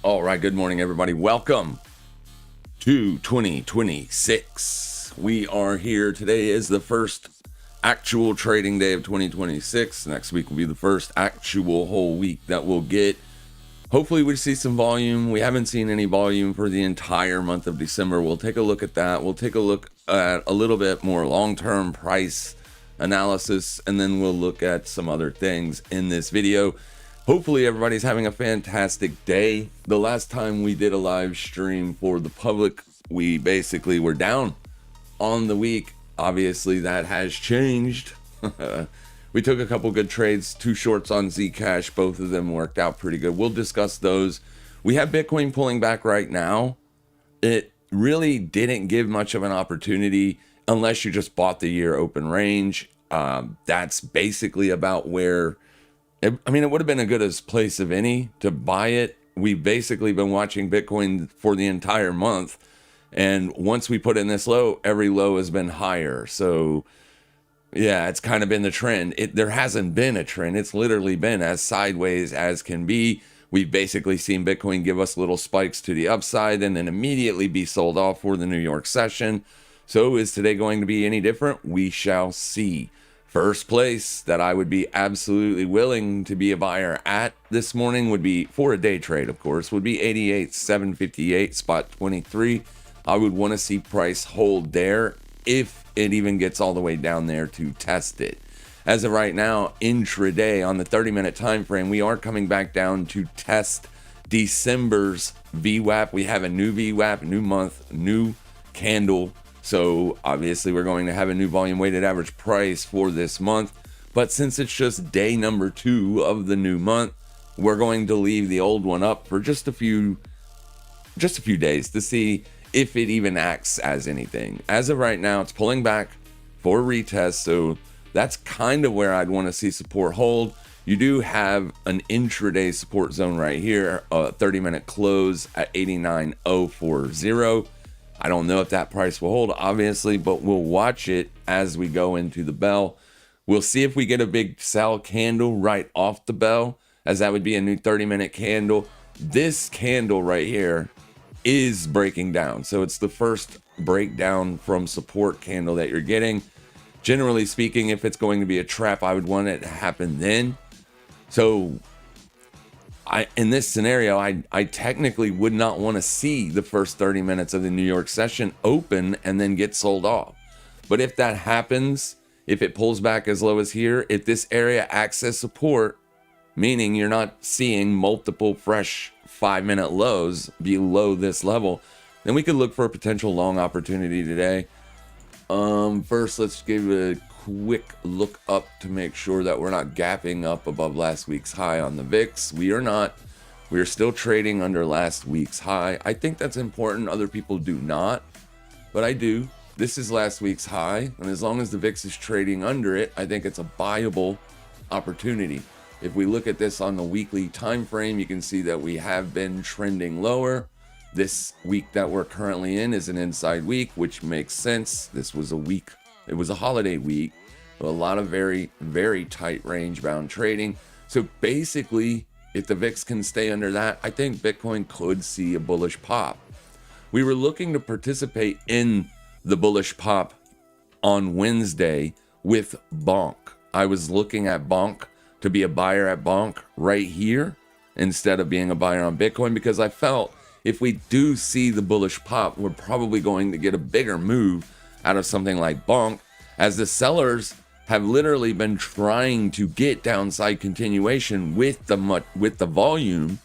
All right, good morning, everybody. Welcome to 2026. We are here. Today is the first actual trading day of 2026. Next week will be the first actual whole week that we'll get. Hopefully we see some volume. We haven't seen any volume for the entire month of December. We'll take a look at that. We'll take a look at a little bit more long-term price analysis, and then we'll look at some other things in this video. Hopefully everybody's having a fantastic day. The last time we did a live stream for the public, we basically were down on the week. Obviously that has changed. We took a couple good trades, 2 shorts on Zcash. Both of them worked out pretty good. We'll discuss those. We have Bitcoin pulling back right now. It really didn't give much of an opportunity unless you just bought the year open range. That's basically about where it would have been a good as place of any to buy it. We've basically been watching Bitcoin for the entire month. And once we put in this low, every low has been higher. So yeah, it's kind of been the trend. There hasn't been a trend. It's literally been as sideways as can be. We've basically seen Bitcoin give us little spikes to the upside and then immediately be sold off for the New York session. So is today going to be any different? We shall see. First place that I would be absolutely willing to be a buyer at this morning would be, for a day trade of course, would be 88,758, spot 23. I would want to see price hold there if it even gets all the way down there to test it. As of right now, intraday on the 30-minute time frame, we are coming back down to test December's VWAP. We have a new VWAP, new month, new candle. So obviously we're going to have a new volume weighted average price for this month. But since it's just day number 2 of the new month, we're going to leave the old one up for just a few days to see if it even acts as anything. As of right now, it's pulling back for retest. So that's kind of where I'd want to see support hold. You do have an intraday support zone right here, a 30-minute close at 89,040. I don't know if that price will hold, obviously, but we'll watch it as we go into the bell. We'll see if we get a big sell candle right off the bell, as that would be a new 30-minute candle. This candle right here is breaking down. So it's the first breakdown from support candle that you're getting. Generally speaking, if it's going to be a trap, I would want it to happen then. So in this scenario, I technically would not want to see the first 30 minutes of the New York session open and then get sold off. But if that happens, if it pulls back as low as here, if this area acts as support, meaning you're not seeing multiple fresh 5-minute lows below this level, then we could look for a potential long opportunity today. First, let's give a quick look up to make sure that we're not gapping up above last week's high on the VIX. We are not. We are still trading under last week's high. I think that's important. Other people do not, but I do. This is last week's high, and as long as the VIX is trading under it, I think it's a buyable opportunity. If we look at this on the weekly time frame, you can see that we have been trending lower. This week that we're currently in is an inside week, which makes sense. This was a week. It was a holiday week. A lot of very, very tight range bound trading. So basically, if the VIX can stay under that, I think Bitcoin could see a bullish pop. We were looking to participate in the bullish pop on Wednesday with Bonk. I was looking at Bonk to be a buyer at Bonk right here instead of being a buyer on Bitcoin, because I felt if we do see the bullish pop, we're probably going to get a bigger move out of something like Bonk, as the sellers have literally been trying to get downside continuation with the volume,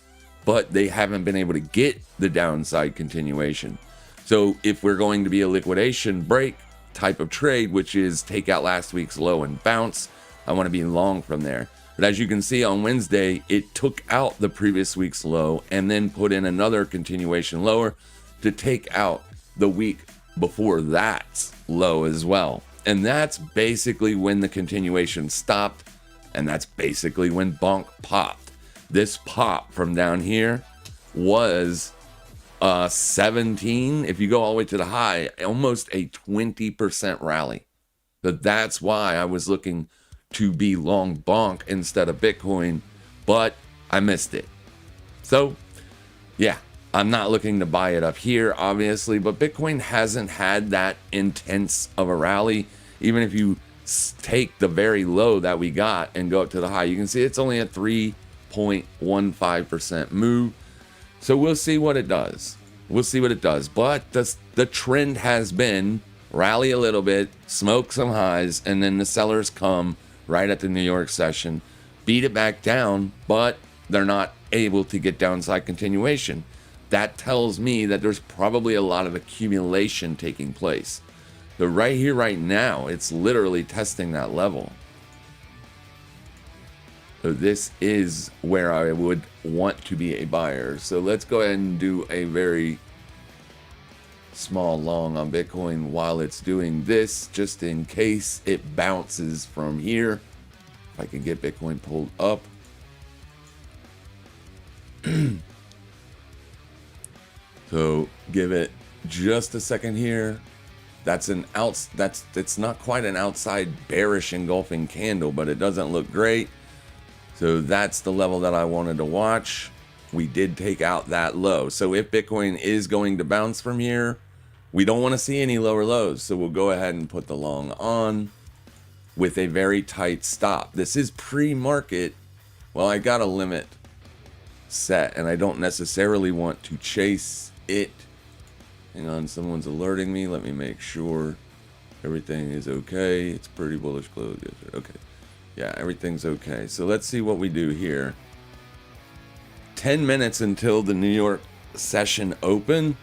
but they haven't been able to get the downside continuation. So if we're going to be a liquidation break type of trade, which is take out last week's low and bounce, I want to be long from there. But as you can see on Wednesday, it took out the previous week's low and then put in another continuation lower to take out the week before that low as well. And that's basically when the continuation stopped. And that's basically when Bonk popped. This pop from down here was 17. If you go all the way to the high, almost a 20% rally. But that's why I was looking to be long bonk instead of Bitcoin, but I missed it. So yeah, I'm not looking to buy it up here, obviously, but Bitcoin hasn't had that intense of a rally. Even if you take the very low that we got and go up to the high, you can see it's only a 3.15% move. So we'll see what it does. We'll see what it does. But the trend has been rally a little bit, smoke some highs, and then the sellers come right at the New York session, beat it back down, but they're not able to get downside continuation. That tells me that there's probably a lot of accumulation taking place. But right here, right now, it's literally testing that level. So this is where I would want to be a buyer. So let's go ahead and do a very small long on Bitcoin while it's doing this, just in case it bounces from here. If I can get Bitcoin pulled up. So give it just a second here. It's not quite an outside bearish engulfing candle, but it doesn't look great. So that's the level that I wanted to watch. We did take out that low. So if Bitcoin is going to bounce from here, we don't want to see any lower lows. So we'll go ahead and put the long on with a very tight stop. This is pre-market. Well, I got a limit set and I don't necessarily want to chase it. Hang on, someone's alerting me. Let me make sure everything is okay. It's pretty bullish close. Okay. Yeah, everything's okay. So let's see what we do here. 10 minutes until the New York session open.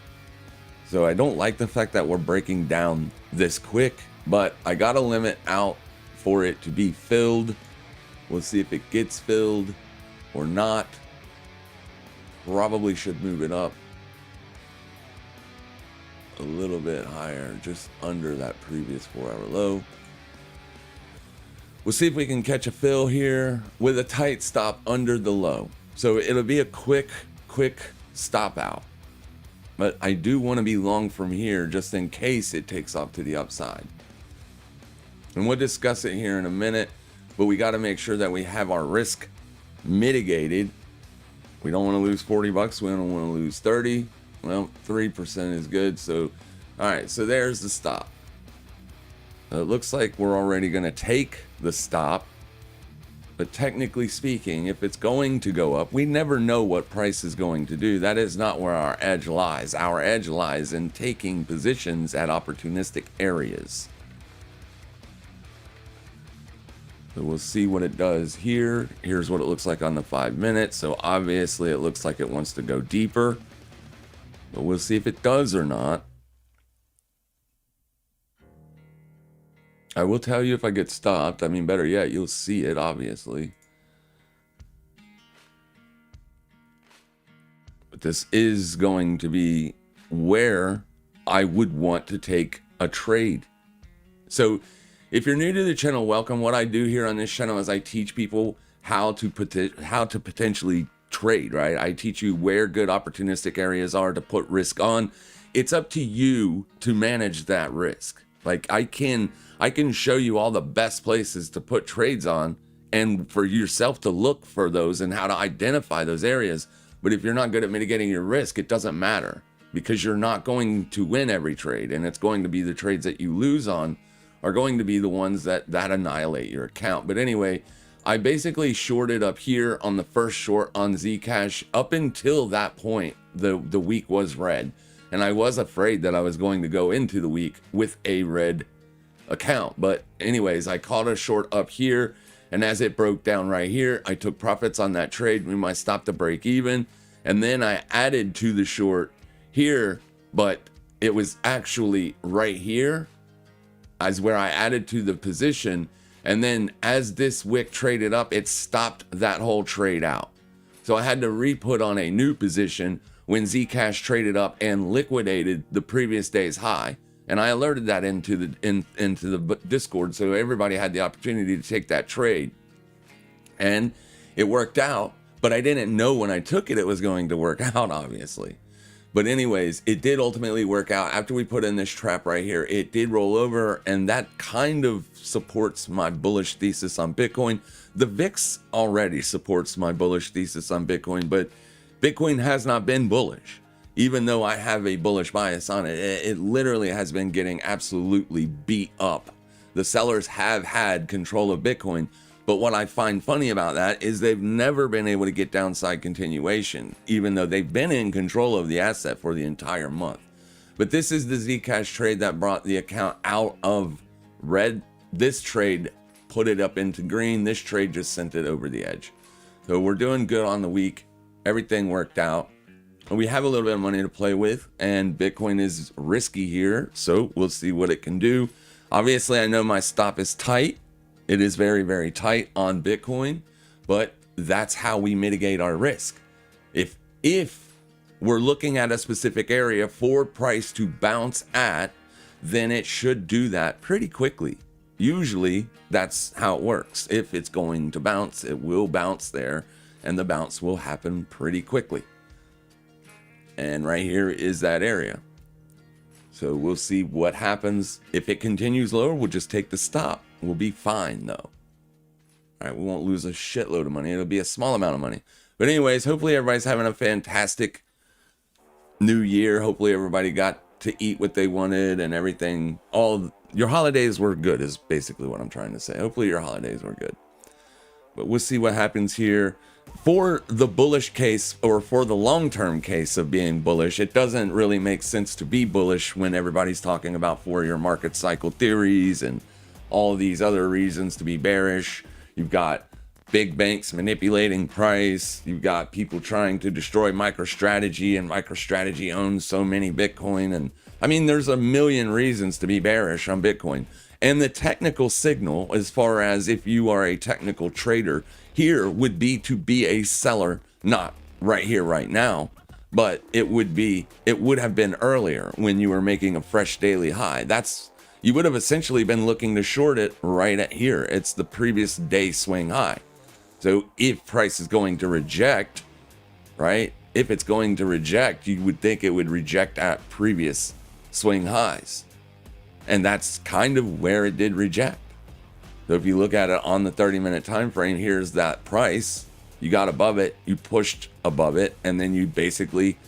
So I don't like the fact that we're breaking down this quick, but I got a limit out for it to be filled. We'll see if it gets filled or not. Probably should move it up a little bit higher, just under that previous 4-hour low. We'll see if we can catch a fill here with a tight stop under the low. So it'll be a quick stop out. But I do want to be long from here just in case it takes off to the upside. And we'll discuss it here in a minute, but we got to make sure that we have our risk mitigated. We don't want to lose 40 bucks. We don't want to lose 30. Well, 3% is good. So, all right, so there's the stop. It looks like we're already going to take the stop. But technically speaking, if it's going to go up, we never know what price is going to do. That is not where our edge lies. Our edge lies in taking positions at opportunistic areas. So we'll see what it does here. Here's what it looks like on the 5 minutes. So obviously it looks like it wants to go deeper. But we'll see if it does or not. I will tell you if I get stopped. I mean, better yet, you'll see it, obviously. But this is going to be where I would want to take a trade. So if you're new to the channel, welcome. What I do here on this channel is I teach people how to potentially trade, right? I teach you where good opportunistic areas are to put risk on. It's up to you to manage that risk. Like I can show you all the best places to put trades on and for yourself to look for those and how to identify those areas. But if you're not good at mitigating your risk, it doesn't matter because you're not going to win every trade. And it's going to be the trades that you lose on are going to be the ones that annihilate your account. But anyway, I basically shorted up here on the first short on Zcash. Up until that point, the week was red. And I was afraid that I was going to go into the week with a red account. But anyways, I caught a short up here. And as it broke down right here, I took profits on that trade. We might stop to break even. And then I added to the short here, but it was actually right here as where I added to the position. And then as this wick traded up, it stopped that whole trade out. So I had to re-put on a new position when Zcash traded up and liquidated the previous day's high. And I alerted that into the Discord, so everybody had the opportunity to take that trade. And it worked out, but I didn't know when I took it, it was going to work out, obviously. But anyways, it did ultimately work out. After we put in this trap right here, it did roll over, and that kind of supports my bullish thesis on Bitcoin. The VIX already supports my bullish thesis on Bitcoin, but Bitcoin has not been bullish. Even though I have a bullish bias on it, it literally has been getting absolutely beat up. The sellers have had control of Bitcoin, but what I find funny about that is they've never been able to get downside continuation, even though they've been in control of the asset for the entire month. But this is the Zcash trade that brought the account out of red. This trade put it up into green. This trade just sent it over the edge. So we're doing good on the week. Everything worked out. We have a little bit of money to play with, and Bitcoin is risky here, so we'll see what it can do. Obviously, I know my stop is tight. It is very, very tight on Bitcoin, but that's how we mitigate our risk. If we're looking at a specific area for price to bounce at, then it should do that pretty quickly. Usually, that's how it works. If it's going to bounce, it will bounce there, and the bounce will happen pretty quickly. And right here is that area. So we'll see what happens. If it continues lower, we'll just take the stop. We'll be fine though. All right, we won't lose a shitload of money. It'll be a small amount of money. But anyways, hopefully everybody's having a fantastic new year. Hopefully everybody got to eat what they wanted and everything. All your holidays were good is basically what I'm trying to say. Hopefully your holidays were good. But we'll see what happens here. For the bullish case, or for the long-term case of being bullish, it doesn't really make sense to be bullish when everybody's talking about 4-year market cycle theories and all these other reasons to be bearish. You've got big banks manipulating price. You've got people trying to destroy MicroStrategy, and MicroStrategy owns so many Bitcoin. And I mean, there's a million reasons to be bearish on Bitcoin. And the technical signal, as far as if you are a technical trader, here would be to be a seller, not right here, right now, but it would have been earlier when you were making a fresh daily high. You would have essentially been looking to short it right at here. It's the previous day swing high. So if price is going to reject, right? If it's going to reject, you would think it would reject at previous swing highs. And that's kind of where it did reject. So if you look at it on the 30-minute time frame, here's that price. You got above it, you pushed above it, and then you basically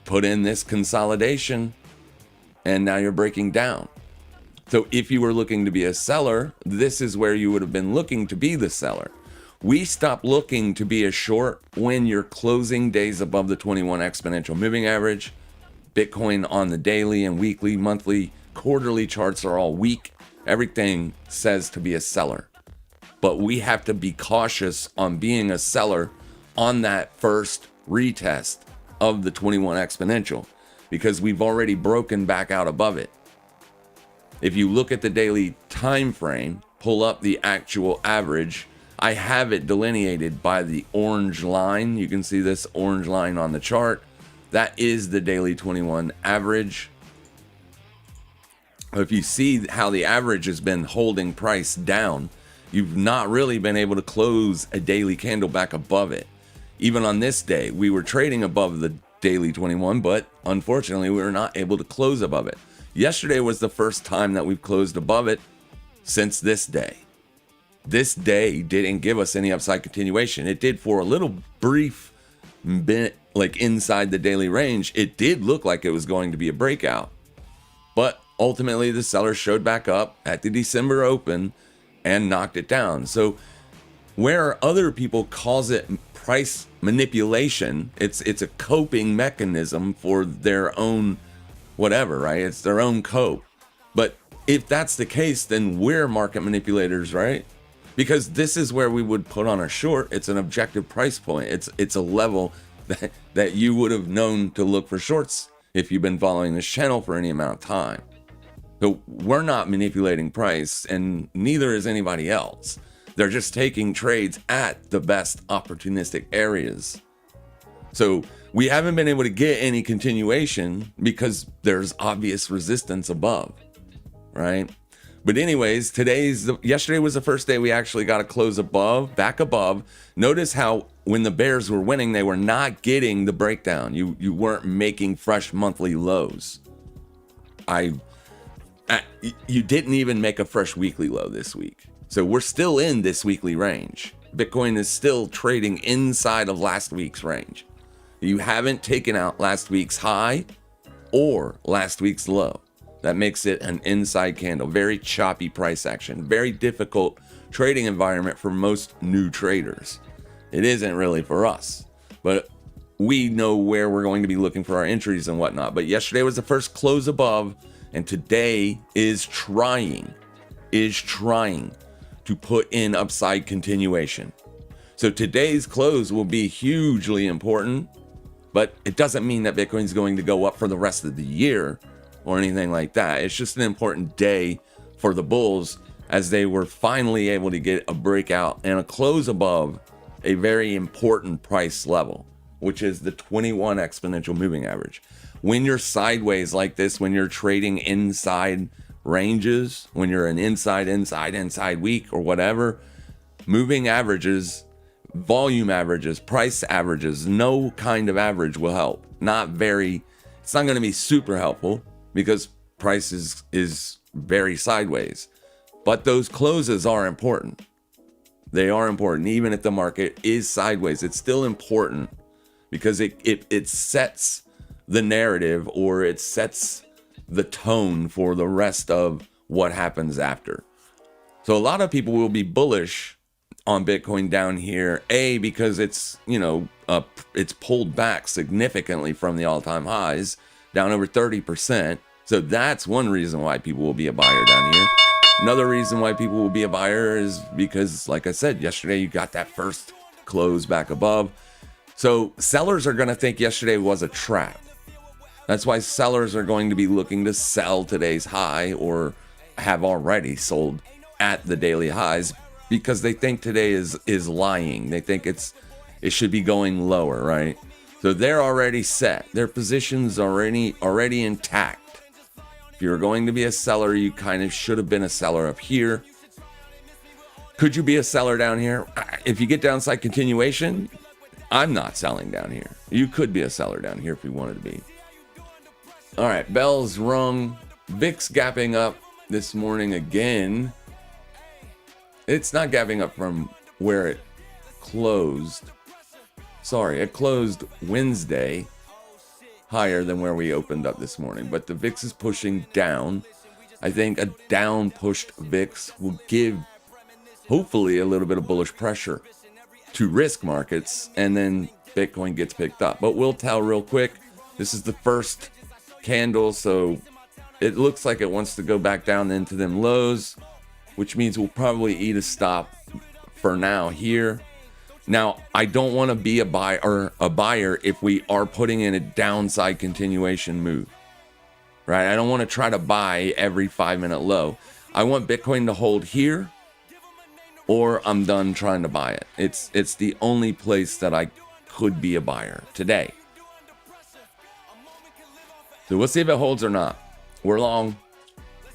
put in this consolidation, and now you're breaking down. So if you were looking to be a seller, this is where you would have been looking to be the seller. We stop looking to be a short when you're closing days above the 21 exponential moving average. Bitcoin on the daily and weekly, monthly, quarterly charts are all weak. Everything says to be a seller, but we have to be cautious on being a seller on that first retest of the 21 exponential, because we've already broken back out above it. If you look at the daily time frame, pull up the actual average, I have it delineated by the orange line. You can see this orange line on the chart. That is the daily 21 average. If you see how the average has been holding price down, you've not really been able to close a daily candle back above it. Even on this day, we were trading above the daily 21, but unfortunately, we were not able to close above it. Yesterday was the first time that we've closed above it since this day. This day didn't give us any upside continuation. It did for a little brief bit, like inside the daily range. It did look like it was going to be a breakout, but ultimately, the seller showed back up at the December open and knocked it down. So where other people calls it price manipulation, it's a coping mechanism for their own whatever, right? It's their own cope. But if that's the case, then we're market manipulators, right? Because this is where we would put on a short. It's an objective price point. It's a level that you would have known to look for shorts if you've been following this channel for any amount of time. So we're not manipulating price, and neither is anybody else. They're just taking trades at the best opportunistic areas. So we haven't been able to get any continuation because there's obvious resistance above, right? But anyways, yesterday was the first day we actually got to close back above. Notice how when the bears were winning, they were not getting the breakdown. You weren't making fresh monthly lows. You didn't even make a fresh weekly low this week. So we're still in this weekly range. Bitcoin is still trading inside of last week's range. You haven't taken out last week's high or last week's low. That makes it an inside candle. Very choppy price action. Very difficult trading environment for most new traders. It isn't really for us, but we know where we're going to be looking for our entries and whatnot. But yesterday was the first close above, and today is trying to put in upside continuation. So today's close will be hugely important, but it doesn't mean that Bitcoin's going to go up for the rest of the year or anything like that. It's just an important day for the bulls as they were finally able to get a breakout and a close above a very important price level, which is the 21 exponential moving average. When you're sideways like this, when you're trading inside ranges, when you're an inside week or whatever, moving averages, volume averages, price averages, no kind of average will help. It's not going to be super helpful because price is very sideways. But those closes are important. They are important. Even if the market is sideways, it's still important because it sets the narrative, or it sets the tone for the rest of what happens after. So a lot of people will be bullish on Bitcoin down here, because it's pulled back significantly from the all-time highs, down over 30%. So that's one reason why people will be a buyer down here. Another reason why people will be a buyer is because, like I said, yesterday you got that first close back above. So sellers are going to think yesterday was a trap. That's why sellers are going to be looking to sell today's high, or have already sold at the daily highs, because they think today is lying. They think it should be going lower, right? So they're already set. Their position's already intact. If you're going to be a seller, you kind of should have been a seller up here. Could you be a seller down here? If you get downside continuation, I'm not selling down here. You could be a seller down here if you wanted to be. All right, bells rung. VIX gapping up this morning again. It's not gapping up from where it closed. Sorry, it closed Wednesday higher than where we opened up this morning, but the VIX is pushing down. I think a down pushed VIX will give hopefully a little bit of bullish pressure to risk markets, and then Bitcoin gets picked up. But we'll tell real quick. This is the first candle, so it looks like it wants to go back down into them lows, which means we'll probably eat a stop for now here. Now, I don't want to be a buyer if we are putting in a downside continuation move, right? I don't want to try to buy every 5-minute low. I want Bitcoin to hold here, or I'm done trying to buy it. It's the only place that I could be a buyer today. So we'll see if it holds or not. We're long.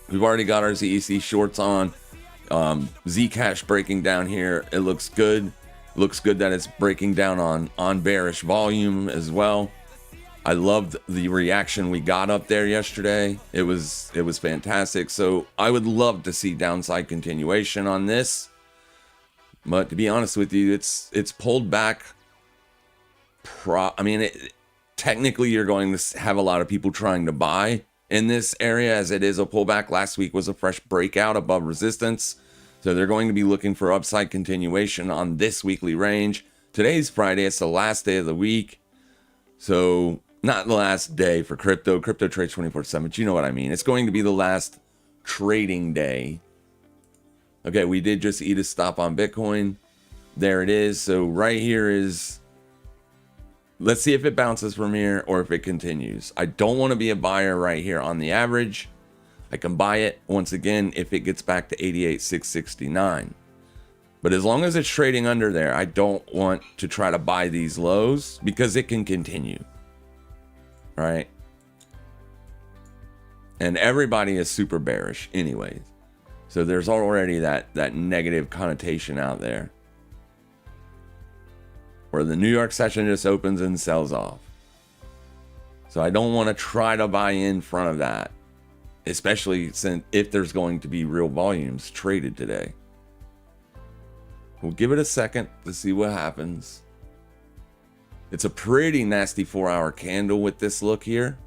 We've already got our ZEC shorts on. Zcash breaking down here. It looks good. Looks good that it's breaking down on bearish volume as well. I loved the reaction we got up there yesterday. It was fantastic. So I would love to see downside continuation on this. But to be honest with you, it's pulled back. Technically, you're going to have a lot of people trying to buy in this area, as it is a pullback. Last week was a fresh breakout above resistance. So they're going to be looking for upside continuation on this weekly range. Today's Friday. It's the last day of the week. So not the last day for crypto. Crypto trades 24/7, but you know what I mean. It's going to be the last trading day. Okay, we did just eat a stop on Bitcoin. There it is. So right here is, let's see if it bounces from here or if it continues. I don't want to be a buyer right here on the average. I can buy it once again if it gets back to 88,669. But as long as it's trading under there, I don't want to try to buy these lows because it can continue. Right? And everybody is super bearish anyways. So there's already that negative connotation out there. where the New York session just opens and sells off. So I don't want to try to buy in front of that, especially since if there's going to be real volumes traded today. We'll give it a second to see what happens. It's a pretty nasty 4-hour candle with this look here,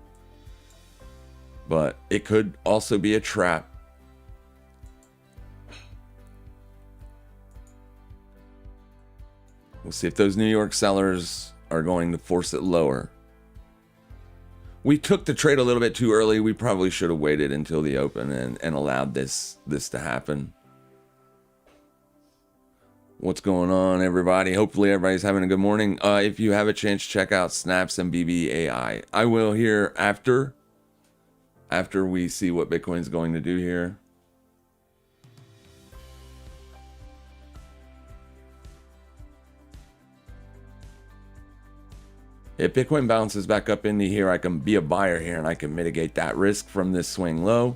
but it could also be a trap. We'll see if those New York sellers are going to force it lower. We took the trade a little bit too early. We probably should have waited until the open and allowed this to happen. What's going on, everybody? Hopefully everybody's having a good morning. If you have a chance, check out Snaps and BBAI. I will here after we see what Bitcoin's going to do here. If Bitcoin bounces back up into here, I can be a buyer here and I can mitigate that risk from this swing low,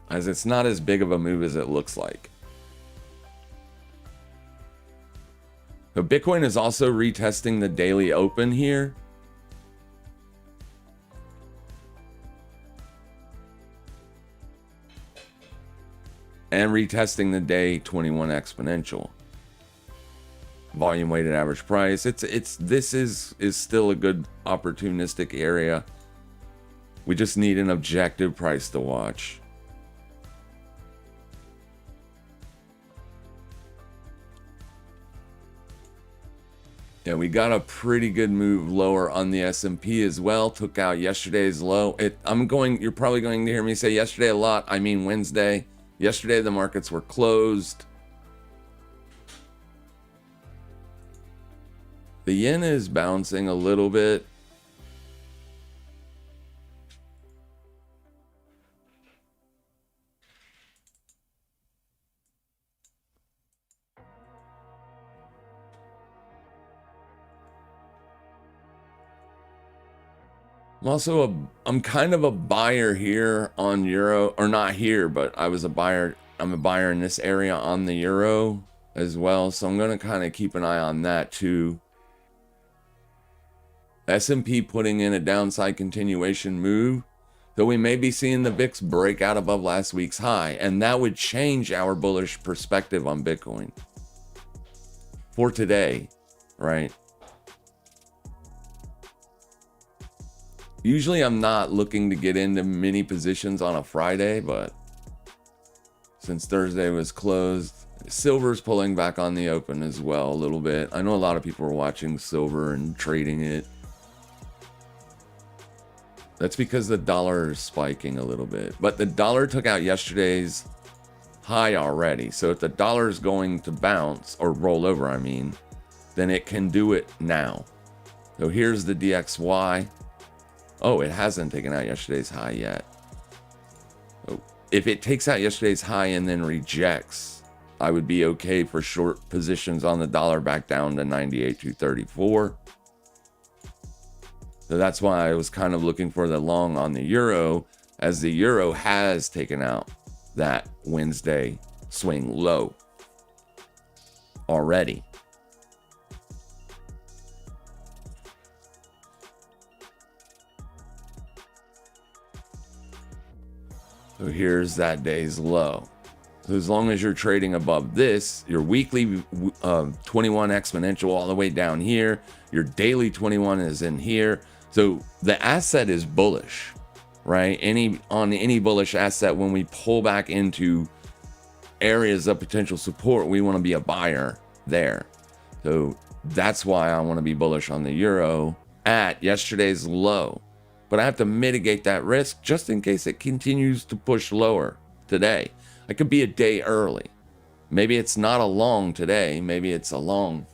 as it's not as big of a move as it looks like. But Bitcoin is also retesting the daily open here. And retesting the day 21 exponential. Volume weighted average price. This is still a good opportunistic area. We just need an objective price to watch. Yeah, we got a pretty good move lower on the S&P as well. Took out yesterday's low. You're probably going to hear me say yesterday a lot. I mean Wednesday. Yesterday the markets were closed. The yen is bouncing a little bit. I'm kind of a buyer here on euro, or not here, but I'm a buyer in this area on the euro as well. So I'm going to kind of keep an eye on that too. S&P putting in a downside continuation move, though we may be seeing the VIX break out above last week's high, and that would change our bullish perspective on Bitcoin for today, right? Usually I'm not looking to get into many positions on a Friday, but since Thursday was closed, silver's pulling back on the open as well a little bit. I know a lot of people are watching silver and trading it. That's because the dollar is spiking a little bit. But the dollar took out yesterday's high already. So if the dollar is going to bounce, or roll over, then it can do it now. So here's the DXY. Oh, it hasn't taken out yesterday's high yet. Oh, if it takes out yesterday's high and then rejects, I would be okay for short positions on the dollar back down to 98.234. So that's why I was kind of looking for the long on the euro, as the euro has taken out that Wednesday swing low already. So here's that day's low. So as long as you're trading above this, your weekly 21 exponential all the way down here, your daily 21 is in here. So the asset is bullish, right? On any bullish asset, when we pull back into areas of potential support, we want to be a buyer there. So that's why I want to be bullish on the euro at yesterday's low. But I have to mitigate that risk just in case it continues to push lower today. I could be a day early. Maybe it's not a long today. Maybe it's a long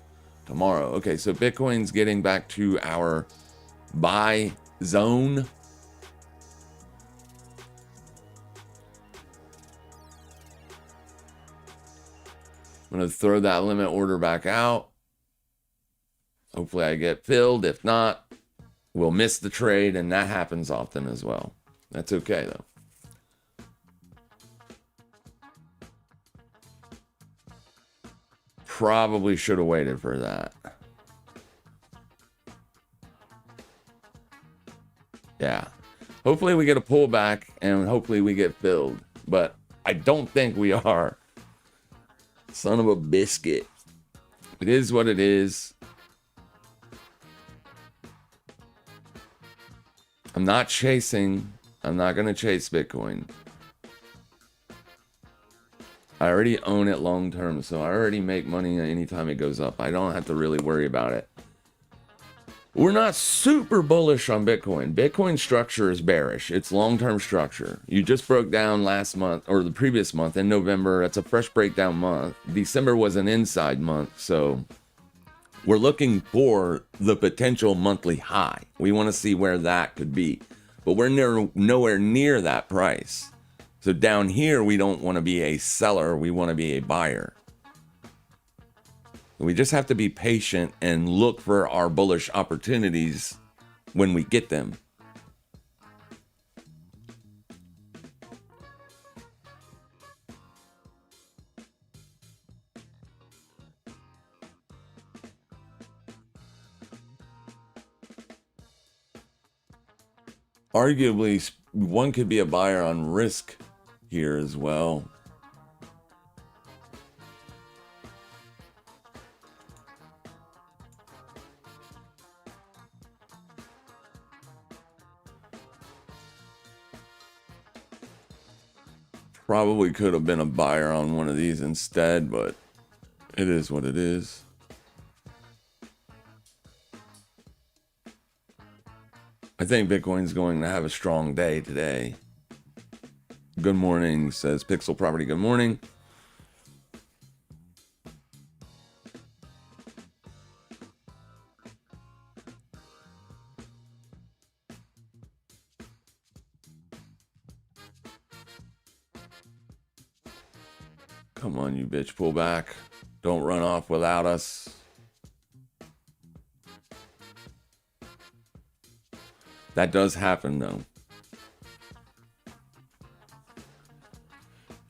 tomorrow. Okay, so Bitcoin's getting back to our buy zone. I'm going to throw that limit order back out. Hopefully I get filled. If not, we'll miss the trade, and that happens often as well. That's okay though. probably should have waited for that. Yeah. Hopefully we get a pullback and hopefully we get filled. But I don't think we are. Son of a biscuit. It is what it is. I'm not chasing. I'm not going to chase Bitcoin. I already own it long term, so I already make money anytime it goes up. I don't have to really worry about it. We're not super bullish on Bitcoin. Bitcoin structure is bearish. It's long-term structure. You just broke down last month or the previous month in November. That's a fresh breakdown month. December was an inside month, so we're looking for the potential monthly high. We want to see where that could be, but we're nowhere near that price. So down here, we don't want to be a seller. We want to be a buyer. We just have to be patient and look for our bullish opportunities when we get them. Arguably, one could be a buyer on risk here as well. Probably could have been a buyer on one of these instead, but it is what it is. I think Bitcoin's going to have a strong day today. Good morning, says Pixel Property. Good morning. Come on, you bitch, pull back. Don't run off without us. That does happen, though.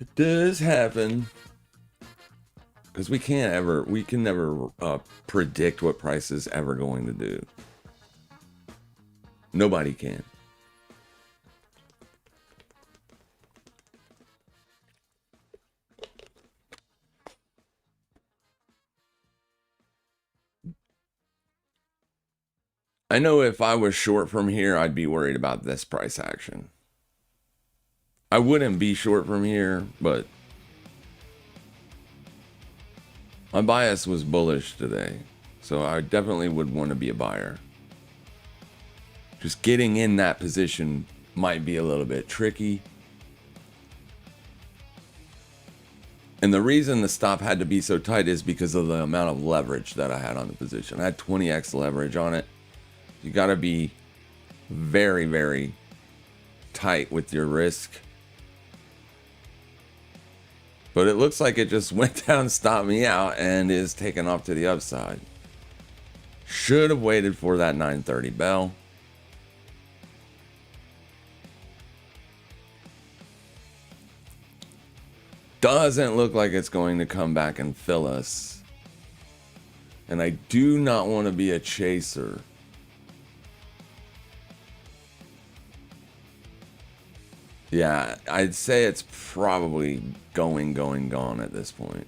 It does happen. Because we can never predict what price is ever going to do. Nobody can. I know if I was short from here, I'd be worried about this price action. I wouldn't be short from here, but my bias was bullish today. So I definitely would want to be a buyer. Just getting in that position might be a little bit tricky. And the reason the stop had to be so tight is because of the amount of leverage that I had on the position. I had 20x leverage on it. You got to be very, very tight with your risk. But it looks like it just went down, stopped me out, and is taking off to the upside. Should have waited for that 9:30 bell. Doesn't look like it's going to come back and fill us. And I do not want to be a chaser. Yeah, I'd say it's probably gone at this point.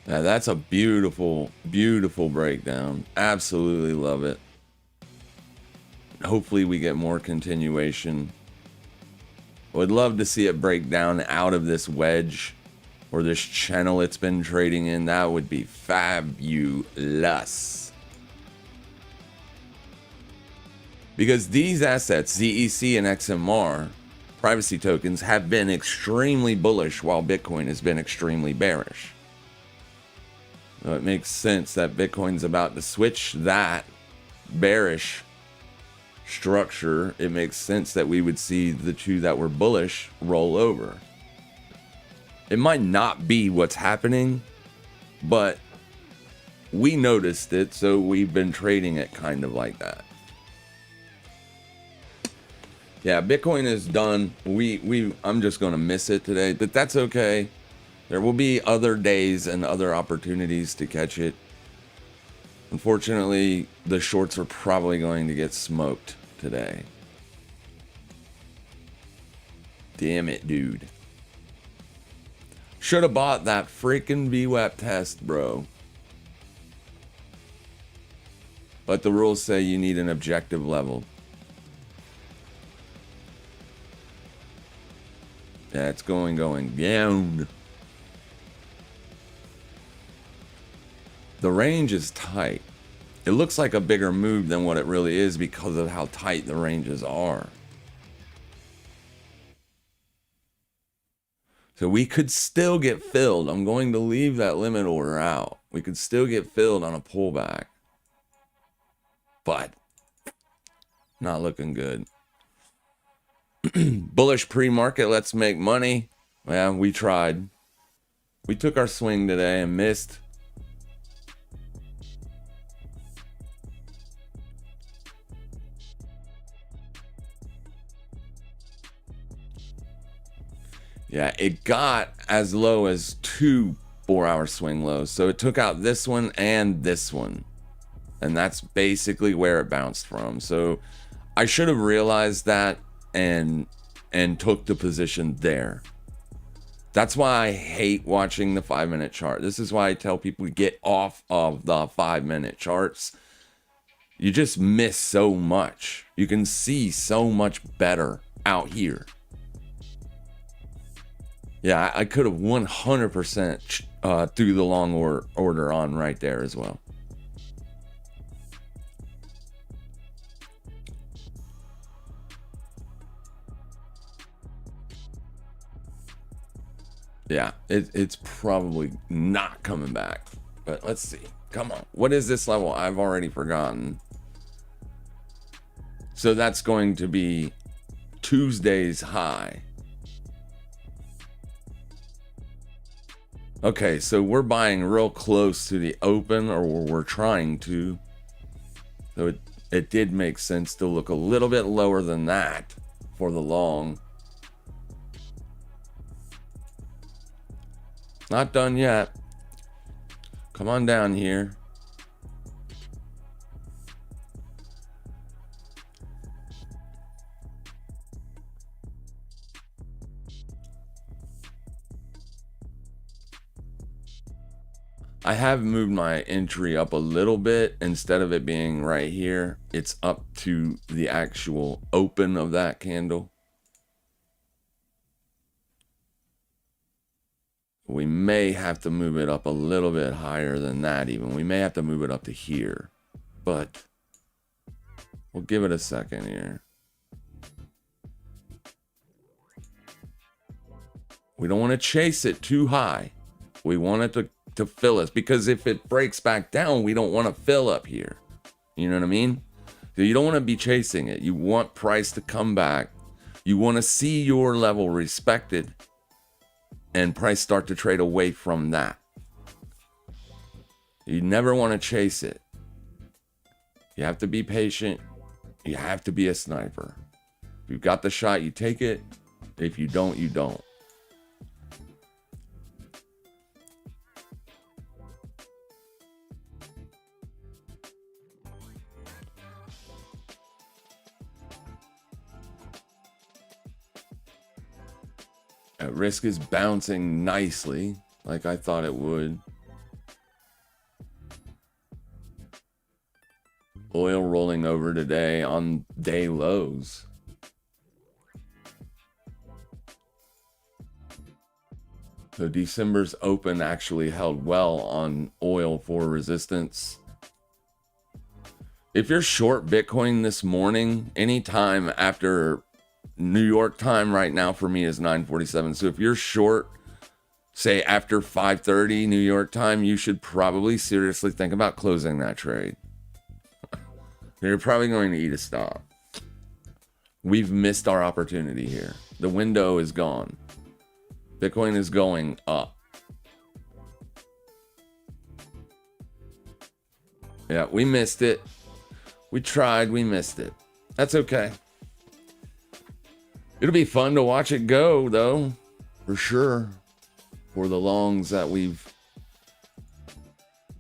Now that's a beautiful, beautiful breakdown. Absolutely love it. Hopefully we get more continuation. I would love to see it break down out of this wedge or this channel it's been trading in. That would be fabulous. Because these assets, ZEC and XMR, privacy tokens, have been extremely bullish while Bitcoin has been extremely bearish. So it makes sense that Bitcoin's about to switch that bearish structure, it makes sense that we would see the two that were bullish roll over. It might not be what's happening, but we noticed it, so we've been trading it kind of like that. Yeah, Bitcoin is done. I'm just going to miss it today, but that's okay. There will be other days and other opportunities to catch it. Unfortunately, the shorts are probably going to get smoked today. Damn it, dude. Should have bought that freaking VWAP test, bro. But the rules say you need an objective level. Yeah, it's going down. The range is tight. It looks like a bigger move than what it really is because of how tight the ranges are. So we could still get filled. I'm going to leave that limit order out. We could still get filled on a pullback. But not looking good. Bullish pre-market, let's make money. Yeah, we tried. We took our swing today and missed. Yeah, it got as low as 2 4-hour swing lows. So it took out this one and this one. And that's basically where it bounced from. So I should have realized that and took the position there. That's why I hate watching the 5-minute chart. This is why I tell people to get off of the 5-minute charts. You just miss so much. You can see so much better out here. Yeah, I could have 100% threw the long order on right there as well. Yeah, it's probably not coming back. But let's see. Come on. What is this level? I've already forgotten. So that's going to be Tuesday's high. Okay, so we're buying real close to the open, or we're trying to. So it did make sense to look a little bit lower than that for the long. Not done yet. Come on down here. I have moved my entry up a little bit. Instead of it being right here, it's up to the actual open of that candle. We may have to move it up a little bit higher than that even. We may have to move it up to here. But we'll give it a second here. We don't want to chase it too high. We want it to fill us, because if it breaks back down, we don't want to fill up here. You know what I mean? So you don't want to be chasing it. You want price to come back. You want to see your level respected and price start to trade away from that. You never want to chase it. You have to be patient. You have to be a sniper. If you've got the shot, you take it. If you don't, you don't. Risk is bouncing nicely, like I thought it would. Oil rolling over today on day lows. So December's open actually held well on oil for resistance. If you're short Bitcoin this morning, anytime after New York time right now for me is 9:47. So if you're short, say after 5:30 New York time, you should probably seriously think about closing that trade. You're probably going to eat a stop. We've missed our opportunity here. The window is gone. Bitcoin is going up. Yeah, we missed it. We tried, we missed it. That's okay. It'll be fun to watch it go, though, for sure. For the longs that we've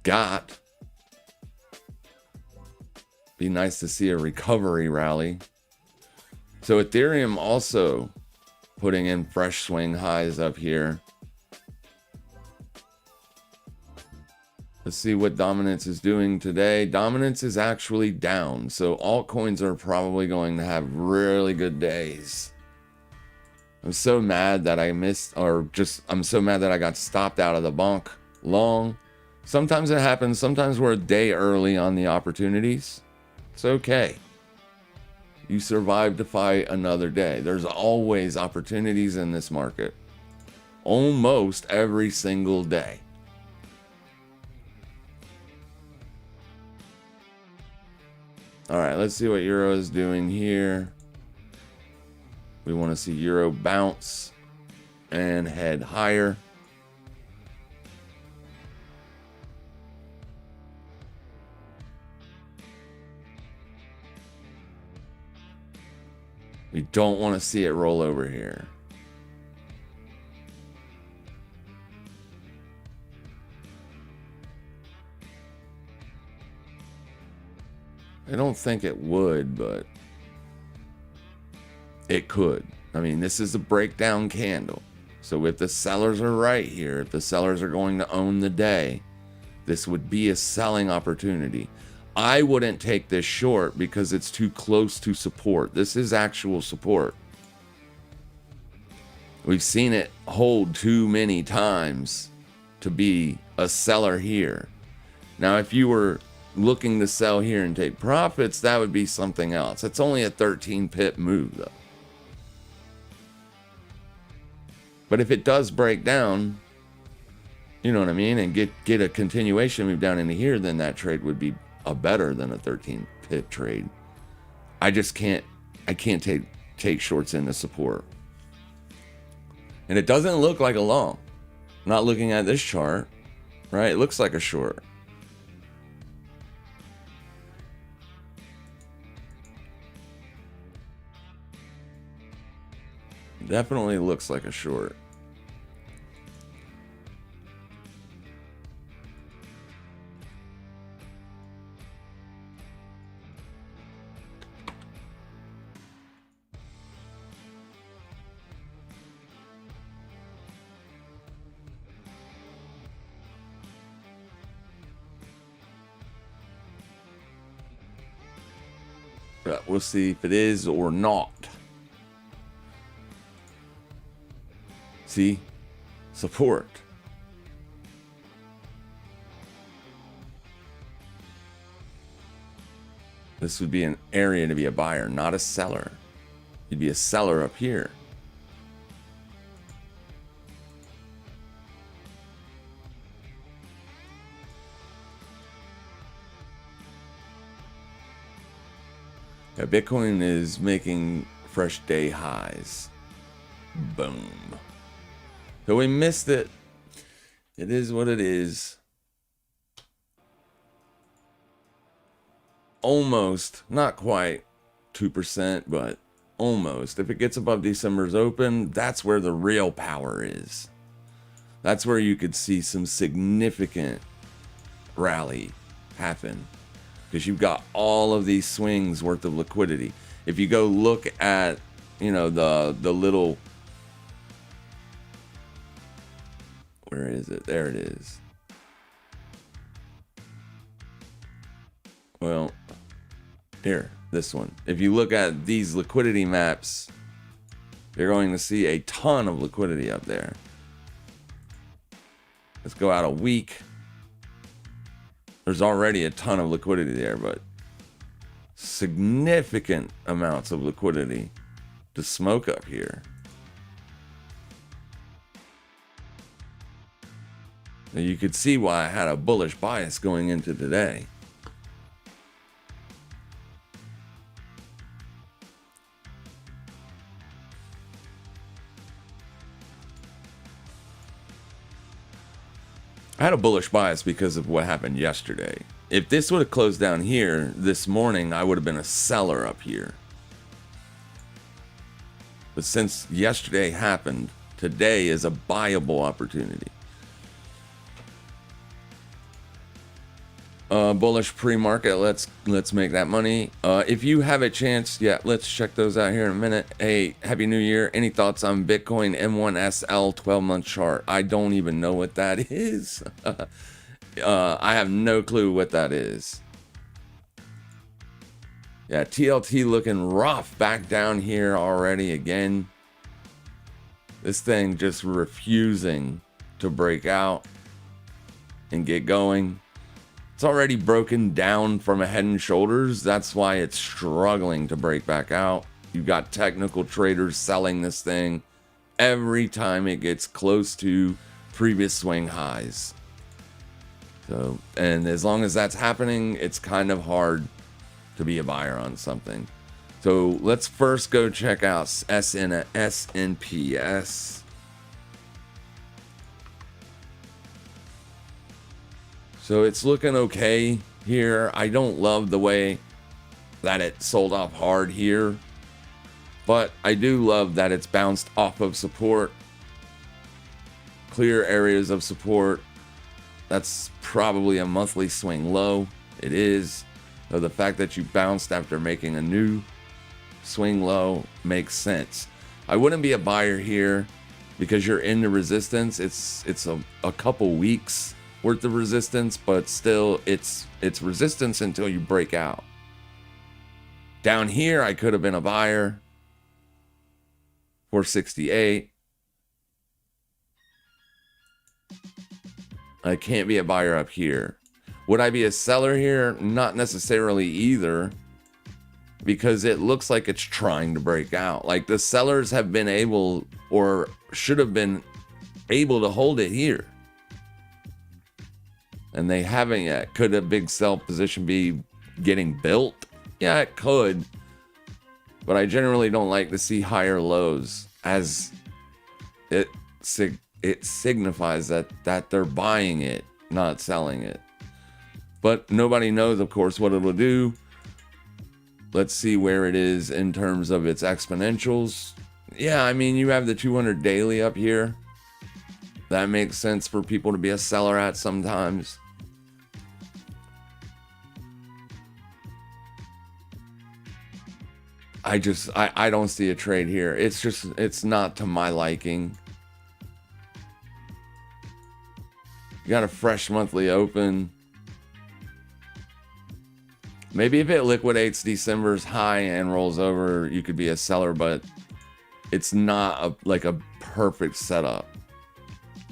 got. Be nice to see a recovery rally. So Ethereum also putting in fresh swing highs up here. Let's see what dominance is doing today. Dominance is actually down. So altcoins are probably going to have really good days. I'm so mad that I missed, I'm so mad that I got stopped out of the bonk long. Sometimes it happens. Sometimes we're a day early on the opportunities. It's okay. You survive to fight another day. There's always opportunities in this market. Almost every single day. All right, let's see what Euro is doing here. We want to see Euro bounce and head higher. We don't want to see it roll over here. I don't think it would, but it could. I mean, this is a breakdown candle. So if the sellers are right here, if the sellers are going to own the day, this would be a selling opportunity. I wouldn't take this short because it's too close to support. This is actual support. We've seen it hold too many times to be a seller here. Now, if you were looking to sell here and take profits, that would be something else. It's only a 13 pip move, though. But if it does break down, you know what I mean, and get a continuation move down into here, then that trade would be a better than a 13 pip trade. I can't take shorts into support. And it doesn't look like a long. Not looking at this chart, right? It looks like a short. Definitely looks like a short. But we'll see if it is or not. See? Support. This would be an area to be a buyer, not a seller. You'd be a seller up here. Yeah, Bitcoin is making fresh day highs. Boom. So we missed it. It is what it is. Almost, not quite 2%, but almost. If it gets above December's open, that's where the real power is. That's where you could see some significant rally happen. Because you've got all of these swings worth of liquidity. If you go look at, the little... Where is it? There it is. Well, here, this one. If you look at these liquidity maps, you're going to see a ton of liquidity up there. Let's go out a week. There's already a ton of liquidity there, but significant amounts of liquidity to smoke up here. Now you could see why I had a bullish bias going into today. I had a bullish bias because of what happened yesterday. If this would have closed down here this morning, I would have been a seller up here. But since yesterday happened, today is a buyable opportunity. Bullish pre-market. Let's make that money. If you have a chance, yeah, let's check those out here in a minute. Hey, Happy New Year. Any thoughts on Bitcoin M1SL 12-month chart? I don't even know what that is. I have no clue what that is. Yeah, TLT looking rough back down here already again. This thing just refusing to break out and get going. It's already broken down from a head and shoulders. That's why it's struggling to break back out. You've got technical traders selling this thing every time it gets close to previous swing highs. So, and as long as that's happening, it's kind of hard to be a buyer on something. So let's first go check out SNPS. So it's looking okay here. I don't love the way that it sold off hard here, but I do love that it's bounced off of support. Clear areas of support. That's probably a monthly swing low. It is. So the fact that you bounced after making a new swing low makes sense. I wouldn't be a buyer here because you're in the resistance. It's a couple weeks worth of resistance, but still it's resistance until you break out. Down here I could have been a buyer. 468. I can't be a buyer up here. Would I be a seller here? Not necessarily either, because it looks like it's trying to break out. Like the sellers have been able, or should have been able, to hold it here, and they haven't yet. Could a big sell position be getting built? Yeah, it could, but I generally don't like to see higher lows, as it signifies that they're buying it, not selling it. But nobody knows, of course, what it'll do. Let's see where it is in terms of its exponentials. Yeah, I mean, you have the 200 daily up here. That makes sense for people to be a seller at sometimes. I don't see a trade here. It's not to my liking. You got a fresh monthly open. Maybe if it liquidates December's high and rolls over, you could be a seller, but it's not like a perfect setup.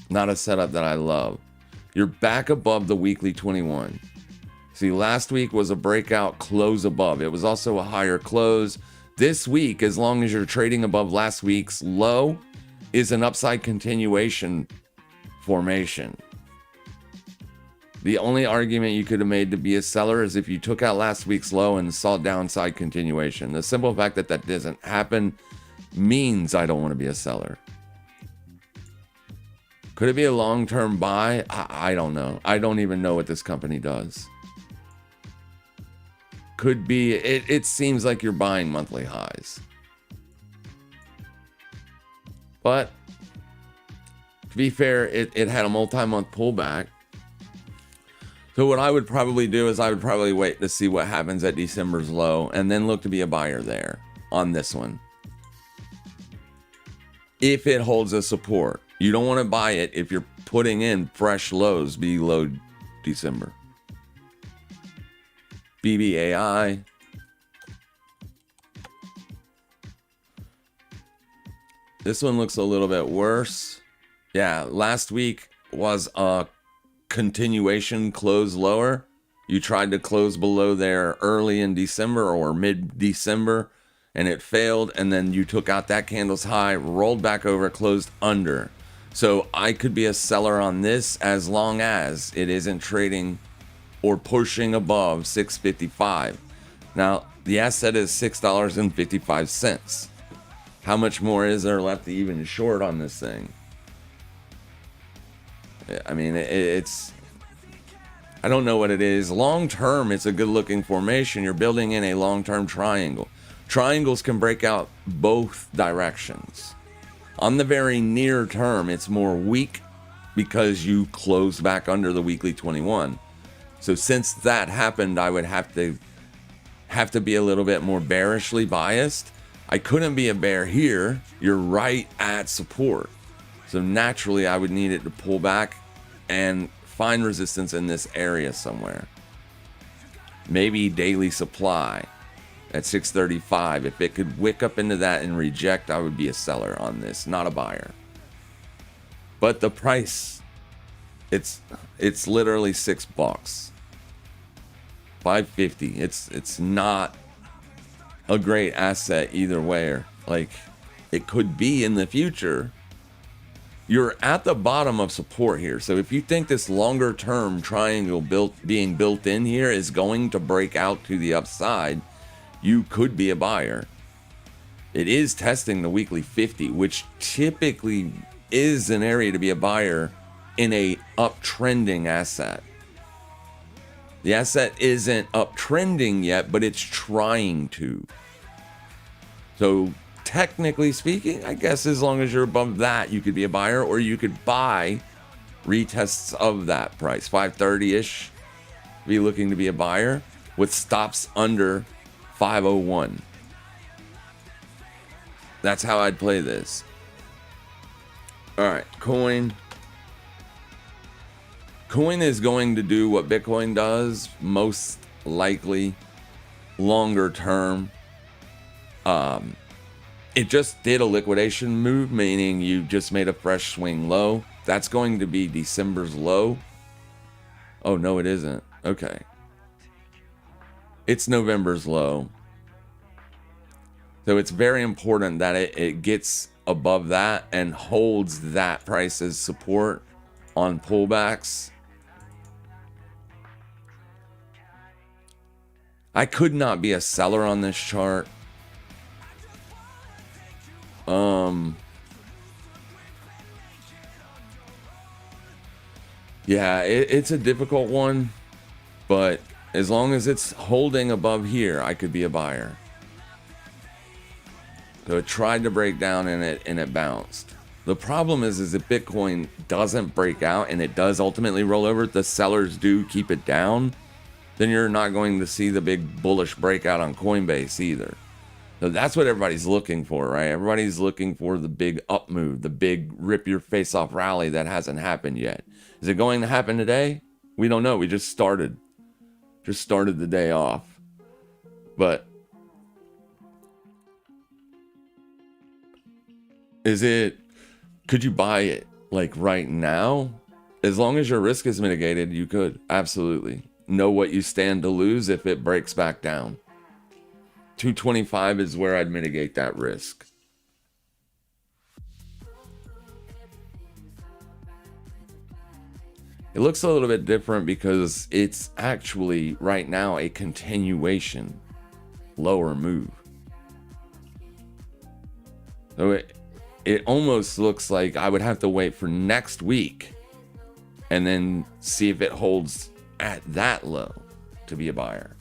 Not a setup that I love. You're back above the weekly 21. See, last week was a breakout close above. It was also a higher close. This week, as long as you're trading above last week's low, is an upside continuation formation. The only argument you could have made to be a seller is if you took out last week's low and saw downside continuation. The simple fact that that doesn't happen means I don't want to be a seller. Could it be a long-term buy? I don't know. I don't even know what this company does. Could be. It seems like you're buying monthly highs. But to be fair, it had a multi-month pullback. So what I would probably do is I would probably wait to see what happens at December's low and then look to be a buyer there on this one. If it holds a support. You don't want to buy it if you're putting in fresh lows below December. BBAI. This one looks a little bit worse. Yeah, last week was a continuation close lower. You tried to close below there early in December or mid-December, and it failed, and then you took out that candle's high, rolled back over, closed under. So I could be a seller on this as long as it isn't trading or pushing above 655. Now, the asset is $6.55. How much more is there left to even short on this thing? I mean, it's, I don't know what it is. Long term, it's a good looking formation. You're building in a long term triangle. Triangles can break out both directions. On the very near term, it's more weak because you close back under the weekly 21. So since that happened, I would have to be a little bit more bearishly biased. I couldn't be a bear here. You're right at support. So naturally, I would need it to pull back and find resistance in this area somewhere. Maybe daily supply at 635. If it could wick up into that and reject, I would be a seller on this, not a buyer. But the price, it's literally $6. $5.50. It's not a great asset either way. Like, it could be in the future. You're at the bottom of support here. So if you think this longer term triangle being built in here is going to break out to the upside, you could be a buyer. It is testing the weekly 50, which typically is an area to be a buyer in a uptrending asset. The asset isn't uptrending yet, but it's trying to. So technically speaking, I guess as long as you're above that, you could be a buyer, or you could buy retests of that price. 530-ish, be looking to be a buyer with stops under 501. That's how I'd play this. All right, coin. Coin is going to do what Bitcoin does, most likely longer term. It just did a liquidation move, meaning you just made a fresh swing low. That's going to be December's low. Oh, no, it isn't. Okay. It's November's low. So it's very important that it gets above that and holds that price as support on pullbacks. I could not be a seller on this chart. Yeah, it's a difficult one, but as long as it's holding above here, I could be a buyer. So it tried to break down and it bounced. The problem is if Bitcoin doesn't break out and it does ultimately roll over, the sellers do keep it down, then you're not going to see the big bullish breakout on Coinbase either. So that's what everybody's looking for, right? Everybody's looking for the big up move, the big rip your face off rally that hasn't happened yet. Is it going to happen today? We don't know. We just started the day off. But could you buy it like right now? As long as your risk is mitigated, you could absolutely know what you stand to lose if it breaks back down. 225 is where I'd mitigate that risk. It looks a little bit different because it's actually right now a continuation lower move. So it almost looks like I would have to wait for next week and then see if it holds at that low to be a buyer.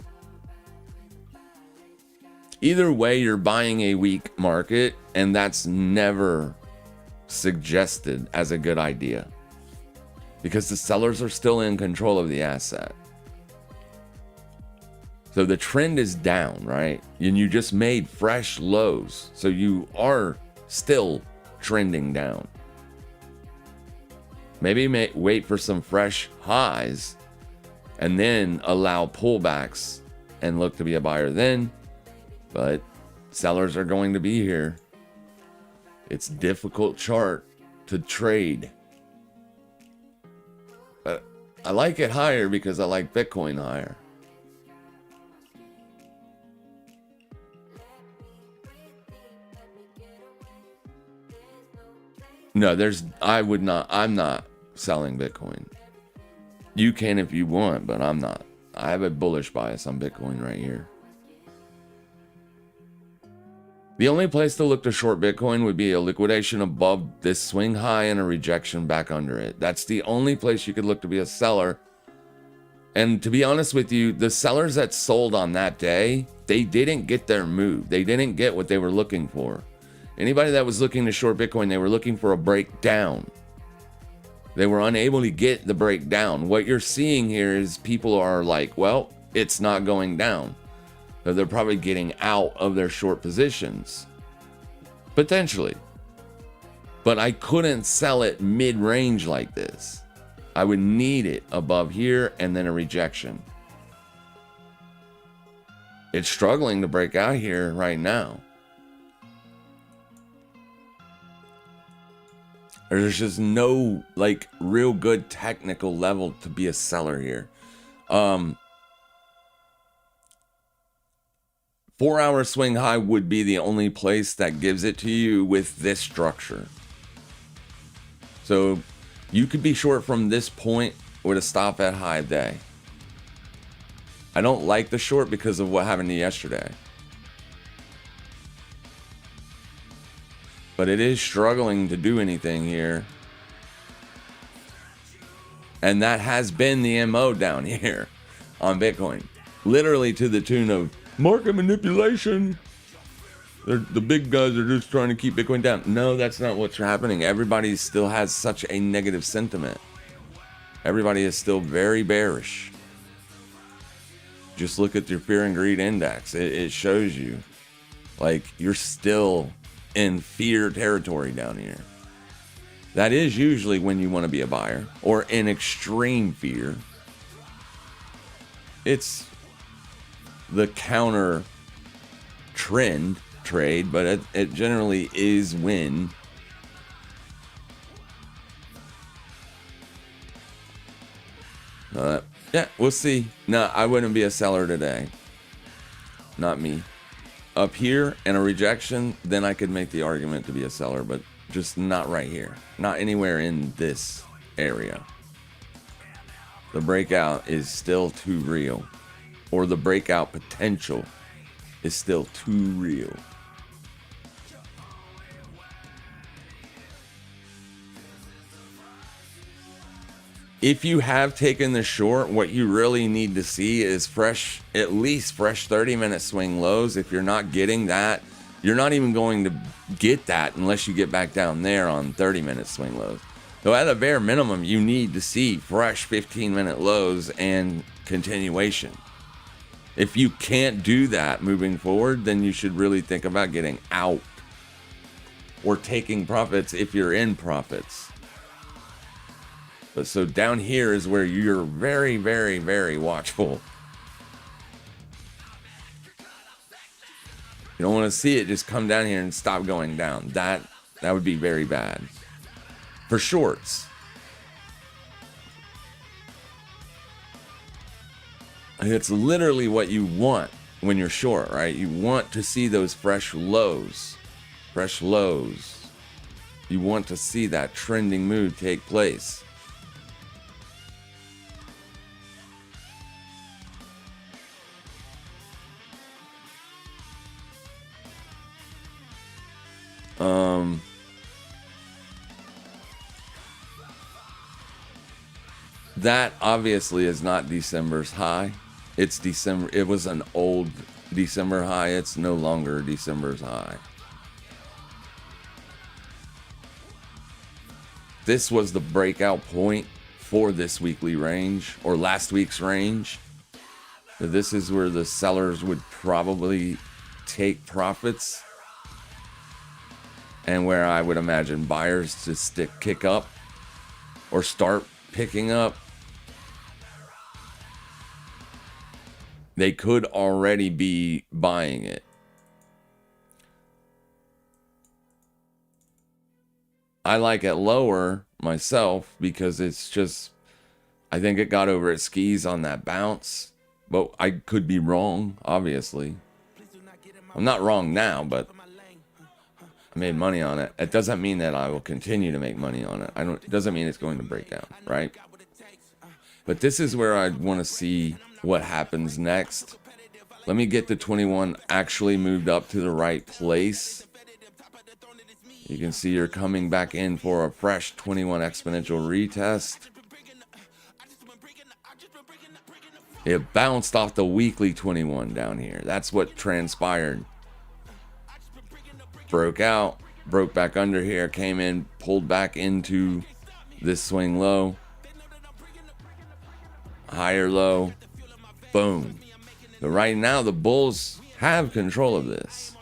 Either way, you're buying a weak market, and that's never suggested as a good idea because the sellers are still in control of the asset. So the trend is down, right? And you just made fresh lows. So you are still trending down. Maybe wait for some fresh highs and then allow pullbacks and look to be a buyer then. But sellers are going to be here. It's a difficult chart to trade. But I like it higher because I like Bitcoin higher. No, I'm not selling Bitcoin. You can if you want, but I'm not. I have a bullish bias on Bitcoin right here. The only place to look to short Bitcoin would be a liquidation above this swing high and a rejection back under it. That's the only place you could look to be a seller. And to be honest with you, the sellers that sold on that day, they didn't get their move. They didn't get what they were looking for. Anybody that was looking to short Bitcoin, they were looking for a breakdown. They were unable to get the breakdown. What you're seeing here is people are like, well, it's not going down. So they're probably getting out of their short positions. Potentially. But I couldn't sell it mid-range like this. I would need it above here and then a rejection. It's struggling to break out here right now. There's just no like real good technical level to be a seller here. 4-hour swing high would be the only place that gives it to you with this structure. So you could be short from this point with a stop at high day. I don't like the short because of what happened yesterday. But it is struggling to do anything here. And that has been the MO down here on Bitcoin. Literally to the tune of market manipulation. The big guys are just trying to keep Bitcoin down. No, that's not what's happening. Everybody still has such a negative sentiment. Everybody is still very bearish. Just look at your fear and greed index. It shows you like you're still in fear territory down here. That is usually when you want to be a buyer or in extreme fear. It's the counter trend trade, but it generally is when yeah, we'll see. No, I wouldn't be a seller today. Not me. Up here and a rejection, then I could make the argument to be a seller, but just not right here. Not anywhere in this area. The breakout is still too real. Or the breakout potential is still too real. If you have taken the short, what you really need to see is fresh, at least fresh 30-minute swing lows. If you're not getting that, you're not even going to get that unless you get back down there on 30-minute swing lows. So at a bare minimum, you need to see fresh 15-minute lows and continuation. If you can't do that moving forward, then you should really think about getting out or taking profits if you're in profits. But so down here is where you're very, very, very watchful. You don't want to see it just come down here and stop going down. That would be very bad. For shorts. It's literally what you want when you're short, right? You want to see those fresh lows. Fresh lows. You want to see that trending move take place. That obviously is not December's high. It's December. It was an old December high. It's no longer December's high. This was the breakout point for this weekly range or last week's range. So this is where the sellers would probably take profits. And where I would imagine buyers to kick up or start picking up. They could already be buying it. I like it lower myself because it's just, I think it got over its skis on that bounce. But I could be wrong, obviously. I'm not wrong now, but I made money on it. It doesn't mean that I will continue to make money on it. It doesn't mean it's going to break down, right? But this is where I want to see what happens next. Let me get the 21 actually moved up to the right place. You can see you're coming back in for a fresh 21 exponential retest. It bounced off the weekly 21 down here. That's what transpired. Broke out, broke back under here, came in, pulled back into this swing low. Higher low. Boom. But right now, the bulls have control of this.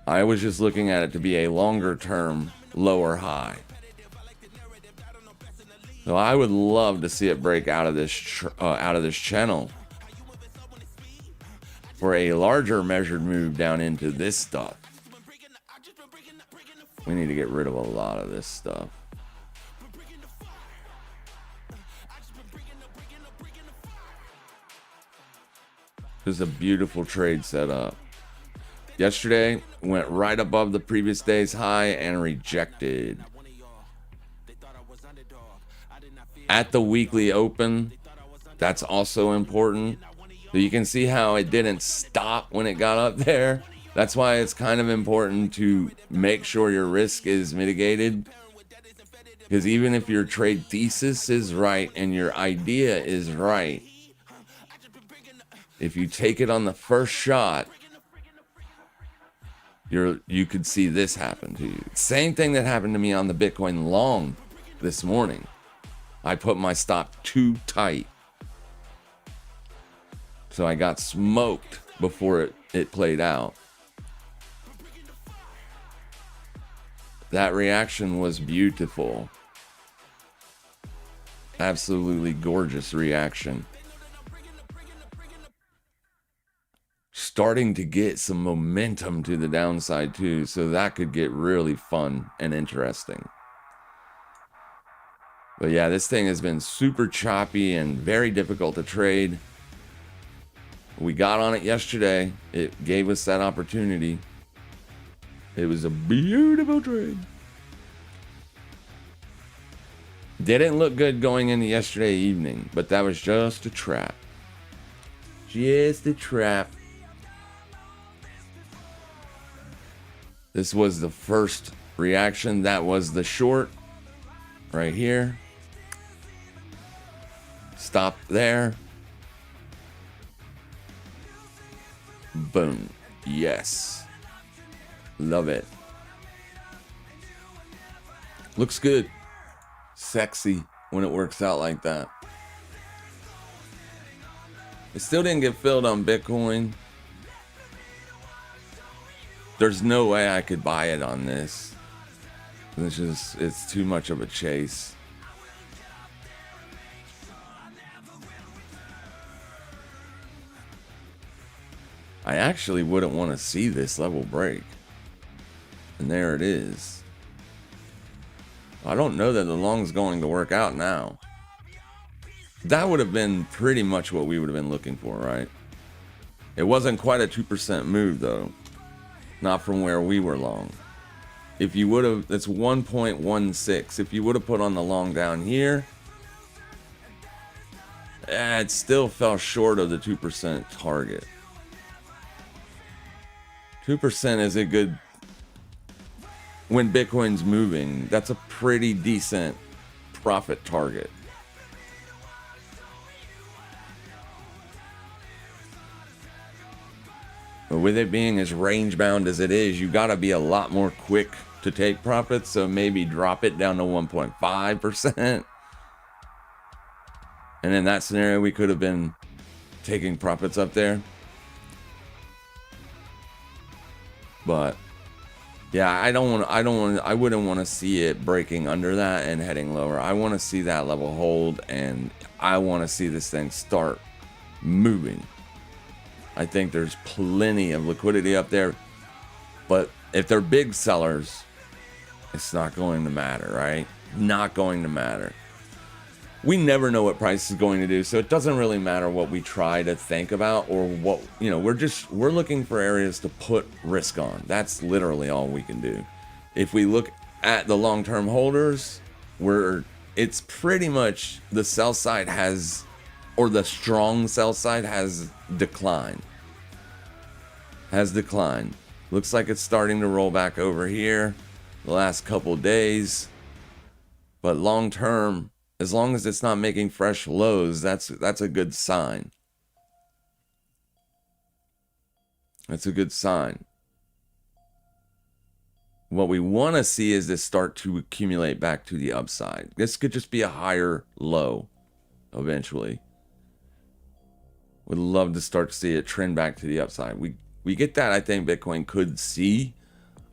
I was just looking at it to be a longer term lower high. So I would love to see it break out of this channel for a larger measured move down into this stuff. We need to get rid of a lot of this stuff. This is a beautiful trade setup. Yesterday went right above the previous day's high and rejected. At the weekly open, that's also important. So you can see how it didn't stop when it got up there. That's why it's kind of important to make sure your risk is mitigated. Because even if your trade thesis is right and your idea is right, if you take it on the first shot, you could see this happen to you. Same thing that happened to me on the Bitcoin long this morning. I put my stop too tight. So I got smoked before it played out. That reaction was beautiful. Absolutely gorgeous reaction. Starting to get some momentum to the downside too, so that could get really fun and interesting. But yeah, this thing has been super choppy and very difficult to trade. We got on it yesterday. It gave us that opportunity. It was a beautiful trade. Didn't look good going into yesterday evening, but that was just a trap. Just a trap. This was the first reaction. That was the short right here. Stop there. Boom. Yes. Love it. Looks good. Sexy when it works out like that. It still didn't get filled on Bitcoin. There's no way I could buy it on this. It's too much of a chase. I actually wouldn't want to see this level break. And there it is. I don't know that the long's going to work out now. That would have been pretty much what we would have been looking for, right? It wasn't quite a 2% move though. Not from where we were long. If you would have, that's 1.16. If you would have put on the long down here, it still fell short of the 2% target. 2% is a good, when Bitcoin's moving, that's a pretty decent profit target. But with it being as range bound as it is, you got to be a lot more quick to take profits. So maybe drop it down to 1.5%. And in that scenario, we could have been taking profits up there. But yeah, I wouldn't want to see it breaking under that and heading lower. I want to see that level hold, and I want to see this thing start moving. I think there's plenty of liquidity up there, but if they're big sellers, it's not going to matter, right? Not going to matter. We never know what price is going to do, so it doesn't really matter what we try to think about or what, we're looking for areas to put risk on. That's literally all we can do. If we look at the long-term holders, it's pretty much the sell side has or the strong sell side has declined. Looks like it's starting to roll back over here the last couple days. But long term, as long as it's not making fresh lows, that's a good sign. That's a good sign. What we want to see is this start to accumulate back to the upside. This could just be a higher low eventually. Would love to start to see it trend back to the upside. We get that. I think Bitcoin could see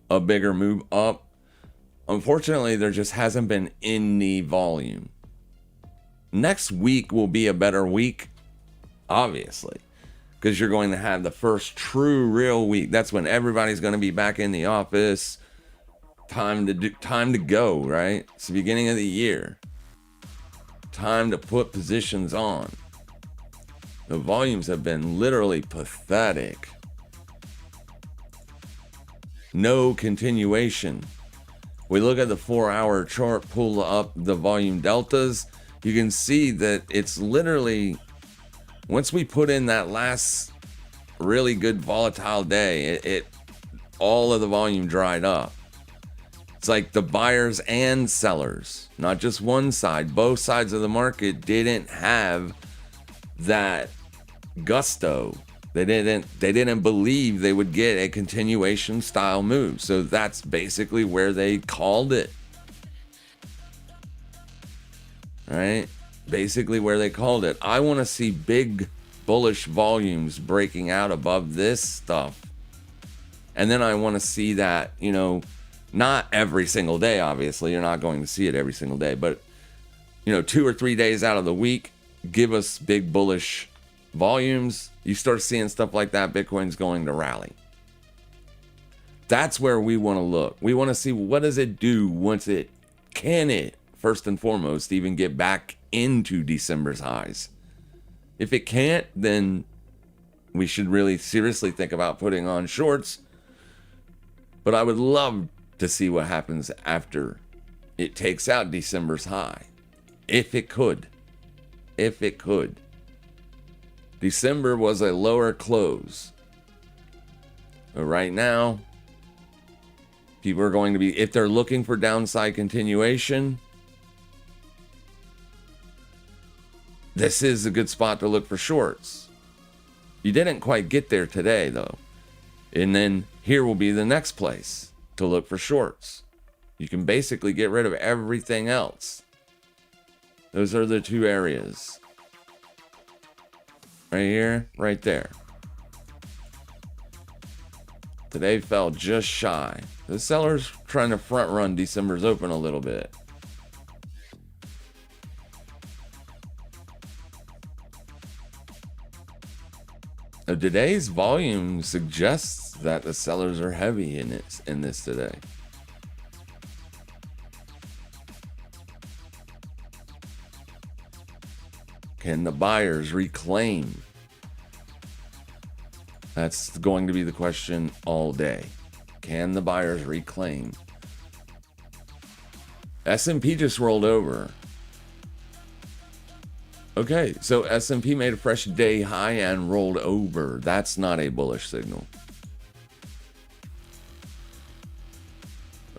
a bigger move up. Unfortunately, there just hasn't been any volume. Next week will be a better week, obviously, because you're going to have the first true real week. That's when everybody's going to be back in the office. Time to go, right? It's the beginning of the year. Time to put positions on. The volumes have been literally pathetic. No continuation. We look at the 4-hour chart, pull up the volume deltas. You can see that it's literally, once we put in that last really good volatile day, it all of the volume dried up. It's like the buyers and sellers, not just one side, both sides of the market didn't have that gusto. They didn't believe they would get a continuation style move. So that's basically where they called it. All right? Basically where they called it. I want to see big bullish volumes breaking out above this stuff. And then I want to see that, not every single day, obviously. You're not going to see it every single day. But, 2 or 3 days out of the week, give us big bullish volumes. You start seeing stuff like that, Bitcoin's going to rally. That's where we want to look. We want to see, what does it do once can it, first and foremost, even get back into December's highs? If it can't, then we should really seriously think about putting on shorts. But I would love to see what happens after it takes out December's high. If it could. December was a lower close. But right now, people are going to be, if they're looking for downside continuation, this is a good spot to look for shorts. You didn't quite get there today, though. And then here will be the next place to look for shorts. You can basically get rid of everything else. Those are the two areas. Right here, right there. Today fell just shy. The seller's trying to front run December's open a little bit. Today's volume suggests that the sellers are heavy in this today. Can the buyers reclaim? That's going to be the question all day. Can the buyers reclaim? S&P just rolled over. Okay, so S&P made a fresh day high and rolled over. That's not a bullish signal.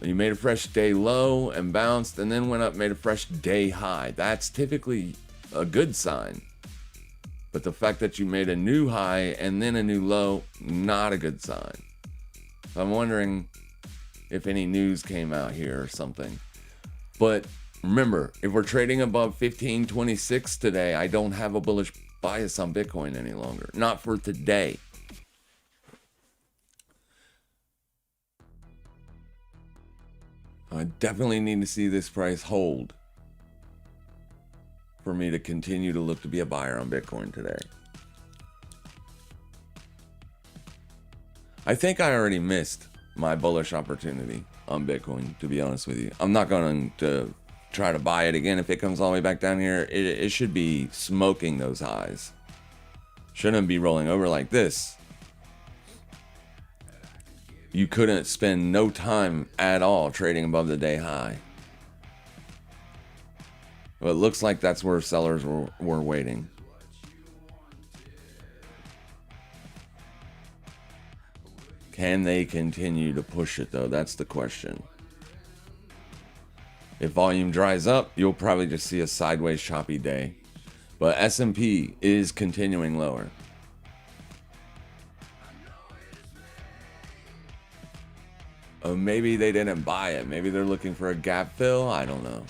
You made a fresh day low and bounced and then went up, made a fresh day high. That's typically a good sign. But the fact that you made a new high and then a new low, not a good sign. So I'm wondering if any news came out here or something. But remember, if we're trading above 1526 today, I don't have a bullish bias on Bitcoin any longer. Not for today. I definitely need to see this price hold for me to continue to look to be a buyer on Bitcoin today. I think I already missed my bullish opportunity on Bitcoin, to be honest with you. I'm not going to try to buy it again. If it comes all the way back down here, it should be smoking those highs. Shouldn't be rolling over like this. You couldn't spend no time at all trading above the day high. Well, it looks like that's where sellers were waiting. Can they continue to push it though? That's the question. If volume dries up, you'll probably just see a sideways choppy day. But S&P is continuing lower. Oh, maybe they didn't buy it. Maybe they're looking for a gap fill. I don't know.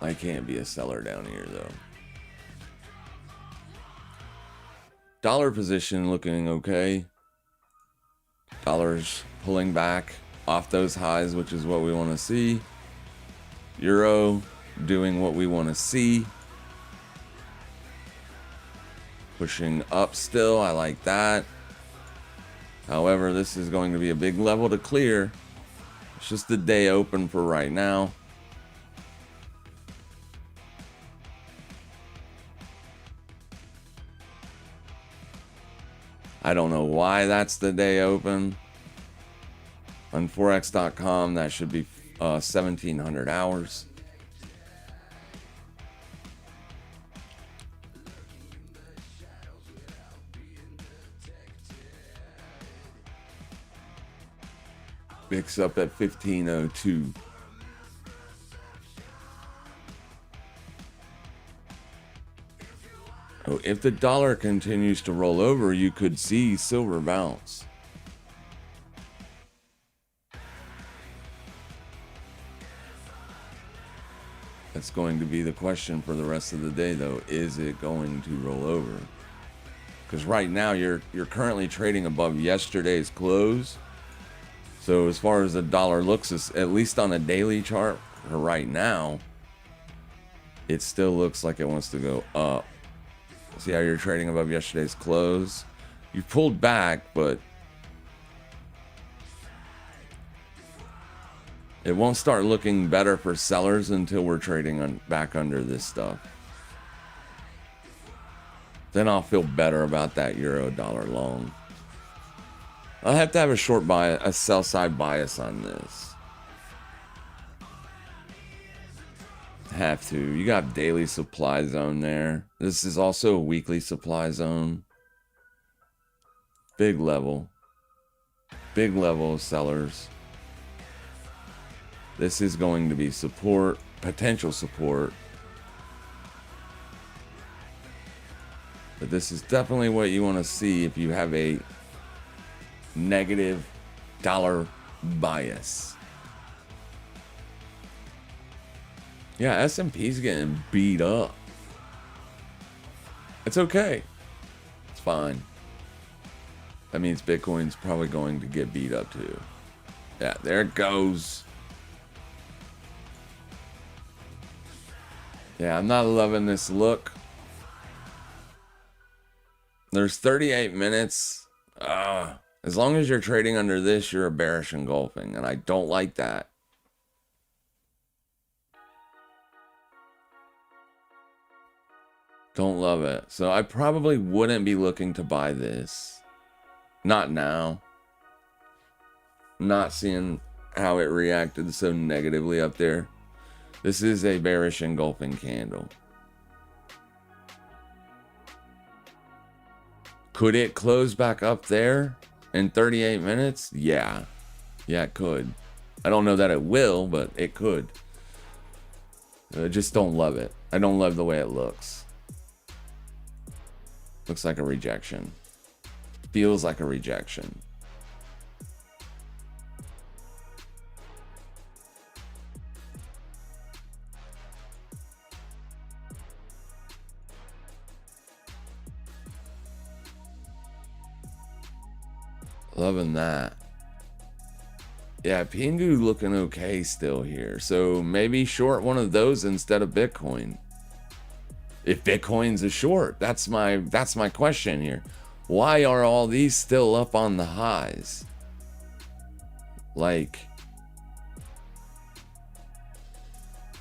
I can't be a seller down here though. Dollar position looking okay. Dollar's pulling back off those highs, which is what we want to see. Euro doing what we want to see. Pushing up still. I like that. However, this is going to be a big level to clear. It's just the day open for right now. I don't know why that's the day open. On forex.com, that should be 1700 hours. Picks up at 1502. Oh, if the dollar continues to roll over, you could see silver bounce. That's going to be the question for the rest of the day, though. Is it going to roll over? Because right now you're currently trading above yesterday's close. So as far as the dollar looks, at least on a daily chart for right now, it still looks like it wants to go up. See how you're trading above yesterday's close? You pulled back, but it won't start looking better for sellers until we're trading back under this stuff. Then I'll feel better about that euro dollar long. I'll have to have a sell side bias on this. Have to. You got daily supply zone there. This is also a weekly supply zone. Big level. Big level of sellers. This is going to be support, potential support. But this is definitely what you want to see if you have a negative dollar bias. Yeah, S&P's getting beat up. It's okay. It's fine. That means Bitcoin's probably going to get beat up too. Yeah, there it goes. Yeah, I'm not loving this look. There's 38 minutes. As long as you're trading under this, you're a bearish engulfing, and I don't like that. Don't love it. So I probably wouldn't be looking to buy this. Not now. Not seeing how it reacted so negatively up there. This is a bearish engulfing candle. Could it close back up there in 38 minutes? Yeah. Yeah, it could. I don't know that it will, but it could. I just don't love it. I don't love the way it looks. Looks like a rejection. Feels like a rejection. Loving that. Yeah, Pingu looking okay still here. So maybe short one of those instead of Bitcoin. If Bitcoin's a short, that's my question here. Why are all these still up on the highs? Like,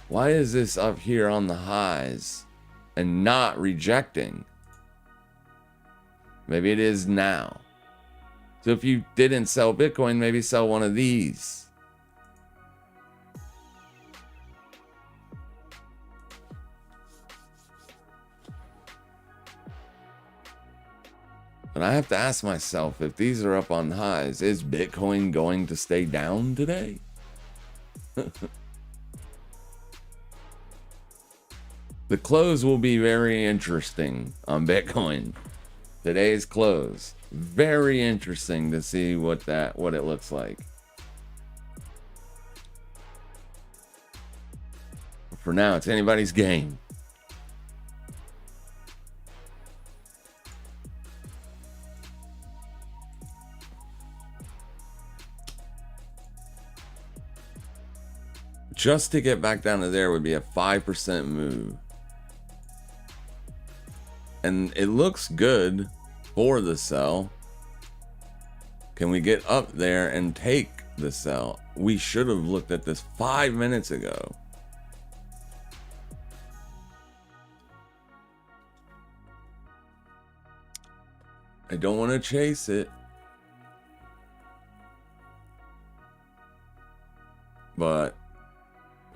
why is this up here on the highs and not rejecting? Maybe it is now. So if you didn't sell Bitcoin, maybe sell one of these. But I have to ask myself, if these are up on highs, is Bitcoin going to stay down today? The close will be very interesting on Bitcoin. Today's close. Very interesting to see what it looks like. For now, it's anybody's game. Just to get back down to there would be a 5% move. And it looks good for the sell. Can we get up there and take the sell? We should have looked at this 5 minutes ago. I don't want to chase it. But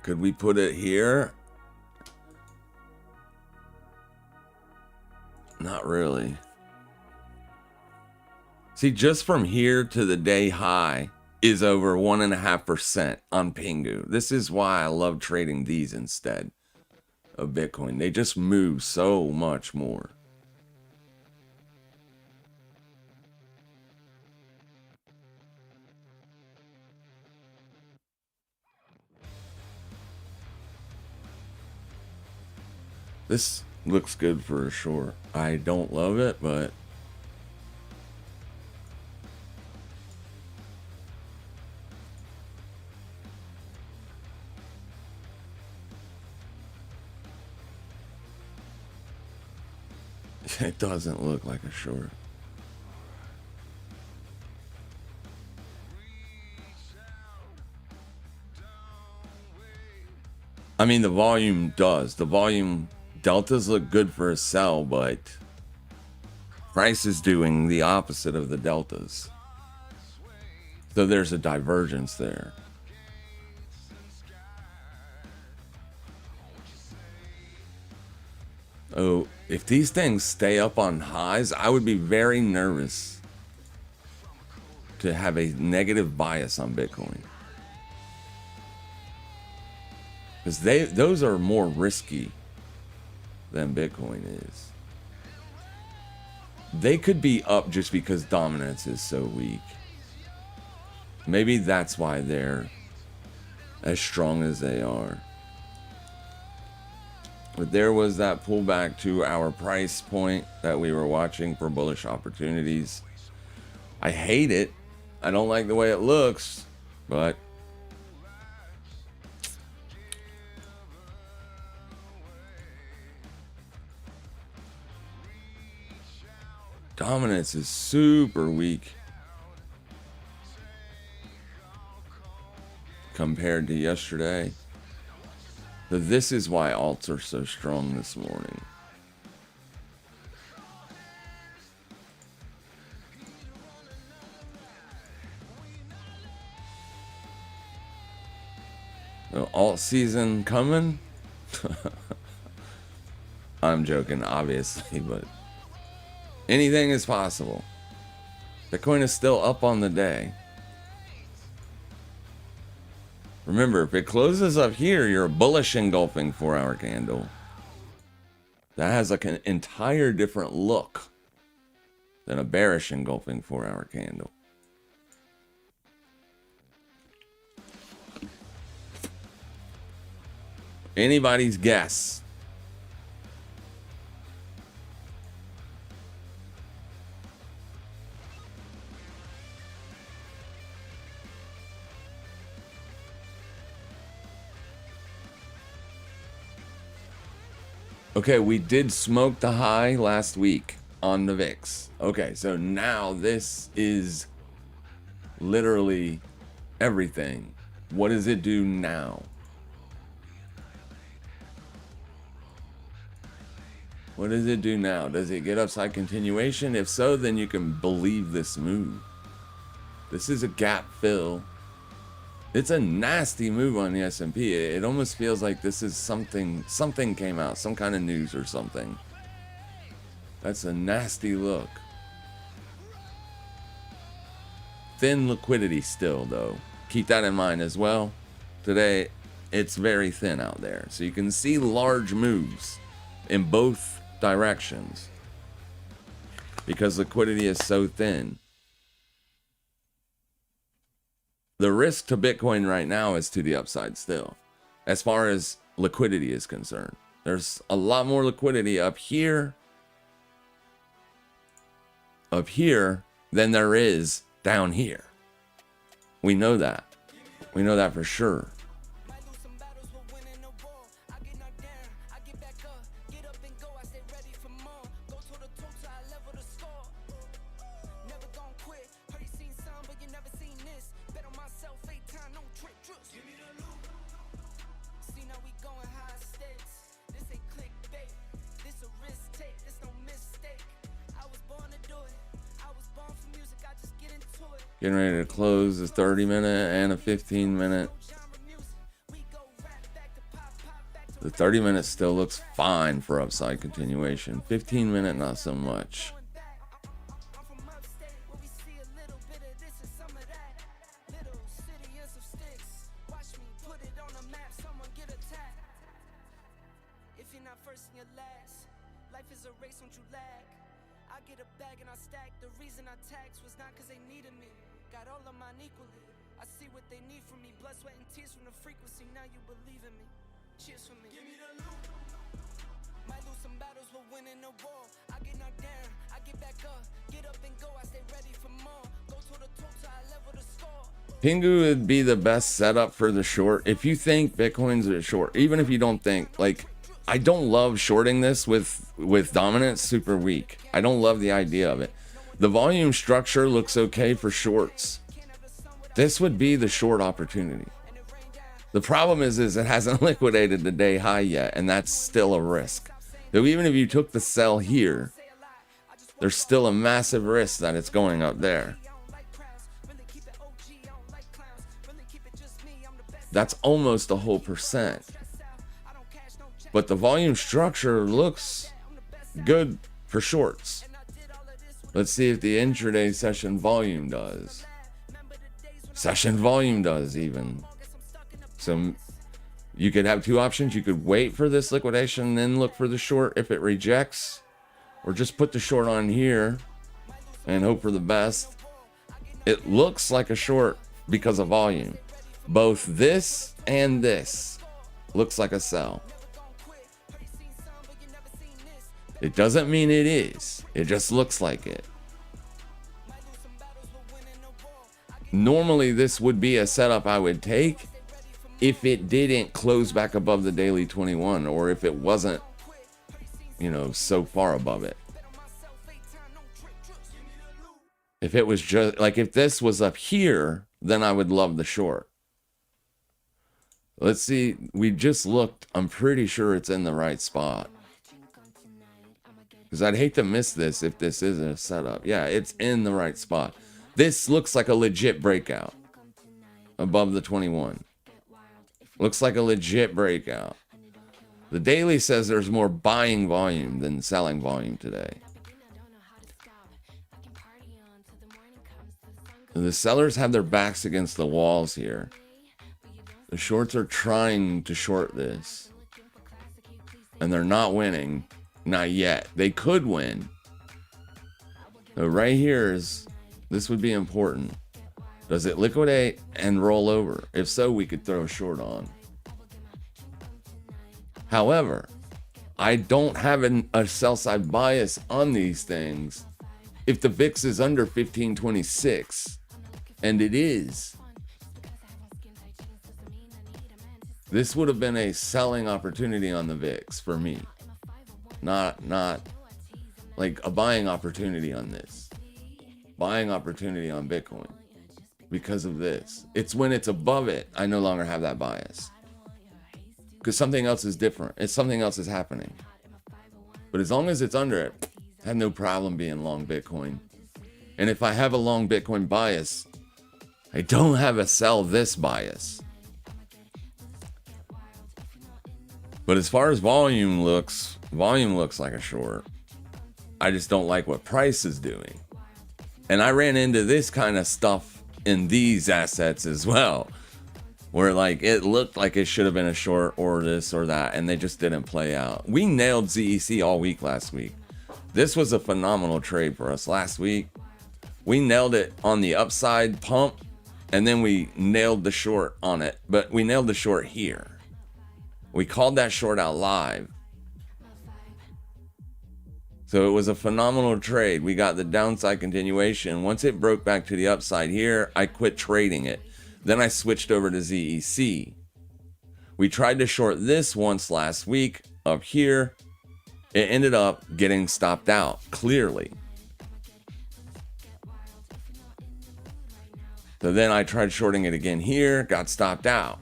could we put it here? Not really. See, just from here to the day high is over 1.5% on Pingu. This is why I love trading these instead of Bitcoin. They just move so much more. This looks good for sure. I don't love it, but it doesn't look like a short. I mean, the volume does. The volume deltas look good for a sell, but price is doing the opposite of the deltas. So there's a divergence there. Oh, if these things stay up on highs, I would be very nervous to have a negative bias on Bitcoin. Because those are more risky than Bitcoin is. They could be up just because dominance is so weak. Maybe that's why they're as strong as they are. But there was that pullback to our price point that we were watching for bullish opportunities. I hate it. I don't like the way it looks, but dominance is super weak compared to yesterday. So this is why alts are so strong this morning. So alt season coming? I'm joking, obviously, but anything is possible. Bitcoin is still up on the day. Remember, if it closes up here, you're a bullish engulfing 4-hour candle. That has like an entire different look than a bearish engulfing 4-hour candle. Anybody's guess. Okay, we did smoke the high last week on the VIX. Okay, so now this is literally everything. What does it do now? What does it do now? Does it get upside continuation? If so, then you can believe this move. This is a gap fill. It's a nasty move on the S&P. It almost feels like this is something came out, some kind of news or something. That's a nasty look. thin liquidity still, though. Keep that in mind as well. Today, it's very thin out there. So you can see large moves in both directions because liquidity is so thin. The risk to Bitcoin right now is to the upside still, as far as liquidity is concerned. There's a lot more liquidity up here than there is down here. We know that. We know that for sure. Getting ready to close a 30-minute and a 15-minute. The 30-minute still looks fine for upside continuation. 15-minute, not so much. Pingu would be the best setup for the short. If you think Bitcoin's a short, even if you don't think, like, I don't love shorting this with dominance super weak. I don't love the idea of it. The volume structure looks okay for shorts. This would be the short opportunity. The problem is it hasn't liquidated the day high yet, and that's still a risk. So even if you took the sell here, there's still a massive risk that it's going up there. That's almost a whole percent. But the volume structure looks good for shorts. Let's see if the intraday session volume does. Session volume does even. So you could have two options. You could wait for this liquidation and then look for the short if it rejects, or just put the short on here and hope for the best. It looks like a short because of volume. Both this and this looks like a sell. It doesn't mean it is. It just looks like it. Normally, this would be a setup I would take if it didn't close back above the daily 21, or if it wasn't, so far above it. If it was just like, if this was up here, then I would love the short. Let's see. We just looked. I'm pretty sure it's in the right spot. Because I'd hate to miss this if this isn't a setup. Yeah, it's in the right spot. This looks like a legit breakout above the 21. Looks like a legit breakout. The daily says there's more buying volume than selling volume today. The sellers have their backs against the walls here. The shorts are trying to short this. And they're not winning. Not yet. They could win. So right here this would be important. Does it liquidate and roll over? If so, we could throw a short on. However, I don't have a sell side bias on these things if the VIX is under 1526, and it is. This would have been a selling opportunity on the VIX for me. Not like a buying opportunity on this. Buying opportunity on Bitcoin because of this. It's when it's above it, I no longer have that bias. Because something else is different. It's something else is happening. But as long as it's under it, I have no problem being long Bitcoin. And if I have a long Bitcoin bias, I don't have a sell this bias. But as far as volume looks like a short. I just don't like what price is doing. And I ran into this kind of stuff in these assets as well, where like it looked like it should have been a short or this or that, and they just didn't play out. We nailed ZEC all week last week. This was a phenomenal trade for us last week. We nailed it on the upside pump, and then we nailed the short on it, but we nailed the short here. We called that short out live. So it was a phenomenal trade. We got the downside continuation. Once it broke back to the upside here, I quit trading it. Then I switched over to ZEC. We tried to short this once last week up here. It ended up getting stopped out clearly. So then I tried shorting it again here, got stopped out.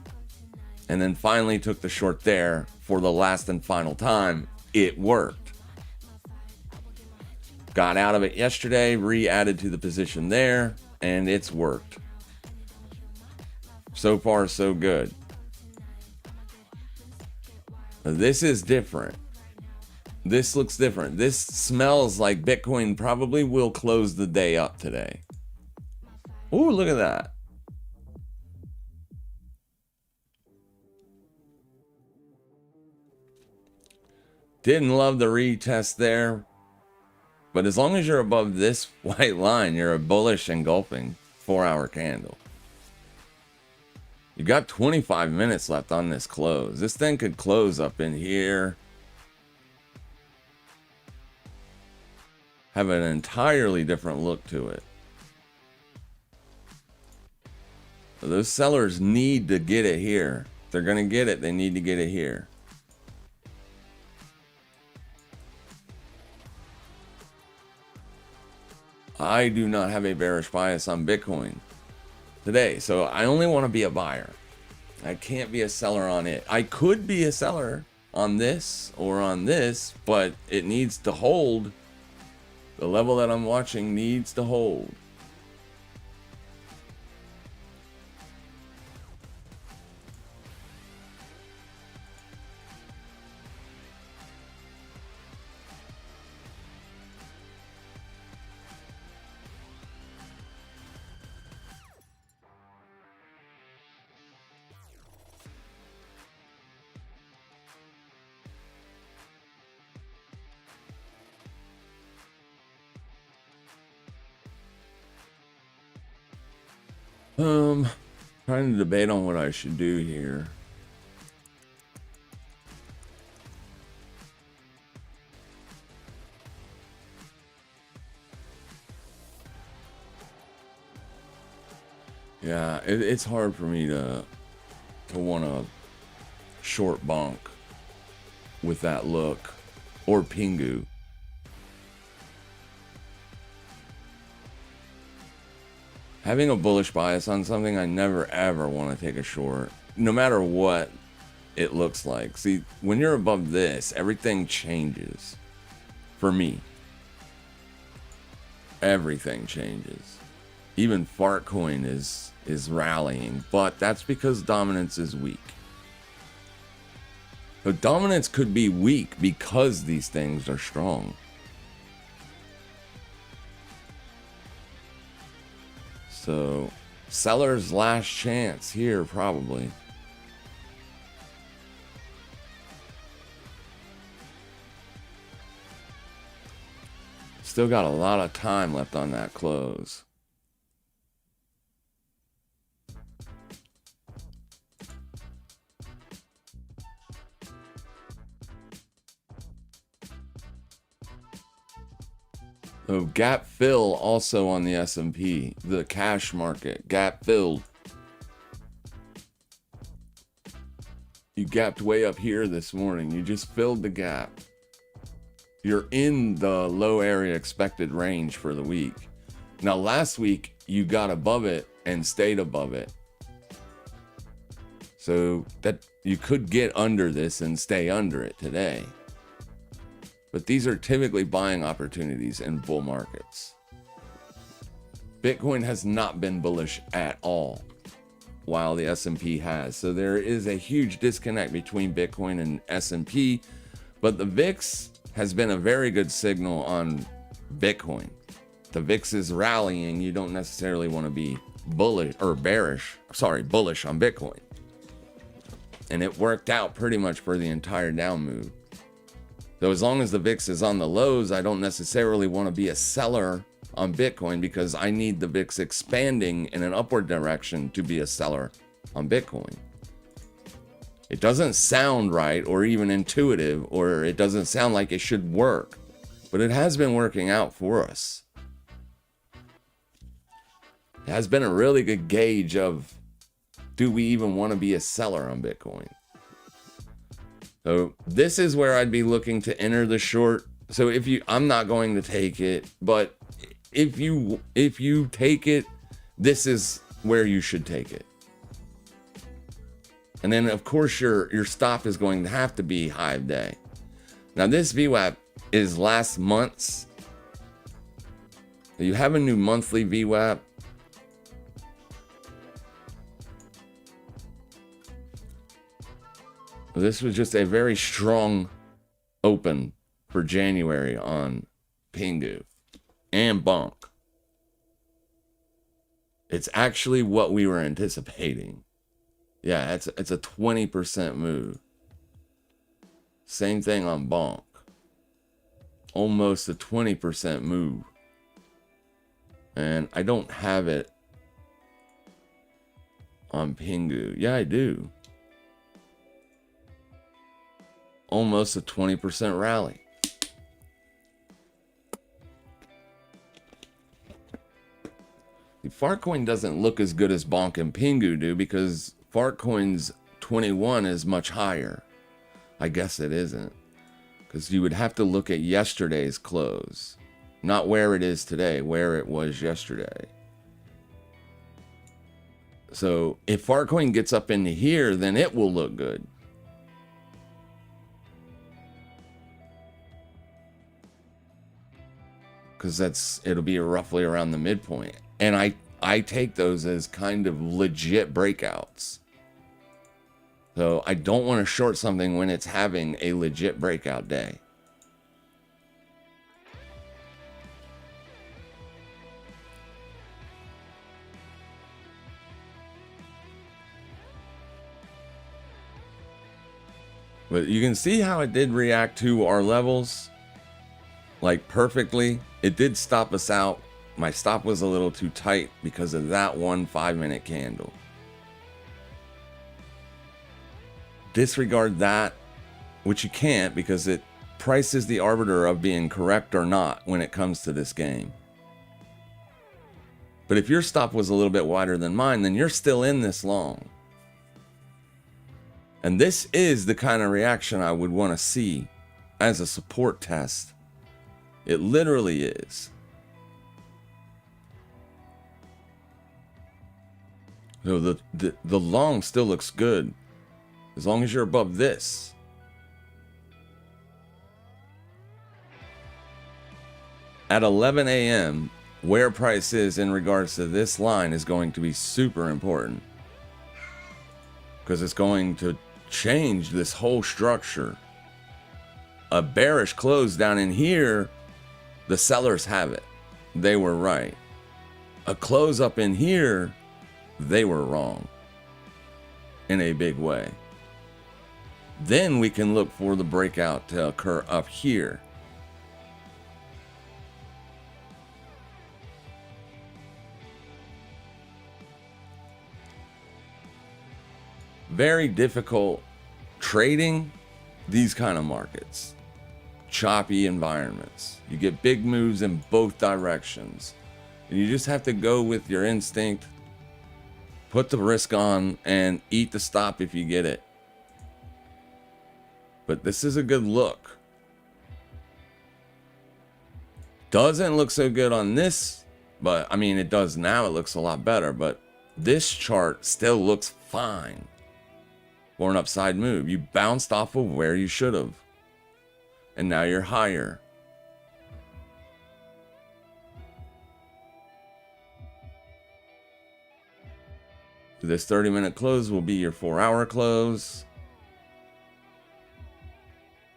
And then finally took the short there for the last and final time. It worked. Got out of it yesterday, re-added to the position there, and it's worked. So far, so good. This is different. This looks different. This smells like Bitcoin probably will close the day up today. Ooh, look at that. Didn't love the retest there. But as long as you're above this white line, you're a bullish engulfing 4-hour candle. You got 25 minutes left on this close. This thing could close up in here. Have an entirely different look to it. Those sellers need to get it here. If they're going to get it, they need to get it here. I do not have a bearish bias on Bitcoin today, so I only want to be a buyer. I can't be a seller on it. I could be a seller on this or on this, but it needs to hold. The level that I'm watching needs to hold. Trying to debate on what I should do here. Yeah, it's hard for me to want to short bonk with that look, or Pingu. Having a bullish bias on something, I never ever want to take a short, no matter what it looks like. See, when you're above this, everything changes. For me, everything changes. Even Fartcoin is rallying, but that's because dominance is weak. But dominance could be weak because these things are strong. So, seller's last chance here, probably. Still got a lot of time left on that close. So gap fill also on the S&P, the cash market, gap filled. You gapped way up here this morning. You just filled the gap. You're in the low area expected range for the week. Now last week you got above it and stayed above it. So that you could get under this and stay under it today. But these are typically buying opportunities in bull markets. Bitcoin has not been bullish at all, while the S&P has. So there is a huge disconnect between Bitcoin and S&P, but the VIX has been a very good signal on Bitcoin. the VIX is rallying, you don't necessarily want to be bullish on Bitcoin. And it worked out pretty much for the entire down move. So as long as the VIX is on the lows, I don't necessarily want to be a seller on Bitcoin, because I need the VIX expanding in an upward direction to be a seller on Bitcoin. It doesn't sound right or even intuitive, or it doesn't sound like it should work, but it has been working out for us. It has been a really good gauge of, do we even want to be a seller on Bitcoin? So this is where I'd be looking to enter the short. So I'm not going to take it, but if you take it, this is where you should take it. And then of course your stop is going to have to be high of day. Now this VWAP is last month's. You have a new monthly VWAP. This was just a very strong open for January on Pingu and Bonk. It's actually what we were anticipating. Yeah, it's a 20% move. Same thing on Bonk. Almost a 20% move. And I don't have it on Pingu. Yeah, I do. Almost a 20% rally. The Fartcoin doesn't look as good as Bonk and Pingu do, because Fartcoin's 21 is much higher. I guess it isn't, because you would have to look at yesterday's close, not where it is today, where it was yesterday. So if Fartcoin gets up into here, then it will look good. Because it'll be roughly around the midpoint. And I take those as kind of legit breakouts. So I don't want to short something when it's having a legit breakout day. But you can see how it did react to our levels, like perfectly. It did stop us out. My stop was a little too tight because of that one 5-minute candle. Disregard that, which you can't, because price is the arbiter of being correct or not when it comes to this game. But if your stop was a little bit wider than mine, then you're still in this long. And this is the kind of reaction I would want to see as a support test. It literally is. So the long still looks good as long as you're above this. At 11 a.m., where price is in regards to this line is going to be super important, because it's going to change this whole structure. A bearish close down in here, the sellers have it. They were right. A close up in here, they were wrong in a big way. Then we can look for the breakout to occur up here. Very difficult trading these kind of markets. Choppy environments. You get big moves in both directions. And you just have to go with your instinct, put the risk on, and eat the stop if you get it. But this is a good look. Doesn't look so good on this, but I mean, it does now. It looks a lot better, but this chart still looks fine for an upside move. You bounced off of where you should have, and now you're higher. This 30-minute close will be your 4-hour close.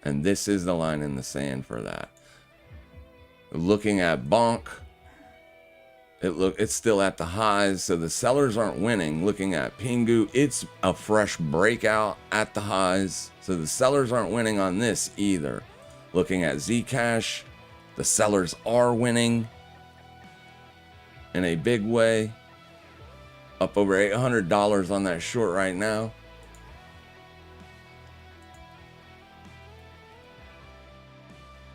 And this is the line in the sand for that. Looking at Bonk, It's still at the highs, so the sellers aren't winning. Looking at Pingu, it's a fresh breakout at the highs, so the sellers aren't winning on this either. Looking at Zcash, the sellers are winning in a big way. Up over $800 on that short right now.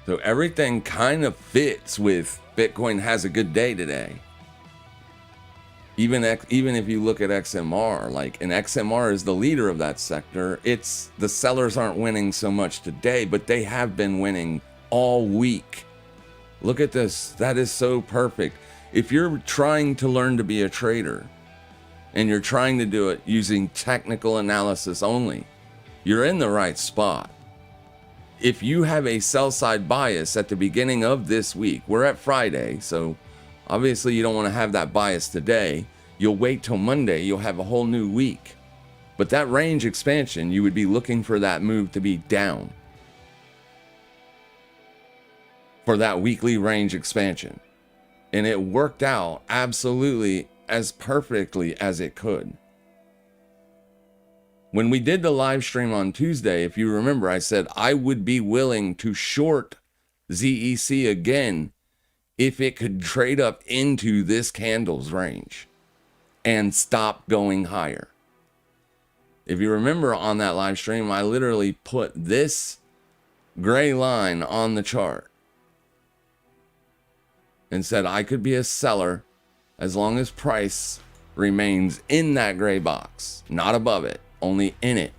So everything kind of fits with Bitcoin has a good day today. Even if you look at XMR, and XMR is the leader of that sector, it's the sellers aren't winning so much today, but they have been winning all week. Look at this. That is so perfect. If you're trying to learn to be a trader and you're trying to do it using technical analysis only, you're in the right spot. If you have a sell side bias at the beginning of this week, we're at Friday, so obviously you don't want to have that bias today. You'll wait till Monday, you'll have a whole new week. But that range expansion, you would be looking for that move to be down. For that weekly range expansion. And it worked out absolutely as perfectly as it could. When we did the live stream on Tuesday, if you remember, I said I would be willing to short ZEC again if it could trade up into this candle's range and stop going higher. If you remember on that live stream, I literally put this gray line on the chart and said I could be a seller as long as price remains in that gray box, not above it, only in it.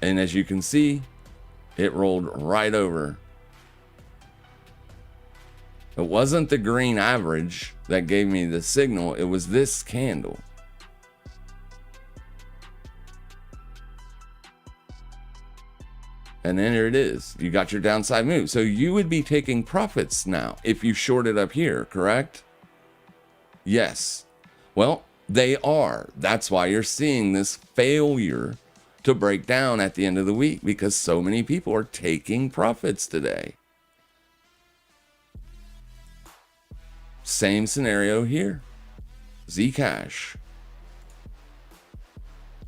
And as you can see, it rolled right over. It wasn't the green average that gave me the signal, it was this candle. And then here it is. You got your downside move. So you would be taking profits now if you shorted up here, correct? Yes. Well, they are. That's why you're seeing this failure to break down at the end of the week, because so many people are taking profits today. Same scenario here. Zcash.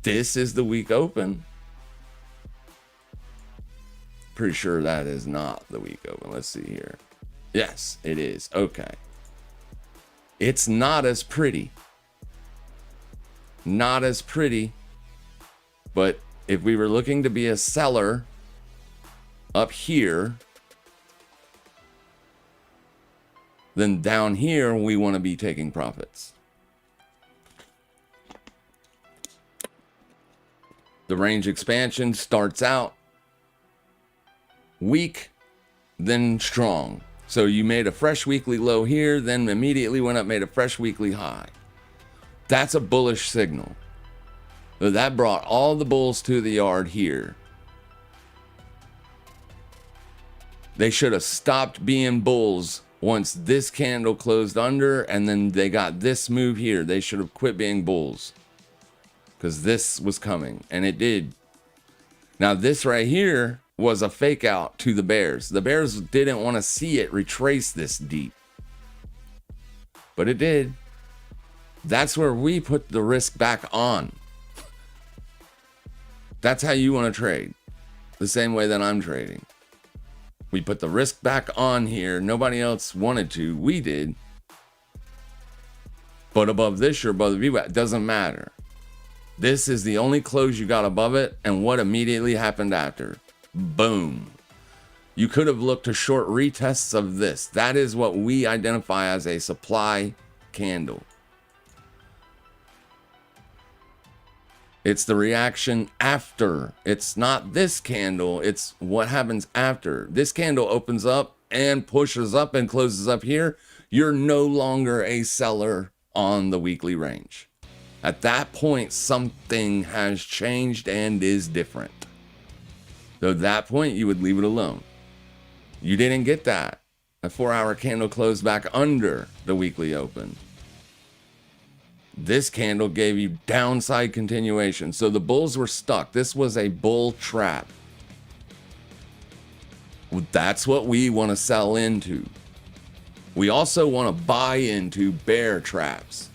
This is the week open. Pretty sure that is not the week open. Let's see here. Yes, it is. Okay. It's not as pretty. Not as pretty. But if we were looking to be a seller up here, then down here we want to be taking profits. The range expansion starts out weak, then strong. So you made a fresh weekly low here, then immediately went up, made a fresh weekly high. That's a bullish signal. So that brought all the bulls to the yard here. They should have stopped being bulls once this candle closed under, and then they got this move here. They should have quit being bulls, because this was coming, and it did. Now this right here was a fake out to the bears. The bears didn't want to see it retrace this deep, but it did. That's where we put the risk back on. That's how you want to trade, the same way that I'm trading. We put the risk back on here. Nobody else wanted to. We did. But above this, you're above the VWAP. It doesn't matter. This is the only close you got above it, and what immediately happened after? Boom. You could have looked to short retests of this. That is what we identify as a supply candle. It's the reaction after. It's not this candle. It's what happens after. This candle opens up and pushes up and closes up here. You're no longer a seller on the weekly range. At that point, something has changed and is different. So at that point, you would leave it alone. You didn't get that. A 4-hour candle closed back under the weekly open. This candle gave you downside continuation. So the bulls were stuck. This was a bull trap. That's what we want to sell into. We also want to buy into bear traps.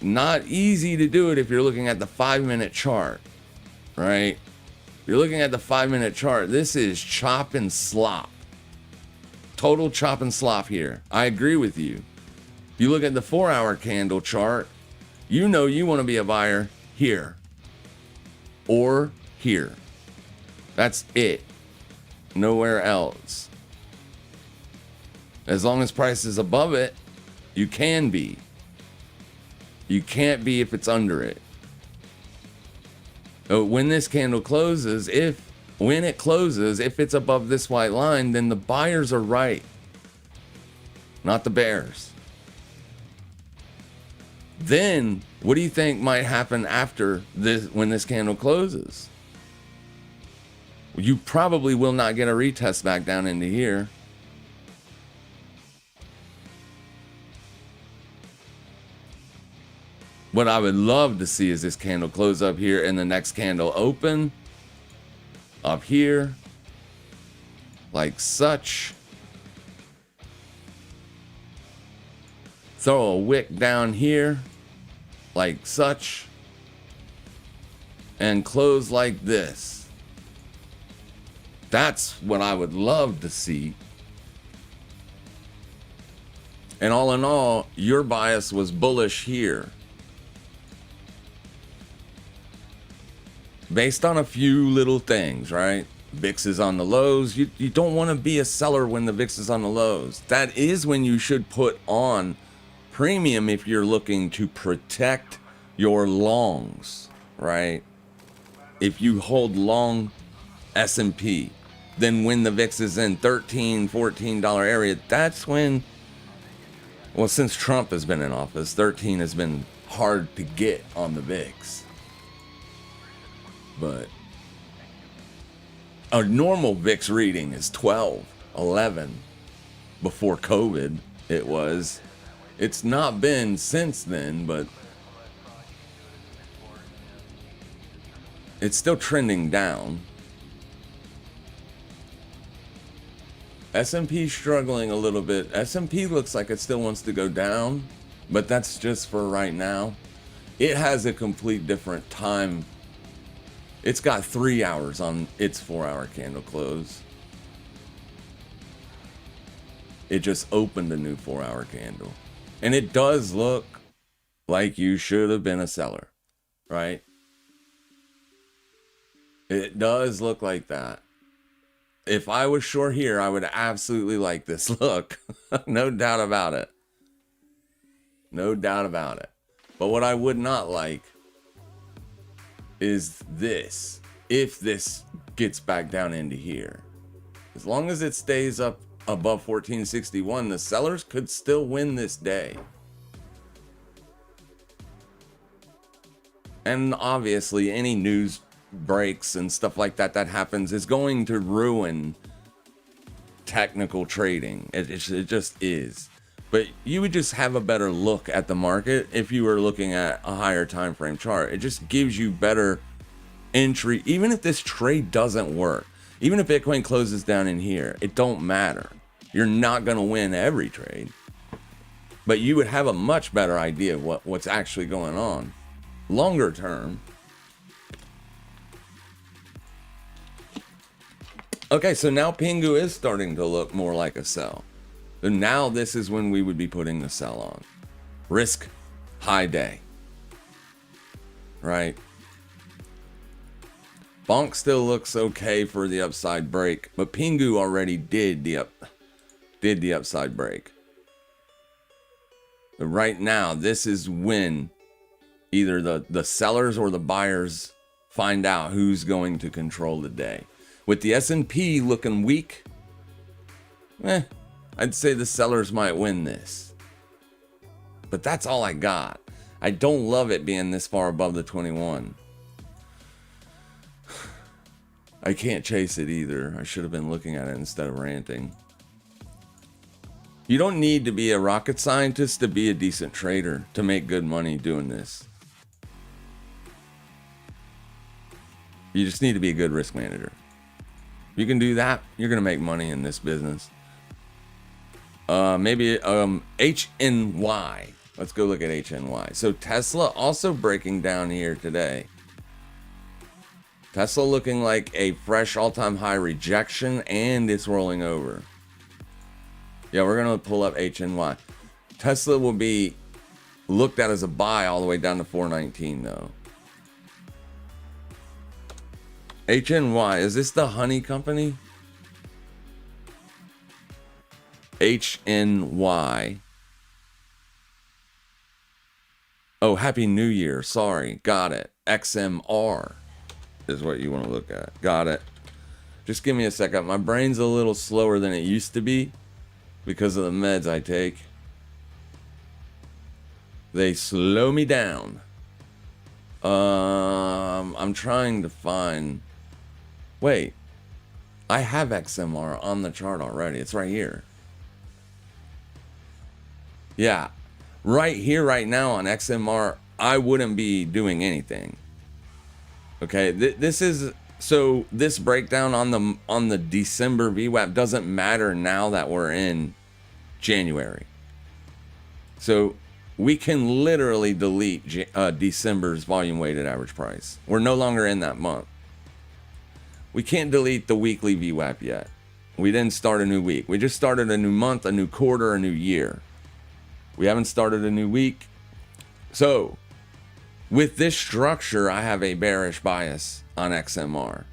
Not easy to do it if you're looking at the 5-minute chart, right? If you're looking at the 5-minute chart, this is chop and slop. Total chop and slop here. I agree with you. If you look at the 4-hour candle chart, you know you want to be a buyer here or here. That's it. Nowhere else. As long as price is above it, you can be. You can't be if it's under it. When this candle closes, when it closes, if it's above this white line, then the buyers are right, not the bears. Then, what do you think might happen after this, when this candle closes? You probably will not get a retest back down into here. What I would love to see is this candle close up here and the next candle open up here like such. Throw a wick down here like such and close like this. That's what I would love to see. And all in all, your bias was bullish here. Based on a few little things, right? VIX is on the lows. You don't want to be a seller when the VIX is on the lows. That is when you should put on premium if you're looking to protect your longs, right? If you hold long S&P, then when the VIX is in $13, $14 area, that's when, well, since Trump has been in office, 13 has been hard to get on the VIX. But a normal VIX reading is 12, 11. Before COVID, it was. It's not been since then, but it's still trending down. S&P struggling a little bit. S&P looks like it still wants to go down, but that's just for right now. It has a complete different time. It's got 3 hours on its 4-hour candle close. It just opened a new 4-hour candle. And it does look like you should have been a seller, right? It does look like that. If I was short here, I would absolutely like this look. No doubt about it. No doubt about it. But what I would not like is this. If this gets back down into here, as long as it stays up above 1461, the sellers could still win this day. And obviously any news breaks and stuff like that happens is going to ruin technical trading. It just is. But you would just have a better look at the market if you were looking at a higher time frame chart. It just gives you better entry. Even if this trade doesn't work, even if Bitcoin closes down in here, it don't matter. You're not going to win every trade, but you would have a much better idea of what's actually going on longer term. Okay, so now Pingu is starting to look more like a sell. So now this is when we would be putting the sell on. Risk high day. Right? Bonk still looks okay for the upside break, but Pingu already did the upside break. But right now, this is when either the sellers or the buyers find out who's going to control the day. With the S&P looking weak, I'd say the sellers might win this. But that's all I got. I don't love it being this far above the 21. I can't chase it either. I should have been looking at it instead of ranting. You don't need to be a rocket scientist to be a decent trader to make good money doing this. You just need to be a good risk manager. You can do that, you're going to make money in this business. Maybe HNY. Let's go look at HNY. So Tesla also breaking down here today. Tesla looking like a fresh all-time high rejection, and it's rolling over. Yeah, we're going to pull up HNY. Tesla will be looked at as a buy all the way down to 419 though. HNY, is this the honey company? HNY. Oh, Happy New Year. Sorry. Got it. XMR is what you want to look at. Got it. Just give me a second. My brain's a little slower than it used to be because of the meds I take. They slow me down. I'm trying to find... Wait. I have XMR on the chart already. It's right here. Yeah. Right here, right now on XMR, I wouldn't be doing anything. Okay, this is... So this breakdown on the December VWAP doesn't matter now that we're in January. So we can literally delete December's volume weighted average price. We're no longer in that month. We can't delete the weekly VWAP yet. We didn't start a new week. We just started a new month, a new quarter, a new year. We haven't started a new week. So with this structure, I have a bearish bias on XMR.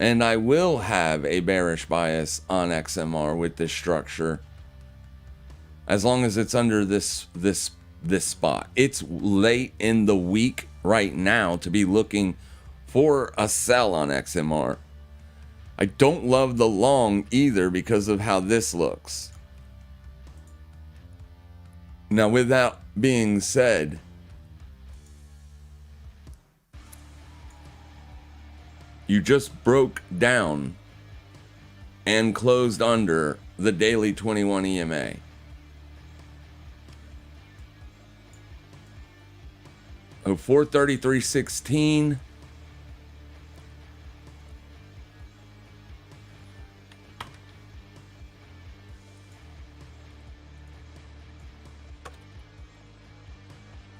And I will have a bearish bias on XMR with this structure as long as it's under this spot. It's late in the week right now to be looking for a sell on XMR. I don't love the long either because of how this looks. Now, with that being said, you just broke down and closed under the daily 21 EMA. Oh, 433.16.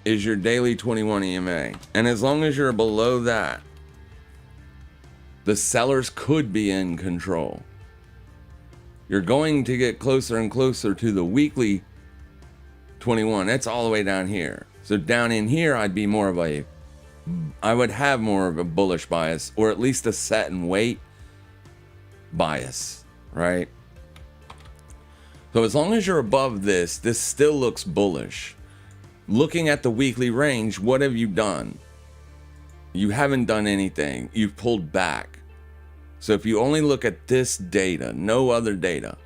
Is your daily 21 EMA. And as long as you're below that, the sellers could be in control. You're going to get closer and closer to the weekly 21. That's all the way down here. So down in here, I would have more of a bullish bias, or at least a set and wait bias, right? So as long as you're above this still looks bullish. Looking at the weekly range, what have you done? You haven't done anything. You've pulled back. So if you only look at this data, no other data,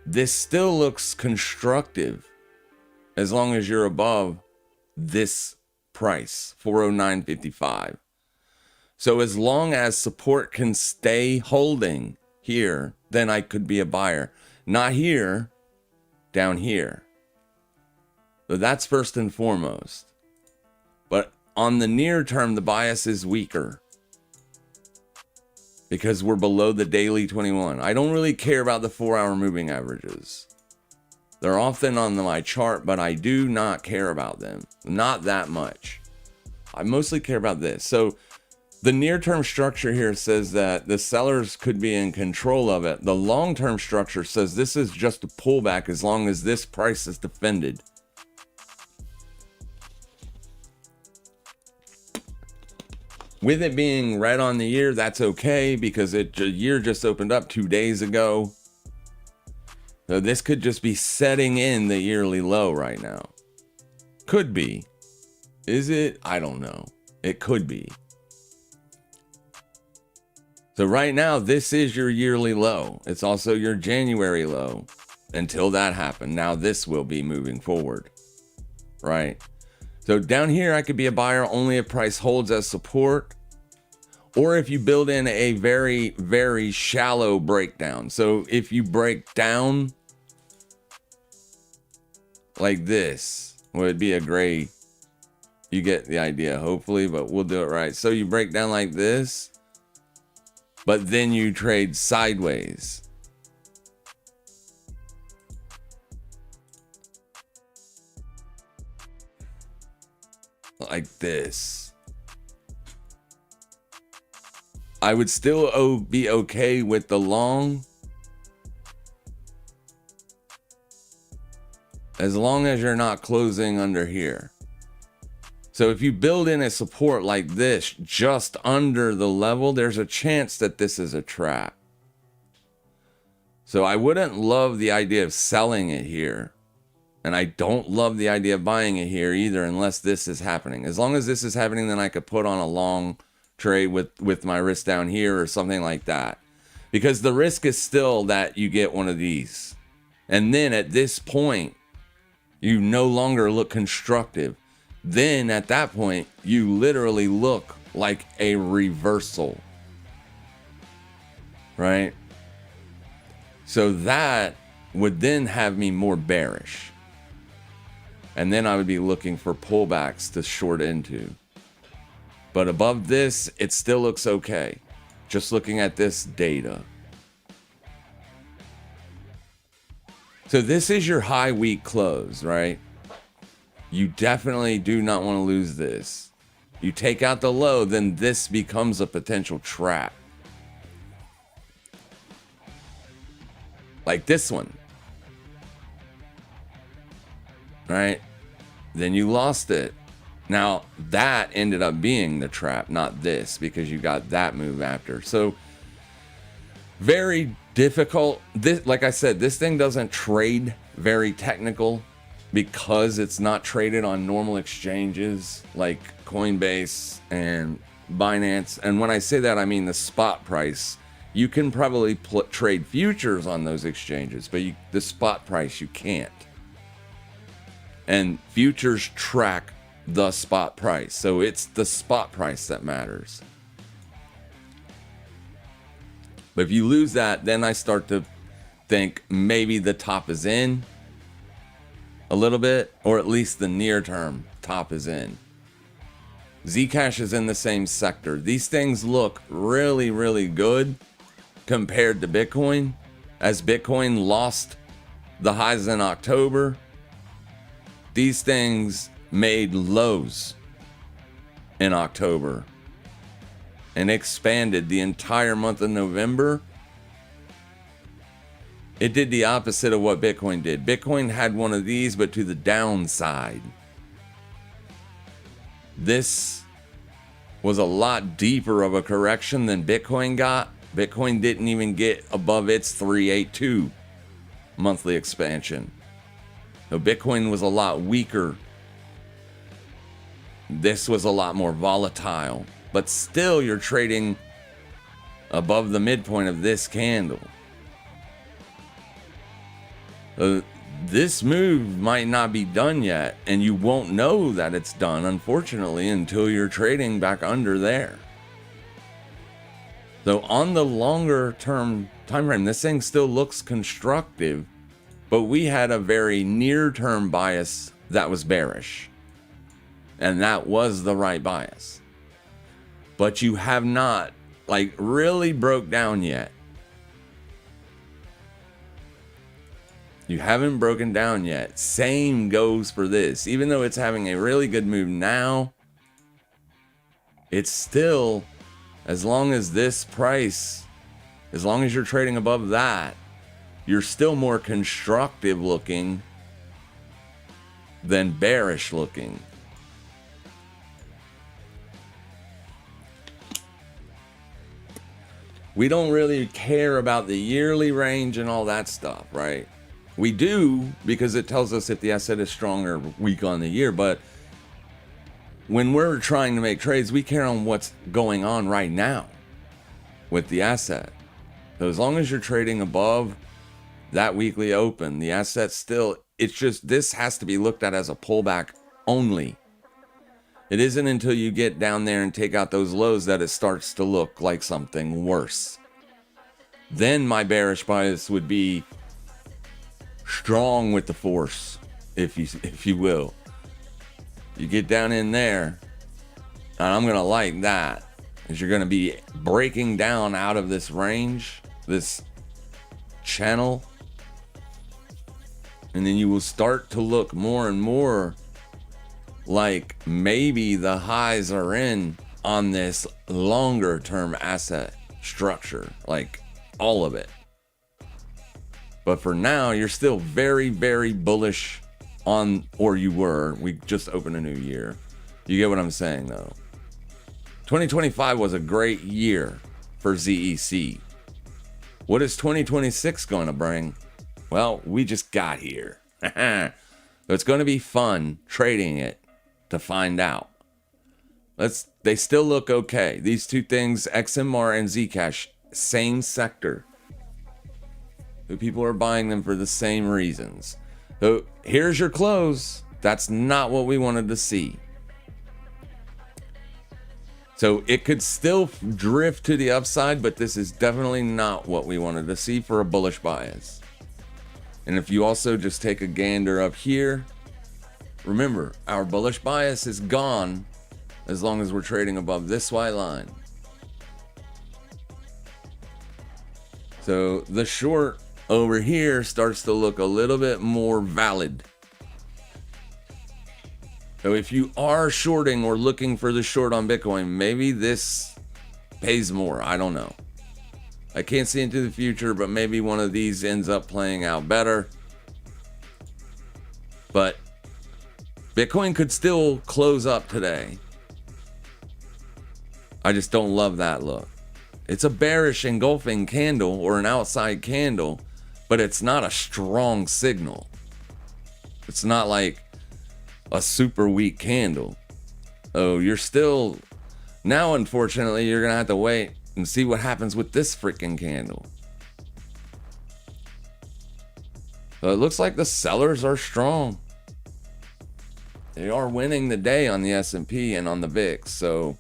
this still looks constructive as long as you're above this price, 409.55. So as long as support can stay holding here, then I could be a buyer. Not here, down here. So that's first and foremost. But on the near term, the bias is weaker because we're below the daily 21. I don't really care about the 4-hour moving averages. They're often on my chart, but I do not care about them. Not that much. I mostly care about this. So the near-term structure here says that the sellers could be in control of it. The long-term structure says this is just a pullback as long as this price is defended. With it being red on the year, that's okay because the year just opened up 2 days ago. So this could just be setting in the yearly low right now. Could be. Is it? I don't know. It could be. So right now, this is your yearly low. It's also your January low until that happened. Now this will be moving forward, right? So down here, I could be a buyer only if price holds as support, or if you build in a very, very shallow breakdown. So if you break down like this, would be a gray, you get the idea, hopefully, but we'll do it right. So you break down like this. but then you trade sideways. Like this. I would still be okay with the long as long as you're not closing under here. So if you build in a support like this just under the level, there's a chance that this is a trap. So I wouldn't love the idea of selling it here. And I don't love the idea of buying it here either unless this is happening. As long as this is happening, then I could put on a long trade with my risk down here or something like that. Because the risk is still that you get one of these. And then at this point, you no longer look constructive. Then at that point, you literally look like a reversal. Right? So that would then have me more bearish. And then I would be looking for pullbacks to short into. But above this, it still looks okay. Just looking at this data. So this is your high week close, right? You definitely do not want to lose this. You take out the low, then this becomes a potential trap. Like this one. Right? Then you lost it. Now, that ended up being the trap, not this, because you got that move after. So, very difficult. This, like I said, this thing doesn't trade very technical because it's not traded on normal exchanges like Coinbase and Binance. And when I say that, I mean the spot price. You can probably trade futures on those exchanges, but the spot price you can't. And futures track the spot price. So it's the spot price that matters. But if you lose that, then I start to think maybe the top is in a little bit, or at least the near term top is in. Zcash is in the same sector. These things look really, really good compared to Bitcoin. As Bitcoin lost the highs in October, these things made lows in October and expanded the entire month of November. It did the opposite of what Bitcoin did. Bitcoin had one of these, but to the downside. This was a lot deeper of a correction than Bitcoin got. Bitcoin didn't even get above its 382 monthly expansion. So Bitcoin was a lot weaker. This was a lot more volatile. But still, you're trading above the midpoint of this candle. This move might not be done yet, and you won't know that it's done, unfortunately, until you're trading back under there. So on the longer term time frame, this thing still looks constructive, but we had a very near term bias that was bearish. And that was the right bias. But you have not really broke down yet. You haven't broken down yet. Same goes for this. Even though it's having a really good move now, it's still, as long as this price, as long as you're trading above that, you're still more constructive looking than bearish looking. We don't really care about the yearly range and all that stuff, right? We do because it tells us if the asset is strong or weak on the year, but when we're trying to make trades, we care on what's going on right now with the asset. So as long as you're trading above that weekly open, the asset still, it's just, this has to be looked at as a pullback only. It isn't until you get down there and take out those lows that it starts to look like something worse. Then my bearish bias would be strong with the force, if you will. You get down in there, and I'm gonna like that. is you're going to be breaking down out of this range, this channel, and then you will start to look more and more like maybe the highs are in on this longer term asset structure, like all of it. But for now, you're still very, very bullish on, or you were. We just opened a new year. You get what I'm saying, though. 2025 was a great year for ZEC. What is 2026 going to bring? Well, we just got here. It's going to be fun trading it to find out. They still look okay. These two things, XMR and Zcash, same sector. The people are buying them for the same reasons. So here's your close. That's not what we wanted to see. So it could still drift to the upside, but this is definitely not what we wanted to see for a bullish bias. And if you also just take a gander up here, remember, our bullish bias is gone as long as we're trading above this white line. So the short over here starts to look a little bit more valid. So if you are shorting or looking for the short on Bitcoin, maybe this pays more. I don't know. I can't see into the future, but maybe one of these ends up playing out better. But Bitcoin could still close up today. I just don't love that look. It's a bearish engulfing candle or an outside candle, but it's not a strong signal. It's not like a super weak candle. Oh, you're still... Now, unfortunately, you're going to have to wait and see what happens with this freaking candle. So it looks like the sellers are strong. They are winning the day on the S&P and on the VIX. So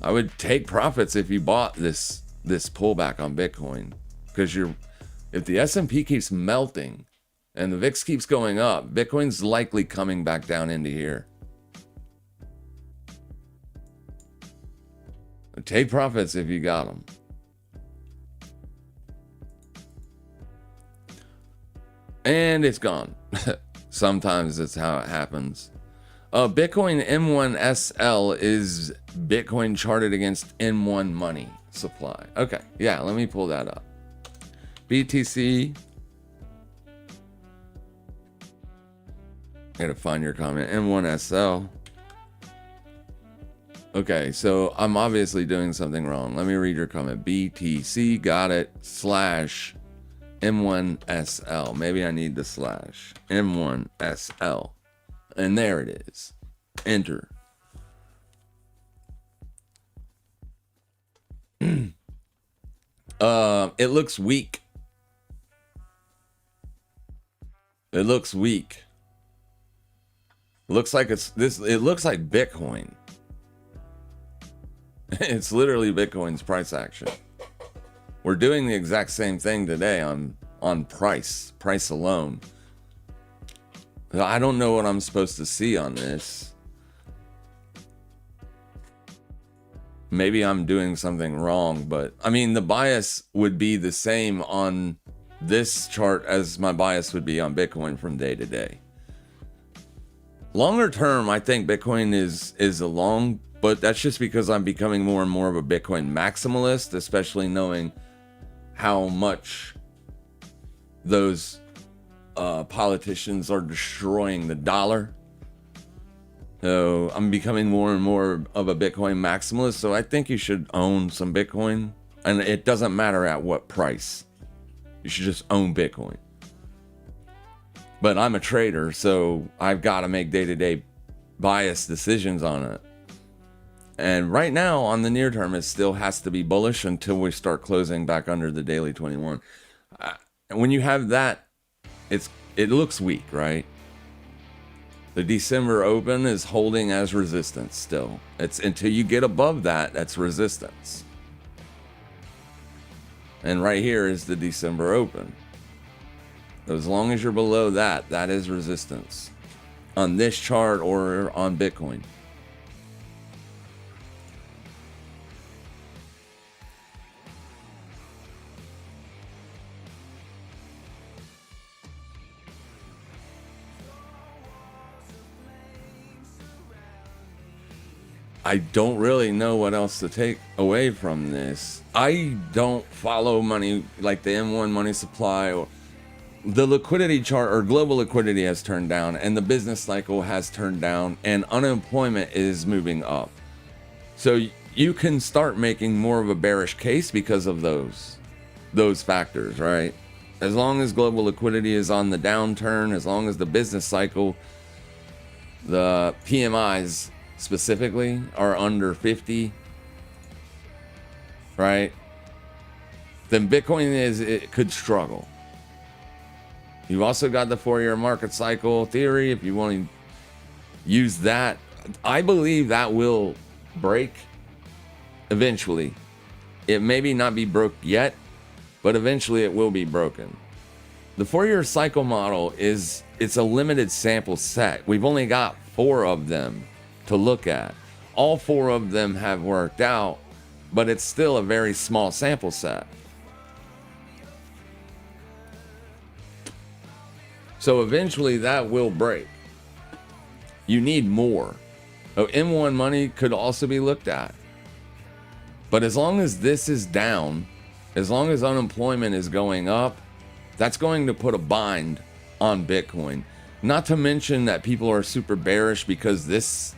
I would take profits if you bought this pullback on Bitcoin, because if the S&P keeps melting and the VIX keeps going up, Bitcoin's likely coming back down into here. Take profits if you got them. And it's gone. Sometimes that's how it happens. Bitcoin M1SL is Bitcoin charted against M1 money supply. Okay, yeah, let me pull that up. BTC. Gotta find your comment. M1SL. Okay, so I'm obviously doing something wrong. Let me read your comment. BTC, got it, slash M1SL. Maybe I need the slash. M1SL. And there it is. Enter. It looks weak. It looks weak. It looks like it looks like Bitcoin. It's literally Bitcoin's price action. We're doing the exact same thing today on price alone. I don't know what I'm supposed to see on this. Maybe I'm doing something wrong, but I mean, the bias would be the same on this chart as my bias would be on Bitcoin from day to day. Longer term, I think Bitcoin is a long, but that's just because I'm becoming more and more of a Bitcoin maximalist, especially knowing how much those politicians are destroying the dollar. So I'm becoming more and more of a Bitcoin maximalist. So I think you should own some Bitcoin, and it doesn't matter at what price. You should just own Bitcoin. But I'm a trader, so I've got to make day-to-day bias decisions on it. And right now, on the near term, it still has to be bullish until we start closing back under the daily 21. And when you have that, it looks weak, right? The December open is holding as resistance still. It's until you get above that, that's resistance. And right here is the December open. As long as you're below that, that is resistance on this chart or on Bitcoin. I don't really know what else to take away from this. I don't follow money like the M1 money supply, or the liquidity chart or global liquidity has turned down, and the business cycle has turned down, and unemployment is moving up. So you can start making more of a bearish case because of those factors, right? As long as global liquidity is on the downturn, as long as the business cycle, the PMIs specifically are under 50, right? Then Bitcoin it could struggle. You've also got the 4-year market cycle theory. If you want to use that, I believe that will break eventually. It maybe not be broke yet, but eventually it will be broken. The 4-year cycle model it's a limited sample set. We've only got 4 of them to look at. All 4 of them have worked out, but it's still a very small sample set. So eventually that will break. You need more. Oh, M1 money could also be looked at. But as long as this is down, as long as unemployment is going up, that's going to put a bind on Bitcoin. Not to mention that people are super bearish because this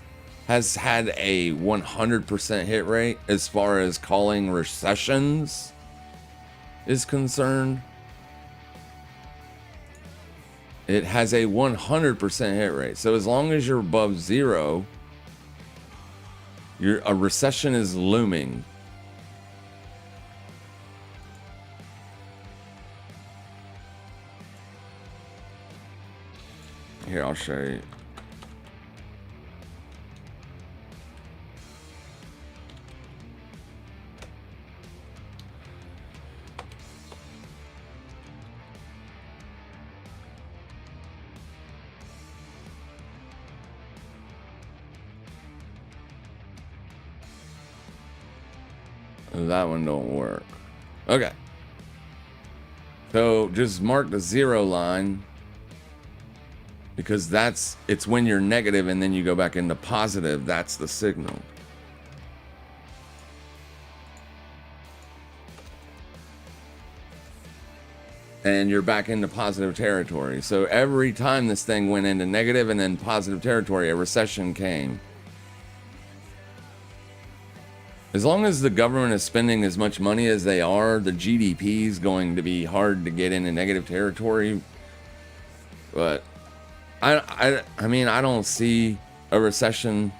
has had a 100% hit rate as far as calling recessions is concerned. It has a 100% hit rate. So as long as you're above 0, a recession is looming. Here, I'll show you. That one don't work. Okay. So just mark the 0 line, because it's when you're negative and then you go back into positive. That's the signal. And you're back into positive territory. So every time this thing went into negative and then positive territory, a recession came. As long as the government is spending as much money as they are, the GDP is going to be hard to get into negative territory. But I mean, I don't see a recession,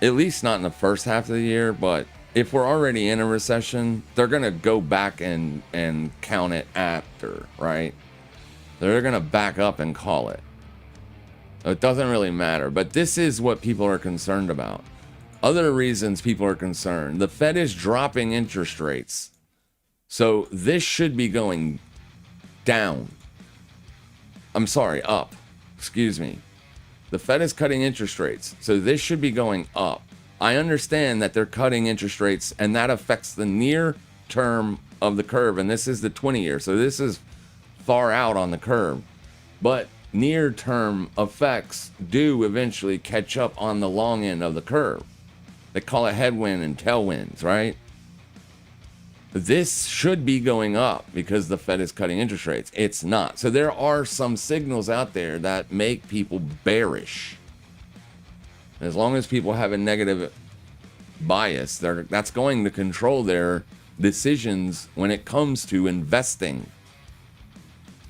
at least not in the first half of the year. But if we're already in a recession, they're going to go back and count it after, right? They're going to back up and call it. It doesn't really matter. But this is what people are concerned about. Other reasons people are concerned. The Fed is dropping interest rates. So this should be going down. I'm sorry, up. Excuse me. The Fed is cutting interest rates. So this should be going up. I understand that they're cutting interest rates and that affects the near term of the curve. And this is the 20-year. So this is far out on the curve. But near term effects do eventually catch up on the long end of the curve. They call it headwind and tailwinds, right? This should be going up because the Fed is cutting interest rates. It's not. So there are some signals out there that make people bearish. As long as people have a negative bias, that's going to control their decisions when it comes to investing.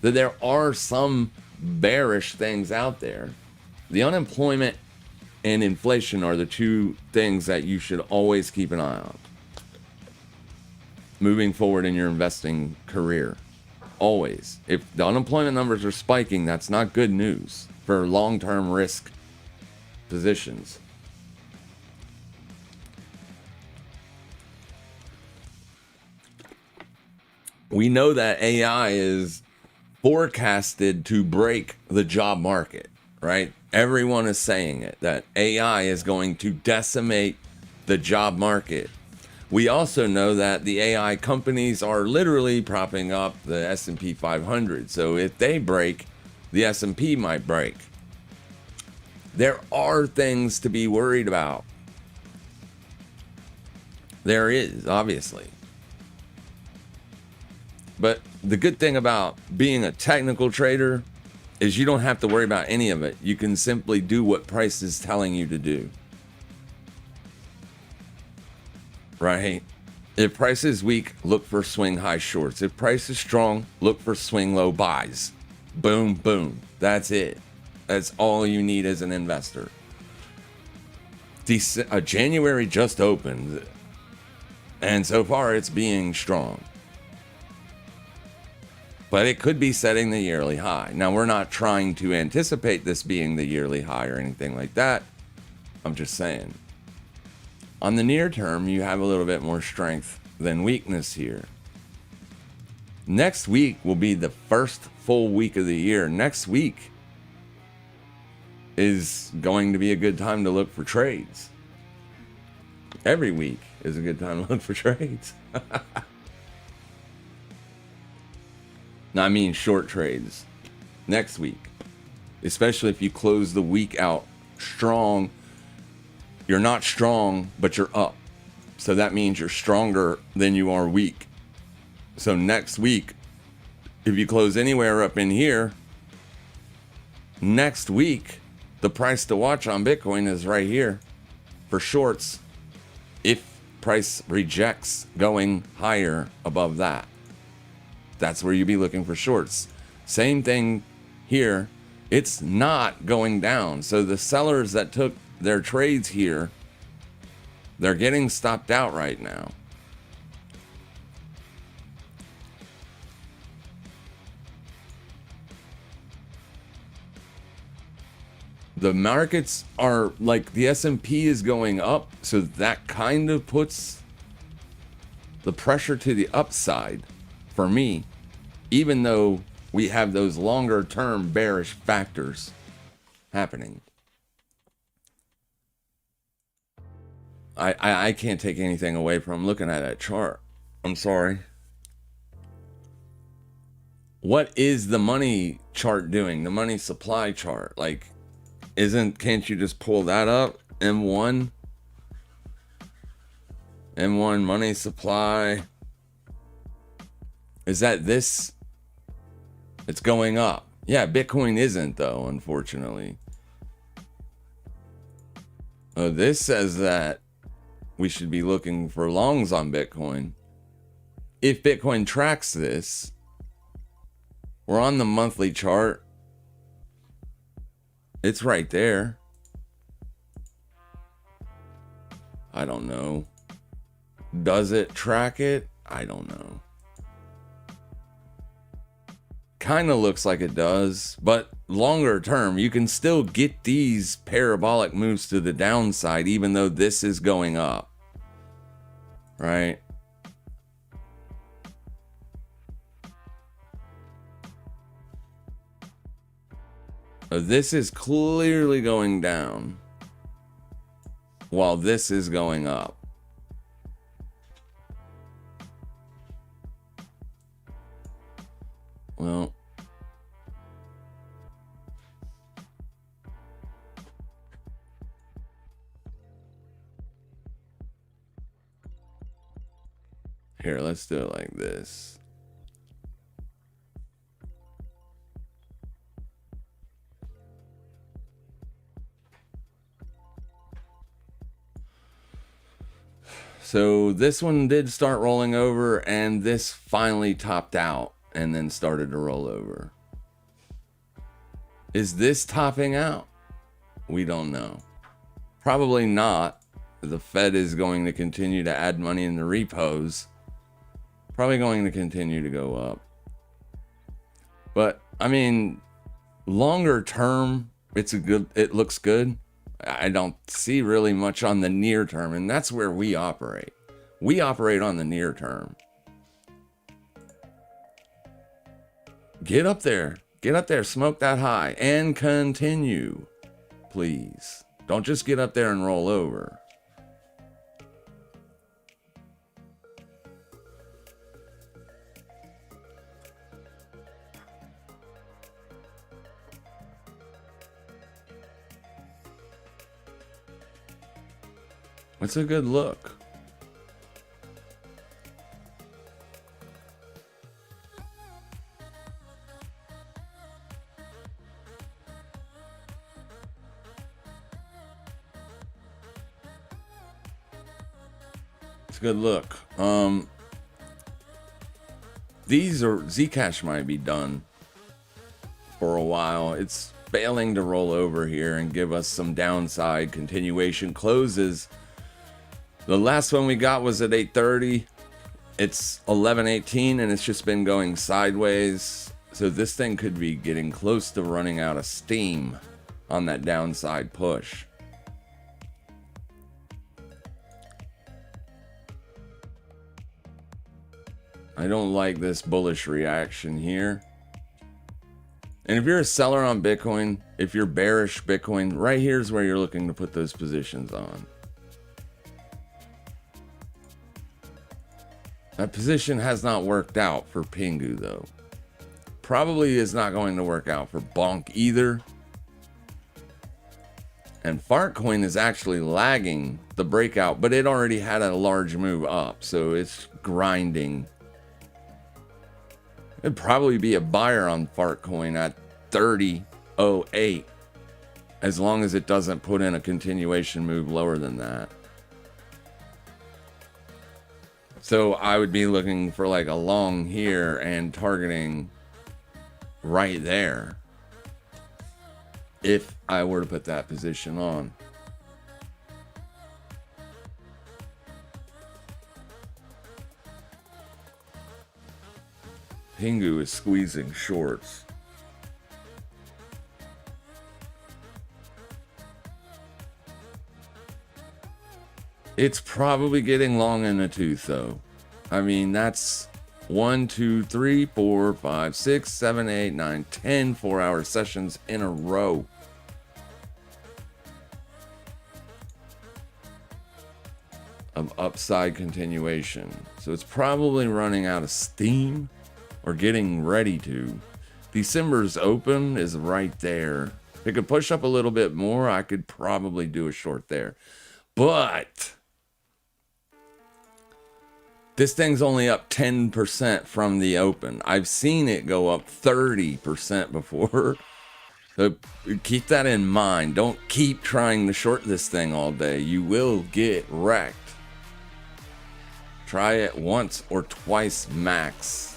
So there are some bearish things out there. The unemployment and inflation are the 2 things that you should always keep an eye on moving forward in your investing career. Always. If the unemployment numbers are spiking, that's not good news for long-term risk positions. We know that AI is forecasted to break the job market, right? Everyone is saying it, that AI is going to decimate the job market. We also know that the AI companies are literally propping up the S&P 500. So if they break, the S&P might break. There are things to be worried about. There is, obviously. But the good thing about being a technical trader is you don't have to worry about any of it. You can simply do what price is telling you to do. Right? If price is weak, look for swing high shorts. If price is strong, look for swing low buys. Boom, boom. That's it. That's all you need as an investor. January just opened, and so far it's being strong. But it could be setting the yearly high. Now, we're not trying to anticipate this being the yearly high or anything like that. I'm just saying. On the near term, you have a little bit more strength than weakness here. Next week will be the first full week of the year. Next week is going to be a good time to look for trades. Every week is a good time to look for trades. No, I mean short trades. Next week. Especially if you close the week out strong. You're not strong, but you're up. So that means you're stronger than you are weak. So next week, if you close anywhere up in here, next week, the price to watch on Bitcoin is right here for shorts. If price rejects going higher above that, that's where you'd be looking for shorts. Same thing here. It's not going down. So the sellers that took their trades here, they're getting stopped out right now. The markets are like the S&P is going up, so that kind of puts the pressure to the upside for me, even though we have those longer term bearish factors happening. I can't take anything away from looking at that chart. I'm sorry. What is the money chart doing? The money supply chart? Like, can't you just pull that up? M1 money supply. Is that this? It's going up. Yeah, Bitcoin isn't though, unfortunately. This says that we should be looking for longs on Bitcoin. If Bitcoin tracks this, we're on the monthly chart. It's right there. I don't know. Does it track it? I don't know. Kind of looks like it does, but longer term, you can still get these parabolic moves to the downside, even though this is going up. Right? This is clearly going down while this is going up. Well, here, let's do it like this. So this one did start rolling over, and this finally topped out and then started to roll over. Is this topping out? We don't know. Probably not. The Fed is going to continue to add money in the repos. Probably going to continue to go up. But I mean, longer term, it looks good. I don't see really much on the near term, and that's where we operate. We operate on the near term. Get up there, smoke that high, and continue, please. Don't just get up there and roll over. It's a good look. It's a good look. These are Zcash might be done for a while. It's failing to roll over here and give us some downside continuation closes. The last one we got was at 8:30. It's 11:18 and it's just been going sideways. So this thing could be getting close to running out of steam on that downside push. I don't like this bullish reaction here. And if you're a seller on Bitcoin, if you're bearish Bitcoin, right here is where you're looking to put those positions on. That position has not worked out for Pingu though. Probably is not going to work out for Bonk either. And Fartcoin is actually lagging the breakout, but it already had a large move up, so it's grinding. It'd probably be a buyer on Fartcoin at 30.08 as long as it doesn't put in a continuation move lower than that. So I would be looking for like a long here and targeting right there if I were to put that position on. Pingu is squeezing shorts. It's probably getting long in the tooth though. I mean, that's 1, 2, 3, 4, 5, 6, 7, 8, 9, 10 4-hour sessions in a row. Of upside continuation. So it's probably running out of steam or getting ready to. December's open is right there. If it could push up a little bit more, I could probably do a short there. But this thing's only up 10% from the open. I've seen it go up 30% before. So keep that in mind. Don't keep trying to short this thing all day. You will get wrecked. Try it once or twice max.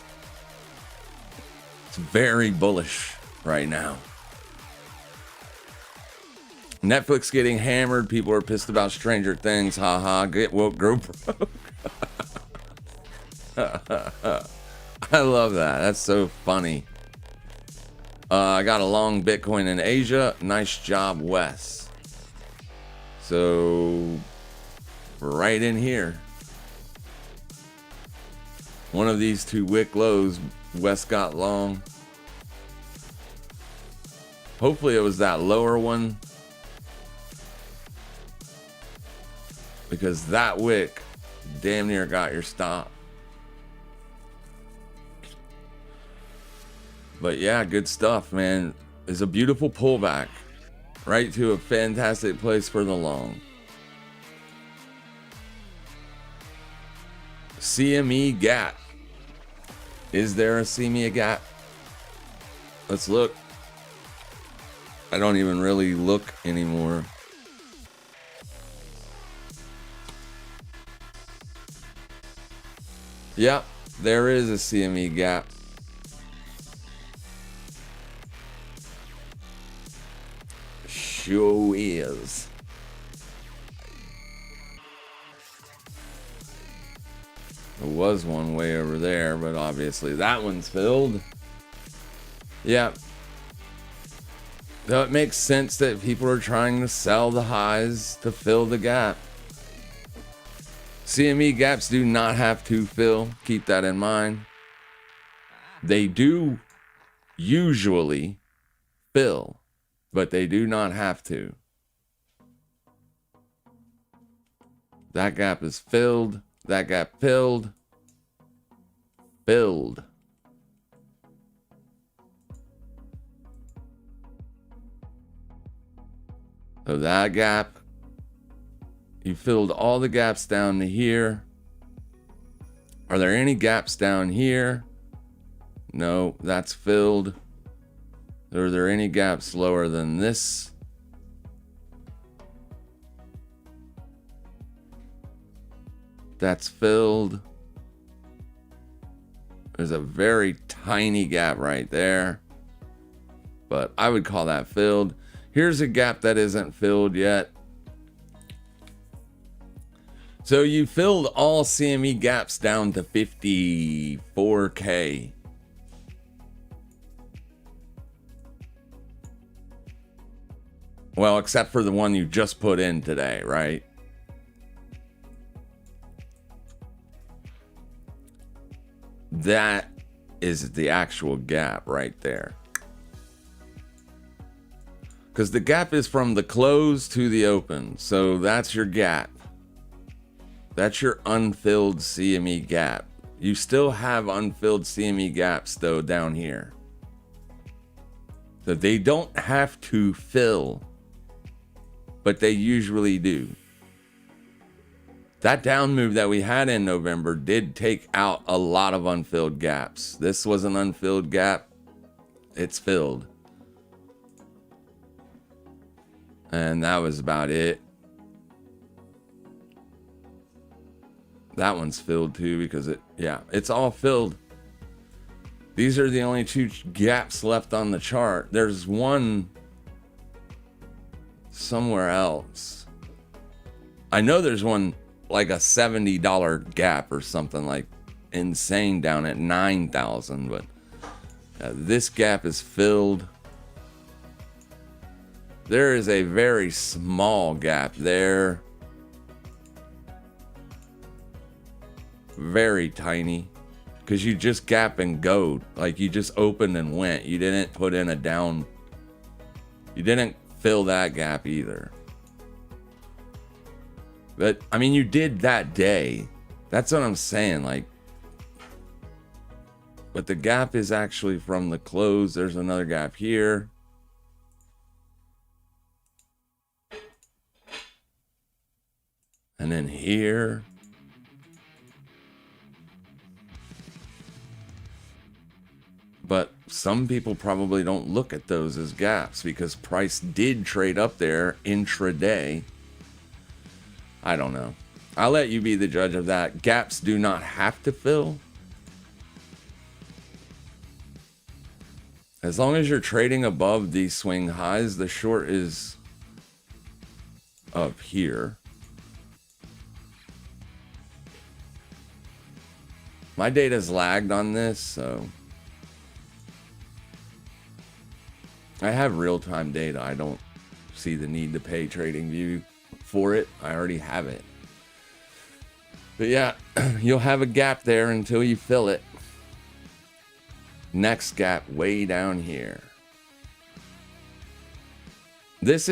It's very bullish right now. Netflix getting hammered. People are pissed about Stranger Things. Haha. Get woke, grow broke. I love that. That's so funny. I got a long Bitcoin in Asia. Nice job, Wes. So, right in here. One of these two wick lows, Wes got long. Hopefully it was that lower one. Because that wick damn near got your stop. But yeah, good stuff, man. It's a beautiful pullback. Right to a fantastic place for the long. CME gap. Is there a CME gap? Let's look. I don't even really look anymore. Yep, there is a CME gap. Sure is. There was one way over there, but obviously that one's filled. Yeah. Though it makes sense that people are trying to sell the highs to fill the gap. CME gaps do not have to fill. Keep that in mind. They do usually fill, but they do not have to. That gap is filled. That gap filled. Filled. So that gap, you filled all the gaps down to here. Are there any gaps down here? No, that's filled. Are there any gaps lower than this? That's filled. There's a very tiny gap right there, but I would call that filled. Here's a gap that isn't filled yet. So you filled all CME gaps down to 54K. Well, except for the one you just put in today, right? That is the actual gap right there. Because the gap is from the close to the open. So that's your gap. That's your unfilled CME gap. You still have unfilled CME gaps though down here. So they don't have to fill, but they usually do. That down move that we had in November did take out a lot of unfilled gaps. This was an unfilled gap. It's filled. And that was about it. That one's filled too because it's all filled. These are the only two gaps left on the chart. There's one somewhere else. I know there's one like a $70 gap or something like insane down at 9,000, but this gap is filled. There is a very small gap there. Very tiny. Because you just gap and go. Like you just opened and went. You didn't put in a down. You didn't fill that gap either. But, I mean, you did that day. That's what I'm saying. Like, but the gap is actually from the close. There's another gap here. And then here. But some people probably don't look at those as gaps because price did trade up there intraday. I don't know. I'll let you be the judge of that. Gaps do not have to fill. As long as you're trading above these swing highs, the short is up here. My data's lagged on this, so I have real-time data. I don't see the need to pay TradingView for it. I already have it. But yeah, you'll have a gap there until you fill it. Next gap way down here. This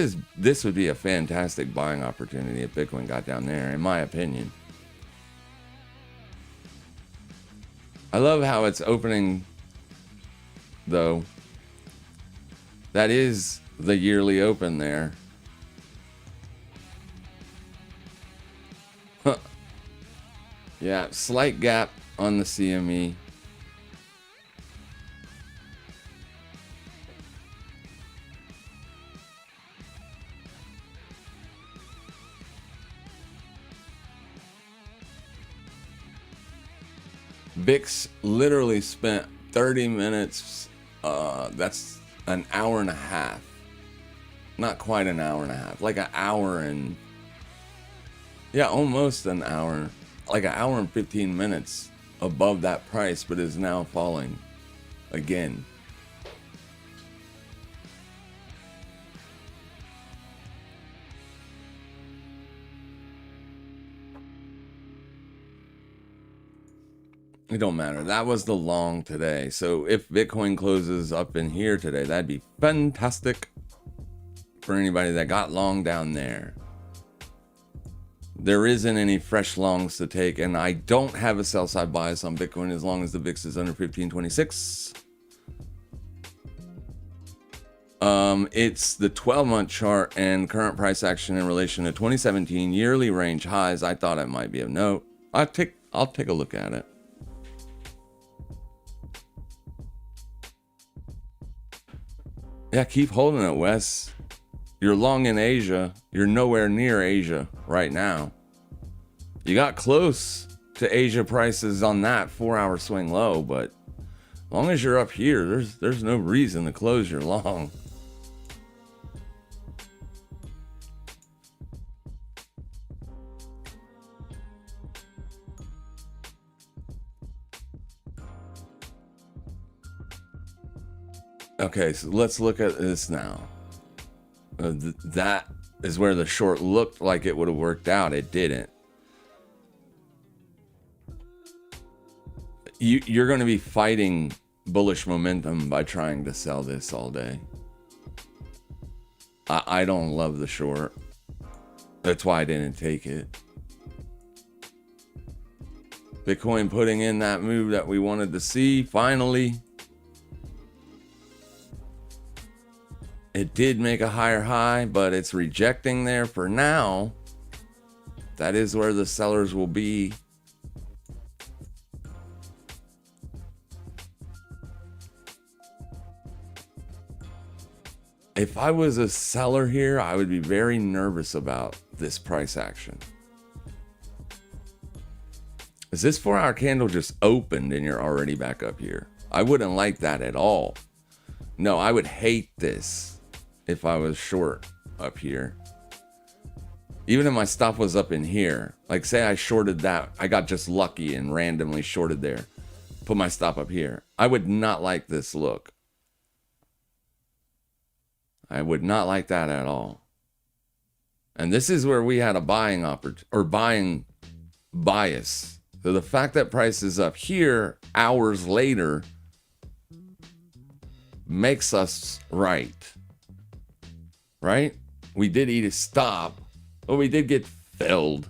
would be a fantastic buying opportunity if Bitcoin got down there, in my opinion. I love how it's opening, though. That is the yearly open there. Huh. Yeah, slight gap on the CME. VIX literally spent 30 minutes. That's an hour and a half. Not quite an hour and a half. Like an hour and... yeah, almost an hour. Like an hour and 15 minutes above that price, but is now falling again. It don't matter. That was the long today. So if Bitcoin closes up in here today, that'd be fantastic for anybody that got long down there. There isn't any fresh longs to take, and I don't have a sell side bias on Bitcoin as long as the VIX is under 1526. It's the 12-month chart and current price action in relation to 2017 yearly range highs. I thought it might be of note. I'll take a look at it. Yeah, keep holding it, Wes. You're long in Asia. You're nowhere near Asia right now. You got close to Asia prices on that 4-hour swing low, but as long as you're up here, there's no reason to close your long. Okay, so let's look at this now. That is where the short looked like it would have worked out. It didn't. You're going to be fighting bullish momentum by trying to sell this all day. I don't love the short. That's why I didn't take it. Bitcoin putting in that move that we wanted to see. Finally, it did make a higher high, but it's rejecting there for now. That is where the sellers will be. If I was a seller here, I would be very nervous about this price action. Is this 4-hour candle just opened and you're already back up here? I wouldn't like that at all. No, I would hate this if I was short up here. Even if my stop was up in here, like say I shorted that, I got just lucky and randomly shorted there, put my stop up here. I would not like this look. I would not like that at all. And this is where we had a buying buying bias. So the fact that price is up here hours later makes us right. Right? We did eat a stop, but we did get filled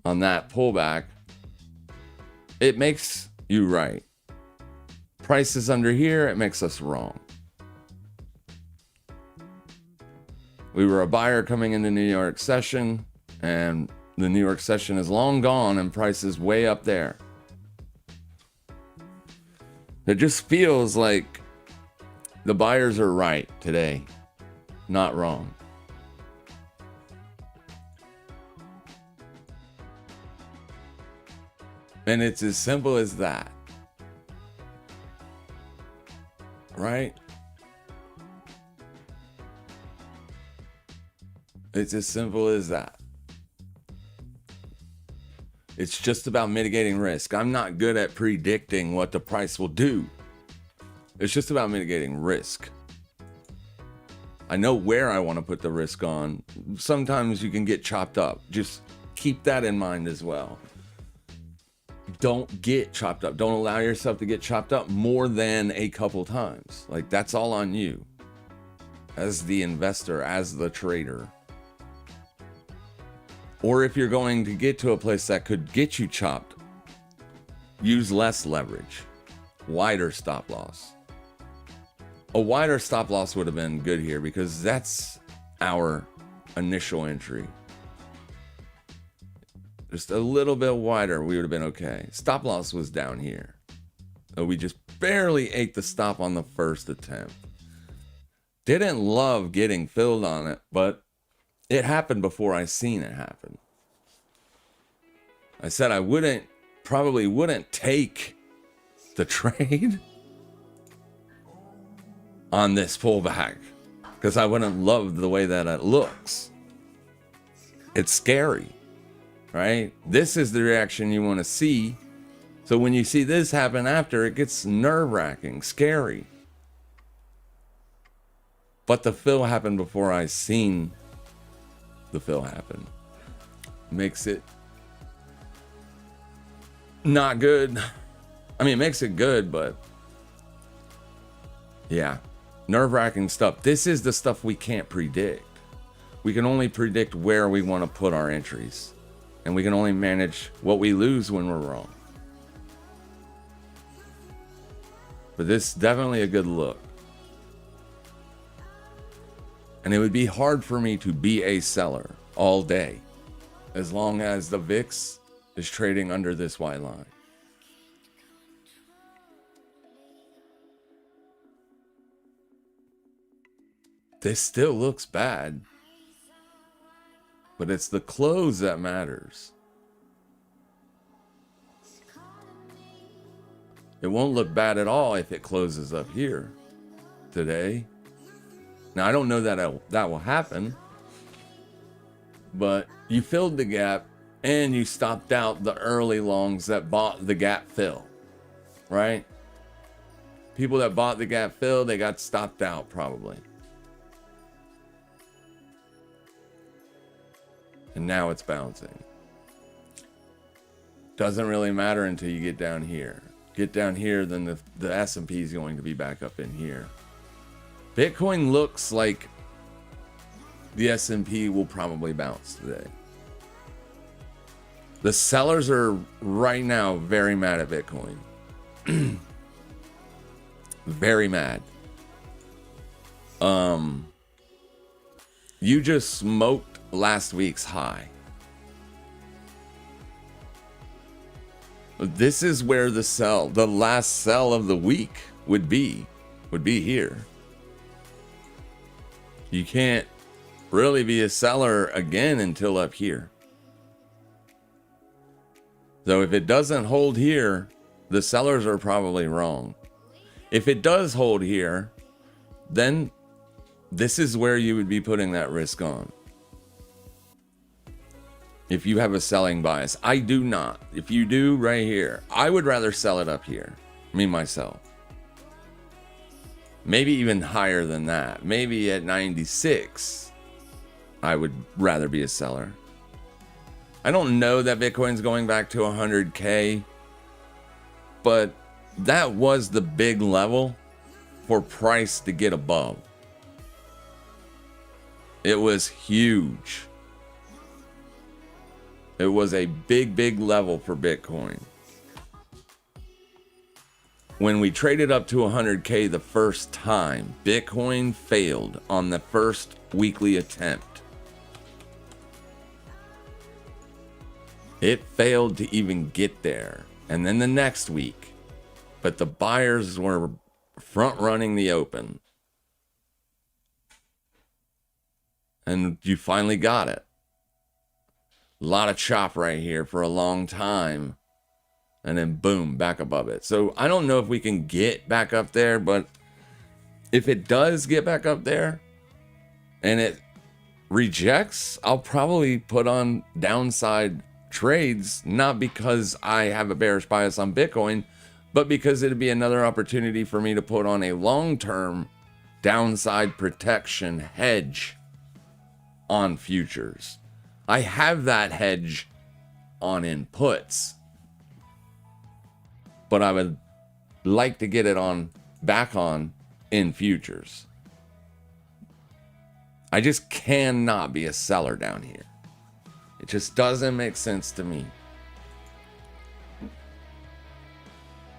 on that pullback. It makes you right. Price is under here, it makes us wrong. We were a buyer coming into New York session, and the New York session is long gone and price is way up there. It just feels like the buyers are right today, not wrong. And it's as simple as that. Right? It's as simple as that. It's just about mitigating risk. I'm not good at predicting what the price will do. It's just about mitigating risk. I know where I want to put the risk on. Sometimes you can get chopped up. Just keep that in mind as well. Don't get chopped up. Don't allow yourself to get chopped up more than a couple times. Like, that's all on you as the investor, as the trader. Or if you're going to get to a place that could get you chopped, use less leverage, wider stop loss. A wider stop loss would have been good here because that's our initial entry. Just a little bit wider, we would have been okay. Stop loss was down here. So we just barely ate the stop on the first attempt. Didn't love getting filled on it, but it happened before I seen it happen. I said I probably wouldn't take the trade on this pullback because I wouldn't love the way that it looks. It's scary, right? This is the reaction you want to see. So when you see this happen after, it gets nerve-wracking, scary. But the fill happened before I seen the fill happen. Makes it not good. I mean, it makes it good, but yeah, nerve-wracking stuff. This is the stuff we can't predict. We can only predict where we want to put our entries, and we can only manage what we lose when we're wrong. But this is definitely a good look. And it would be hard for me to be a seller all day as long as the VIX is trading under this white line. This still looks bad, but it's the close that matters. It won't look bad at all if it closes up here today. Now, I don't know that that will happen, but you filled the gap and you stopped out the early longs that bought the gap fill, right? People that bought the gap fill, they got stopped out probably. And now it's bouncing. Doesn't really matter until you get down here. Get down here, then the S&P is going to be back up in here. Bitcoin looks like the S&P will probably bounce today. The sellers are right now very mad at Bitcoin. Very mad. You just smoked last week's high. This is where the last sell of the week would be here. You can't really be a seller again until up here. So if it doesn't hold here, the sellers are probably wrong. If it does hold here, then this is where you would be putting that risk on. If you have a selling bias. I do not. If you do, right here, I would rather sell it up here. Me, myself. Maybe even higher than that. Maybe at 96, I would rather be a seller. I don't know that Bitcoin's going back to 100K, but that was the big level for price to get above. It was huge. It was a big, big level for Bitcoin. When we traded up to 100K the first time, Bitcoin failed on the first weekly attempt. It failed to even get there. And then the next week, but the buyers were front running the open. And you finally got it. A lot of chop right here for a long time. And then boom, back above it. So I don't know if we can get back up there, but if it does get back up there and it rejects, I'll probably put on downside trades, not because I have a bearish bias on Bitcoin, but because it'd be another opportunity for me to put on a long-term downside protection hedge on futures. I have that hedge on inputs, but I would like to get it on back on in futures. I just cannot be a seller down here. It just doesn't make sense to me.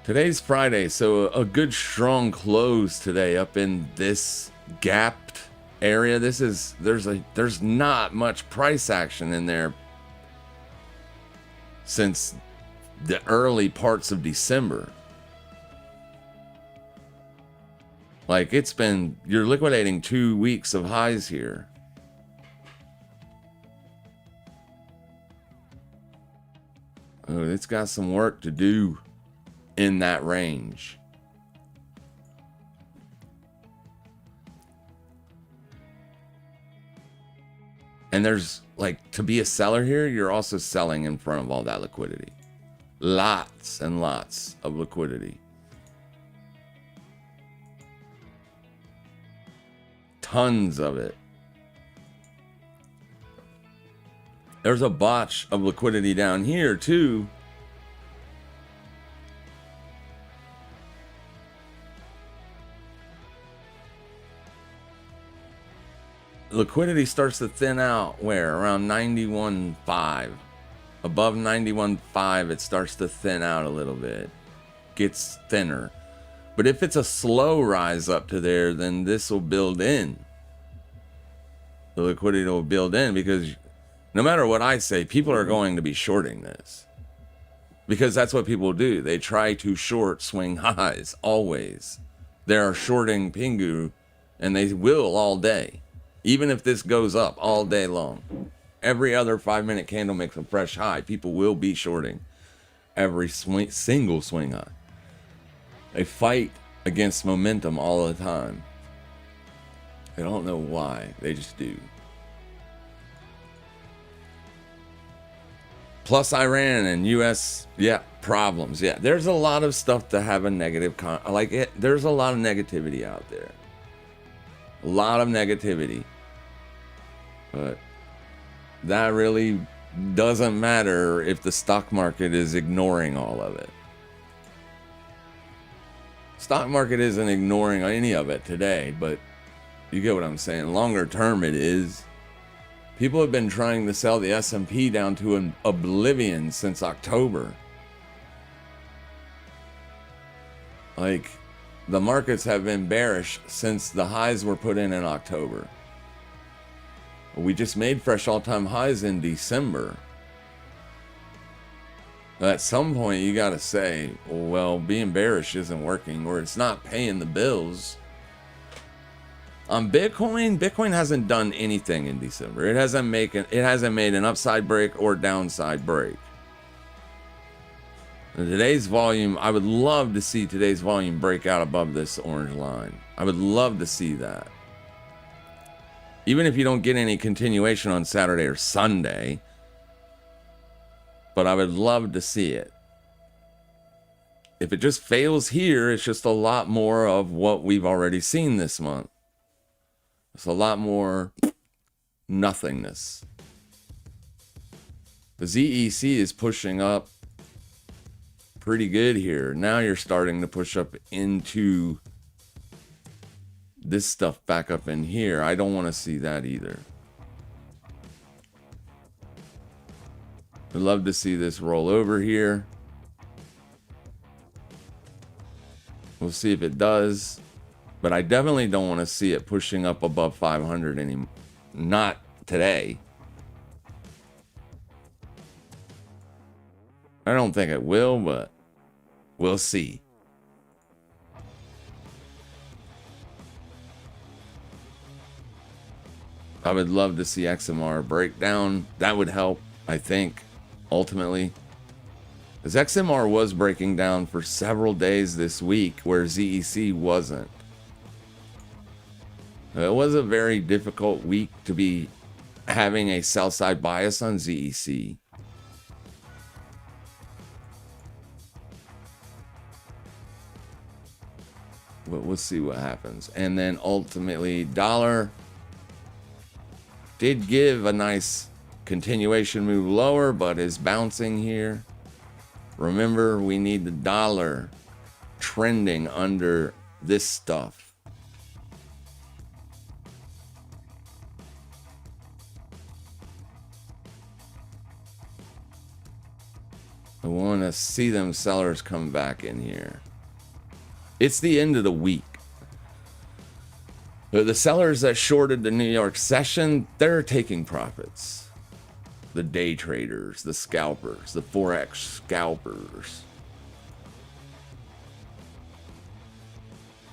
Today's Friday, so a good strong close today up in this gapped area. There's not much price action in there since the early parts of December. Like you're liquidating 2 weeks of highs here. Oh, it's got some work to do in that range. And there's to be a seller here, you're also selling in front of all that liquidity. Lots and lots of liquidity. Tons of it. There's a botch of liquidity down here too. Liquidity starts to thin out where? Around 91.5. Above 91.5, it starts to thin out a little bit. Gets thinner. But if it's a slow rise up to there, then this will build in. The liquidity will build in because no matter what I say, people are going to be shorting this. Because that's what people do. They try to short swing highs, always. They are shorting Pingu, and they will all day. Even if this goes up all day long. Every other 5-minute candle makes a fresh high. People will be shorting every single swing high. They fight against momentum all the time. I don't know why. They just do. Plus Iran and U.S. problems. There's a lot of stuff to have a negative there's a lot of negativity out there. A lot of negativity. But that really doesn't matter if the stock market is ignoring all of it. Stock market isn't ignoring any of it today, but you get what I'm saying. Longer term it is. People have been trying to sell the S&P down to an oblivion since October. Like, the markets have been bearish since the highs were put in October. We just made fresh all-time highs in December. At some point, you got to say, well, being bearish isn't working, or it's not paying the bills. On Bitcoin hasn't done anything in December. It hasn't made an upside break or downside break. And today's volume, I would love to see today's volume break out above this orange line. I would love to see that. Even if you don't get any continuation on Saturday or Sunday, but I would love to see it. If it just fails here, it's just a lot more of what we've already seen this month. It's a lot more nothingness. The ZEC is pushing up pretty good here. Now you're starting to push up into this stuff back up in here. I don't want to see that either. I'd love to see this roll over here. We'll see if it does. But I definitely don't want to see it pushing up above 500 anymore. Not today. I don't think it will, but we'll see. I would love to see XMR break down. That would help, I think, ultimately. Because XMR was breaking down for several days this week, where ZEC wasn't. It was a very difficult week to be having a sell side bias on ZEC. But we'll see what happens. And then ultimately, dollar did give a nice continuation move lower, but is bouncing here. Remember, we need the dollar trending under this stuff. I want to see them sellers come back in here. It's the end of the week. The sellers that shorted the New York session, they're taking profits. The day traders, the scalpers, the Forex scalpers.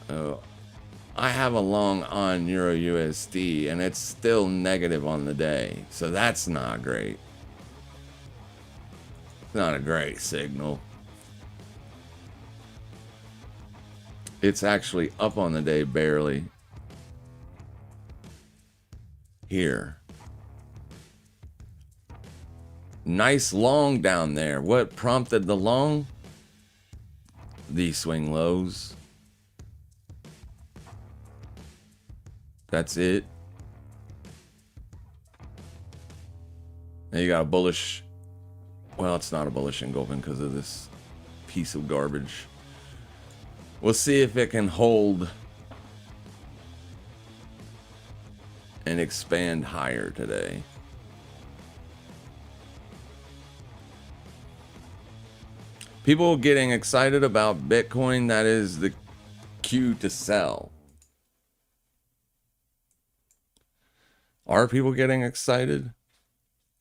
I have a long on Euro USD, and it's still negative on the day. So that's not great. Not a great signal. It's actually up on the day barely. Here. Nice long down there. What prompted the long? These swing lows. That's it. Now you got a bullish. Well, it's not a bullish engulfing because of this piece of garbage. We'll see if it can hold and expand higher today. People getting excited about Bitcoin, that is the cue to sell. Are people getting excited?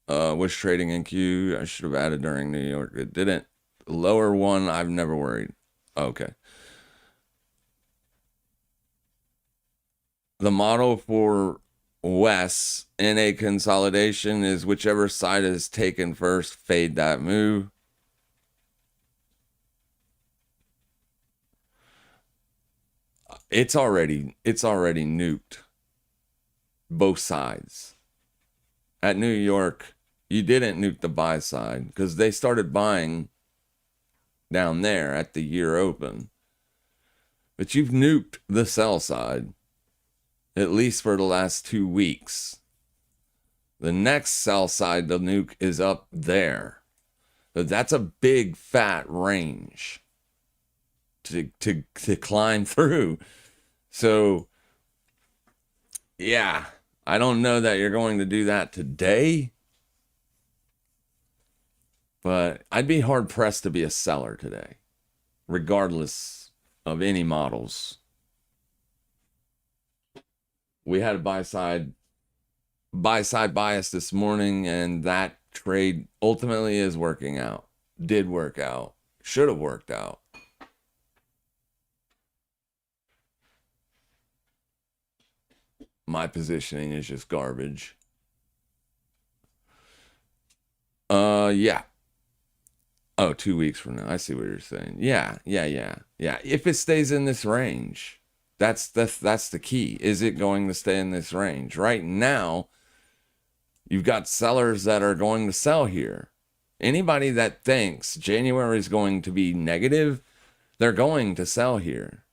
Was trading in Q. I should have added during New York. It didn't. Lower one, I've never worried. Okay. The model for Wes in a consolidation is whichever side is taken first, fade that move. It's already nuked both sides. At New York, you didn't nuke the buy side because they started buying down there at the year open. But you've nuked the sell side, at least for the last 2 weeks. The next sell side, the nuke is up there. But that's a big fat range to climb through. So, yeah, I don't know that you're going to do that today, but I'd be hard pressed to be a seller today, regardless of any models. We had a buy side bias this morning, and that trade ultimately is working out. Did work out. Should have worked out. My positioning is just garbage. Yeah. Oh, 2 weeks from now. I see what you're saying. Yeah. If it stays in this range, that's the key. Is it going to stay in this range? Right now, you've got sellers that are going to sell here. Anybody that thinks January is going to be negative, they're going to sell here.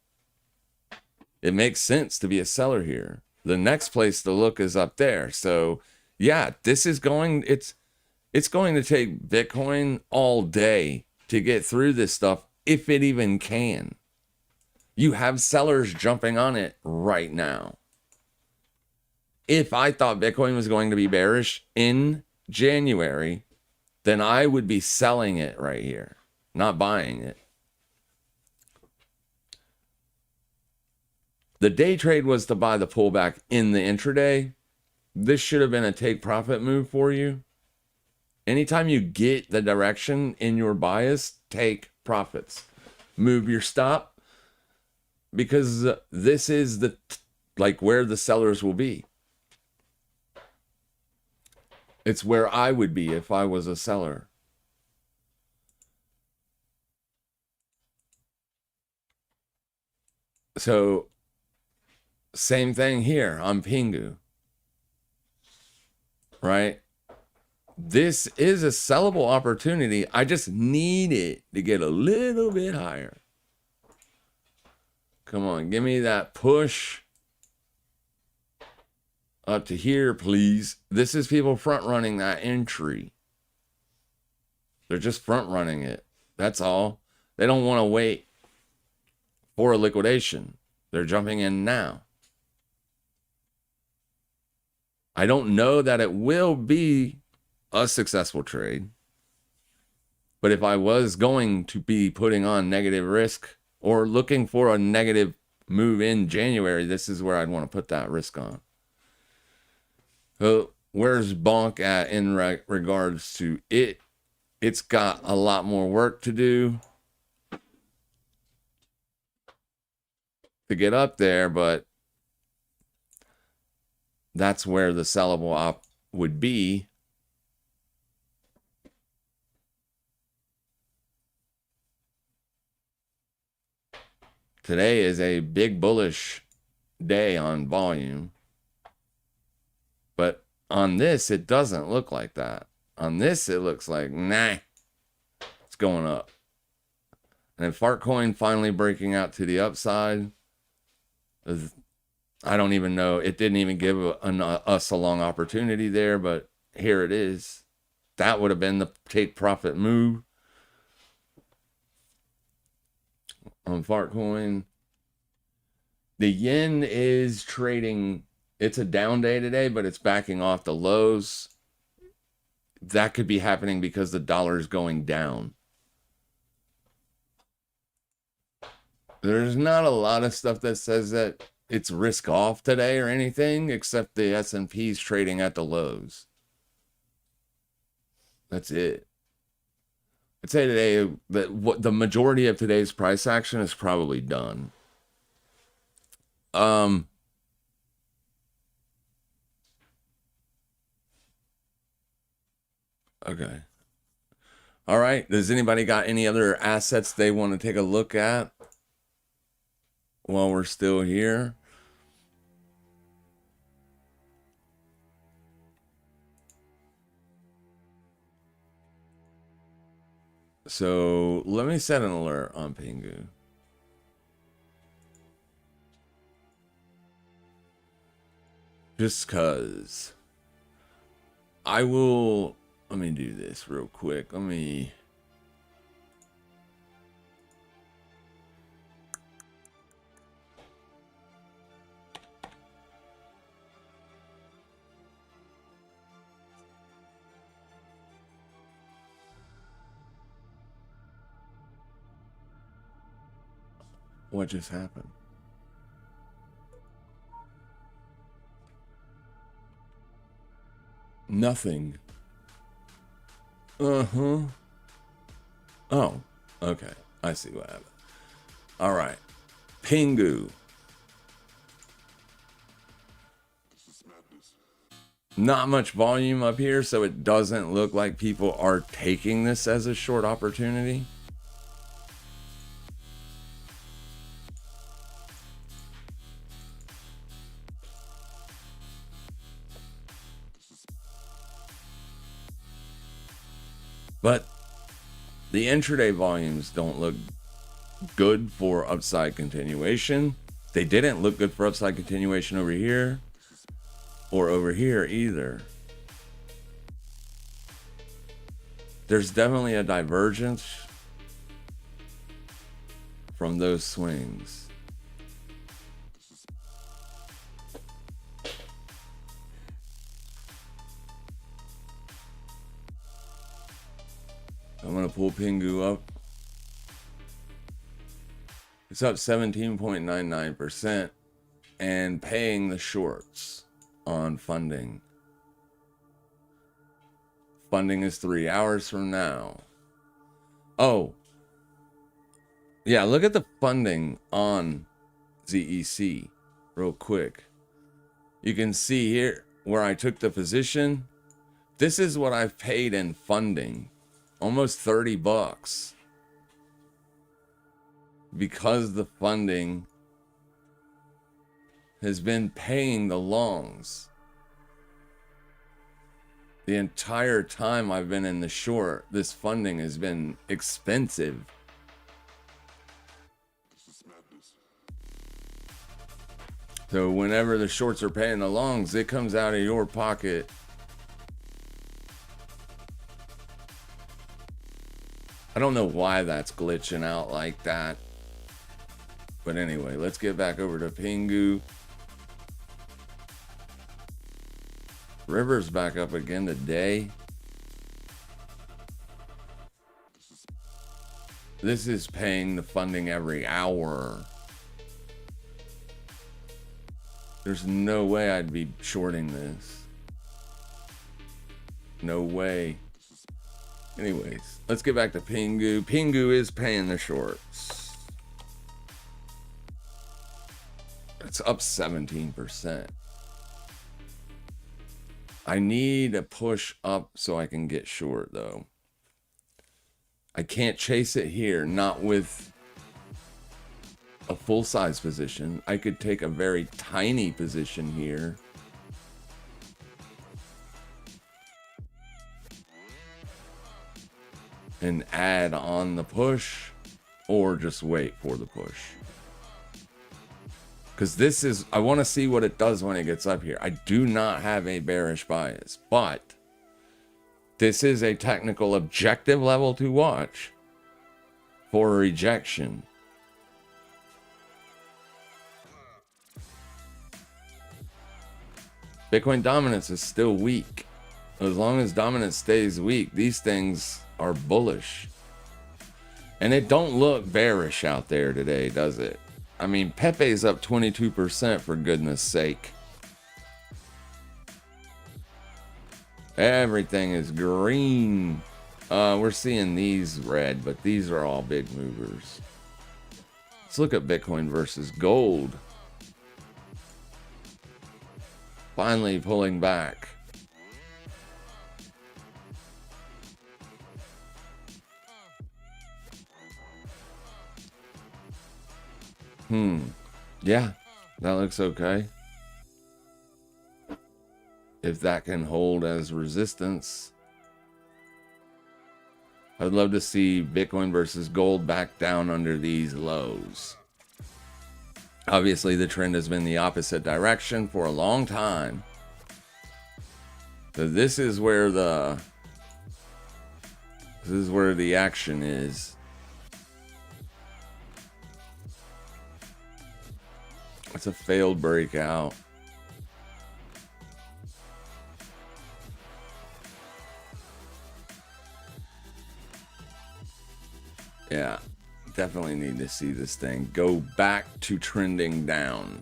It makes sense to be a seller here. The next place to look is up there. So, yeah, this is going, it's going to take Bitcoin all day to get through this stuff, if it even can. You have sellers jumping on it right now. If I thought Bitcoin was going to be bearish in January, then I would be selling it right here, not buying it. The day trade was to buy the pullback in the intraday. This should have been a take profit move for you. Anytime you get the direction in your bias, take profits. Move your stop, because this is the where the sellers will be. It's where I would be if I was a seller. So, same thing here on Pingu. Right? This is a sellable opportunity. I just need it to get a little bit higher. Come on, give me that push up to here, please. This is people front running that entry. They're just front running it. That's all. They don't want to wait for a liquidation. They're jumping in now. I don't know that it will be a successful trade, but if I was going to be putting on negative risk or looking for a negative move in January, this is where I'd want to put that risk on. So where's Bonk at in regards to it? It's got a lot more work to do to get up there, but that's where the sellable op would be. Today is a big bullish day on volume. But on this, it doesn't look like that. On this, it looks like, nah, it's going up. And then Fartcoin finally breaking out to the upside. I don't even know. It didn't even give us a long opportunity there, but here it is. That would have been the take profit move on Fartcoin. The yen is trading. It's a down day today, but it's backing off the lows. That could be happening because the dollar is going down. There's not a lot of stuff that says that it's risk off today or anything, except the S&P is trading at the lows. That's it. I'd say today that what the majority of today's price action is probably done. Okay. All right. Does anybody got any other assets they want to take a look at? while we're still here. So let me set an alert on Pingu. Just cause I will, let me do this real quick. What just happened? Nothing. Uh-huh. Oh, okay. I see what happened. All right. Pingu. Not much volume up here, so it doesn't look like people are taking this as a short opportunity. But the intraday volumes don't look good for upside continuation. They didn't look good for upside continuation over here or over here either. There's definitely a divergence from those swings. I'm going to pull Pingu up. It's up 17.99% and paying the shorts on funding. Funding is 3 hours from now. Oh, yeah, look at the funding on ZEC real quick. You can see here where I took the position. This is what I've paid in funding. Almost $30. Because the funding has been paying the longs. The entire time I've been in the short, this funding has been expensive. So whenever the shorts are paying the longs, it comes out of your pocket. I don't know why that's glitching out like that. But anyway, let's get back over to Pingu. River's back up again today. This is paying the funding every hour. There's no way I'd be shorting this. No way. Anyways, let's get back to Pingu. Pingu is paying the shorts. It's up 17%. I need a push up so I can get short, though. I can't chase it here, not with a full-size position. I could take a very tiny position here. And add on the push, or just wait for the push. Because this is, I want to see what it does when it gets up here. I do not have a bearish bias, but this is a technical objective level to watch for rejection. Bitcoin dominance is still weak. As long as dominance stays weak, these things are bullish. And it don't look bearish out there today, does it? I mean, Pepe's up 22% for goodness sake. Everything is green. We're seeing these red, but these are all big movers. Let's look at Bitcoin versus gold. Finally pulling back. Yeah, that looks okay. If that can hold as resistance. I'd love to see Bitcoin versus gold back down under these lows. Obviously, the trend has been the opposite direction for a long time. So this is where the action is. It's a failed breakout. Yeah, definitely need to see this thing go back to trending down.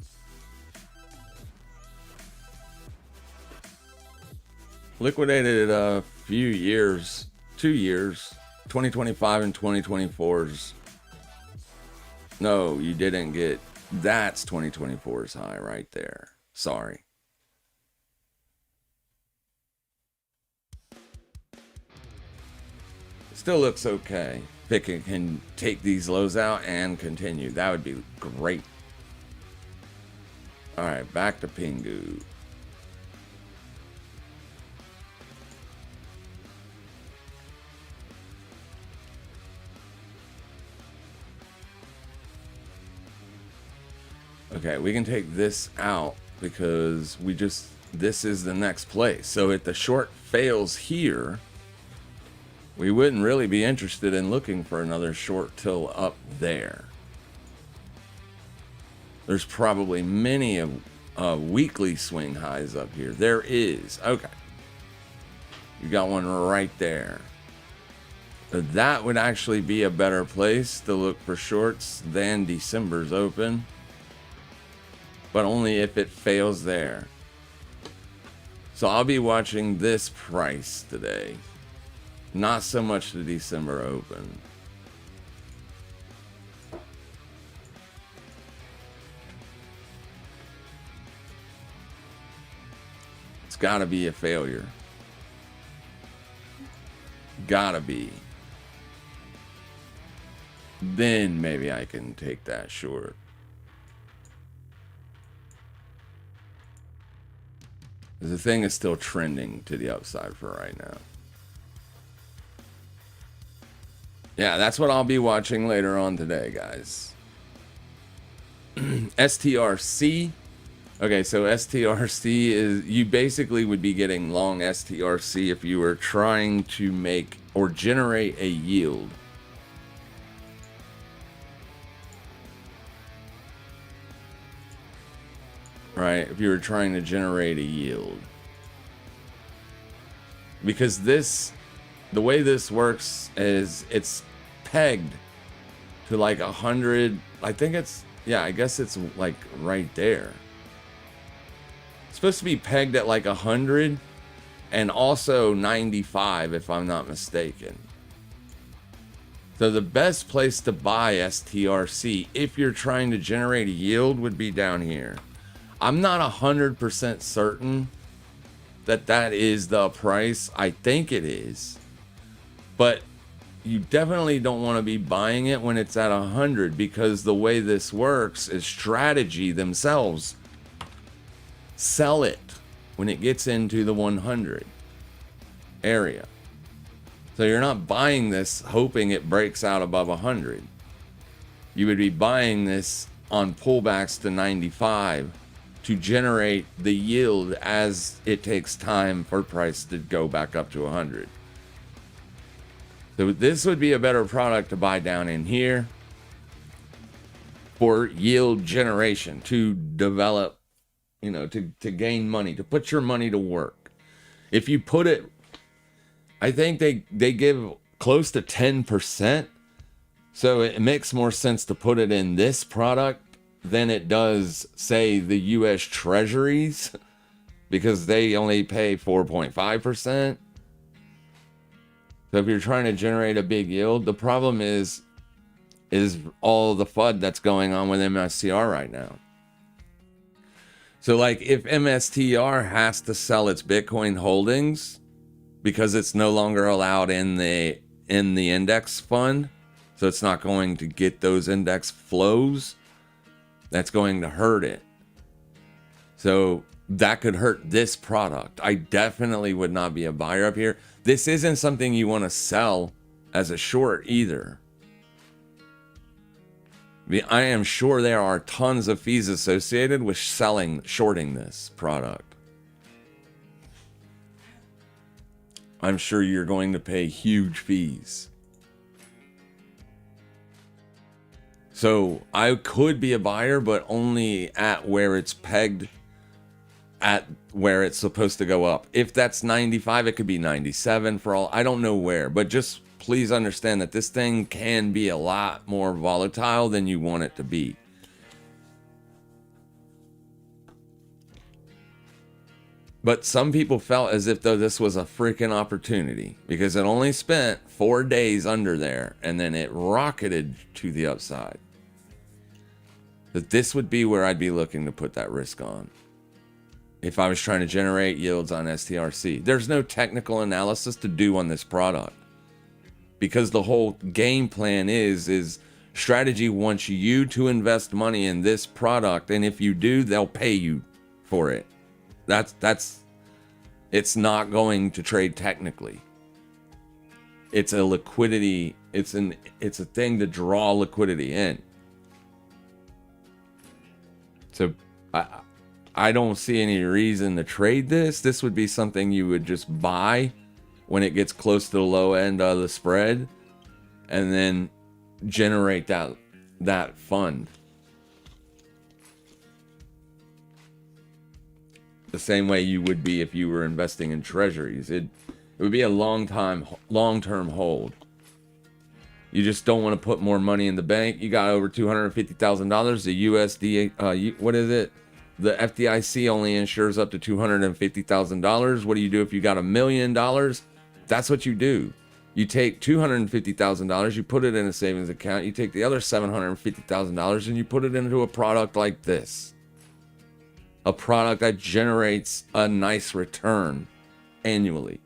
Liquidated a few years, 2 years, 2025 and 2024's. No, you didn't get, that's 2024's high right there. Sorry. Still looks okay. Pick can take these lows out and continue. That would be great. All right, back to Pingu. Okay, we can take this out because this is the next place. So if the short fails here, we wouldn't really be interested in looking for another short till up there. There's probably many weekly swing highs up here. There is. Okay. You got one right there. That would actually be a better place to look for shorts than December's open. But only if it fails there. So I'll be watching this price today. Not so much the December open. It's gotta be a failure. Gotta be. Then maybe I can take that short. The thing is still trending to the upside for right now. Yeah, that's what I'll be watching later on today, guys. STRC. Okay, so STRC is, you basically would be getting long STRC if you were trying to make or generate a yield. Right, if you were trying to generate a yield. Because this, the way this works is it's pegged to like 100. I think it's, yeah, I guess it's like right there. It's supposed to be pegged at like 100 and also 95 if I'm not mistaken. So the best place to buy STRC if you're trying to generate a yield would be down here. I'm not 100% certain that that is the price. I think it is. But you definitely don't want to be buying it when it's at 100 because the way this works is strategy themselves sell it when it gets into the 100 area. So you're not buying this hoping it breaks out above 100. You would be buying this on pullbacks to 95 to generate the yield as it takes time for price to go back up to 100. So this would be a better product to buy down in here for yield generation, to develop, you know, to gain money, to put your money to work. If you put it, I think they give close to 10%. So it makes more sense to put it in this product than it does, say, the US Treasuries, because they only pay 4.5%. So if you're trying to generate a big yield, the problem is all the FUD that's going on with MSTR right now. So like if MSTR has to sell its Bitcoin holdings because it's no longer allowed in the index fund, so it's not going to get those index flows, that's going to hurt it. So that could hurt this product. I definitely would not be a buyer up here. This isn't something you want to sell as a short either. I am sure there are tons of fees associated with shorting this product. I'm sure you're going to pay huge fees. So I could be a buyer, but only at where it's pegged at where it's supposed to go up. If that's 95, it could be 97 for all. I don't know where, but just please understand that this thing can be a lot more volatile than you want it to be. But some people felt as if though this was a freaking opportunity because it only spent 4 days under there and then it rocketed to the upside. That this would be where I'd be looking to put that risk on if I was trying to generate yields on STRC. There's no technical analysis to do on this product because the whole game plan is strategy wants you to invest money in this product, and if you do, they'll pay you for it. That's it's not going to trade technically. It's a liquidity, it's a thing to draw liquidity in. So I don't see any reason to trade this. This would be something you would just buy when it gets close to the low end of the spread and then generate that fund. The same way you would be if you were investing in treasuries. It would be a long-term hold. You just don't want to put more money in the bank. You got over $250,000. The USD, what is it? The FDIC only insures up to $250,000. What do you do if you got $1 million? That's what you do. You take $250,000, you put it in a savings account. You take the other $750,000 and you put it into a product like this. A product that generates a nice return annually.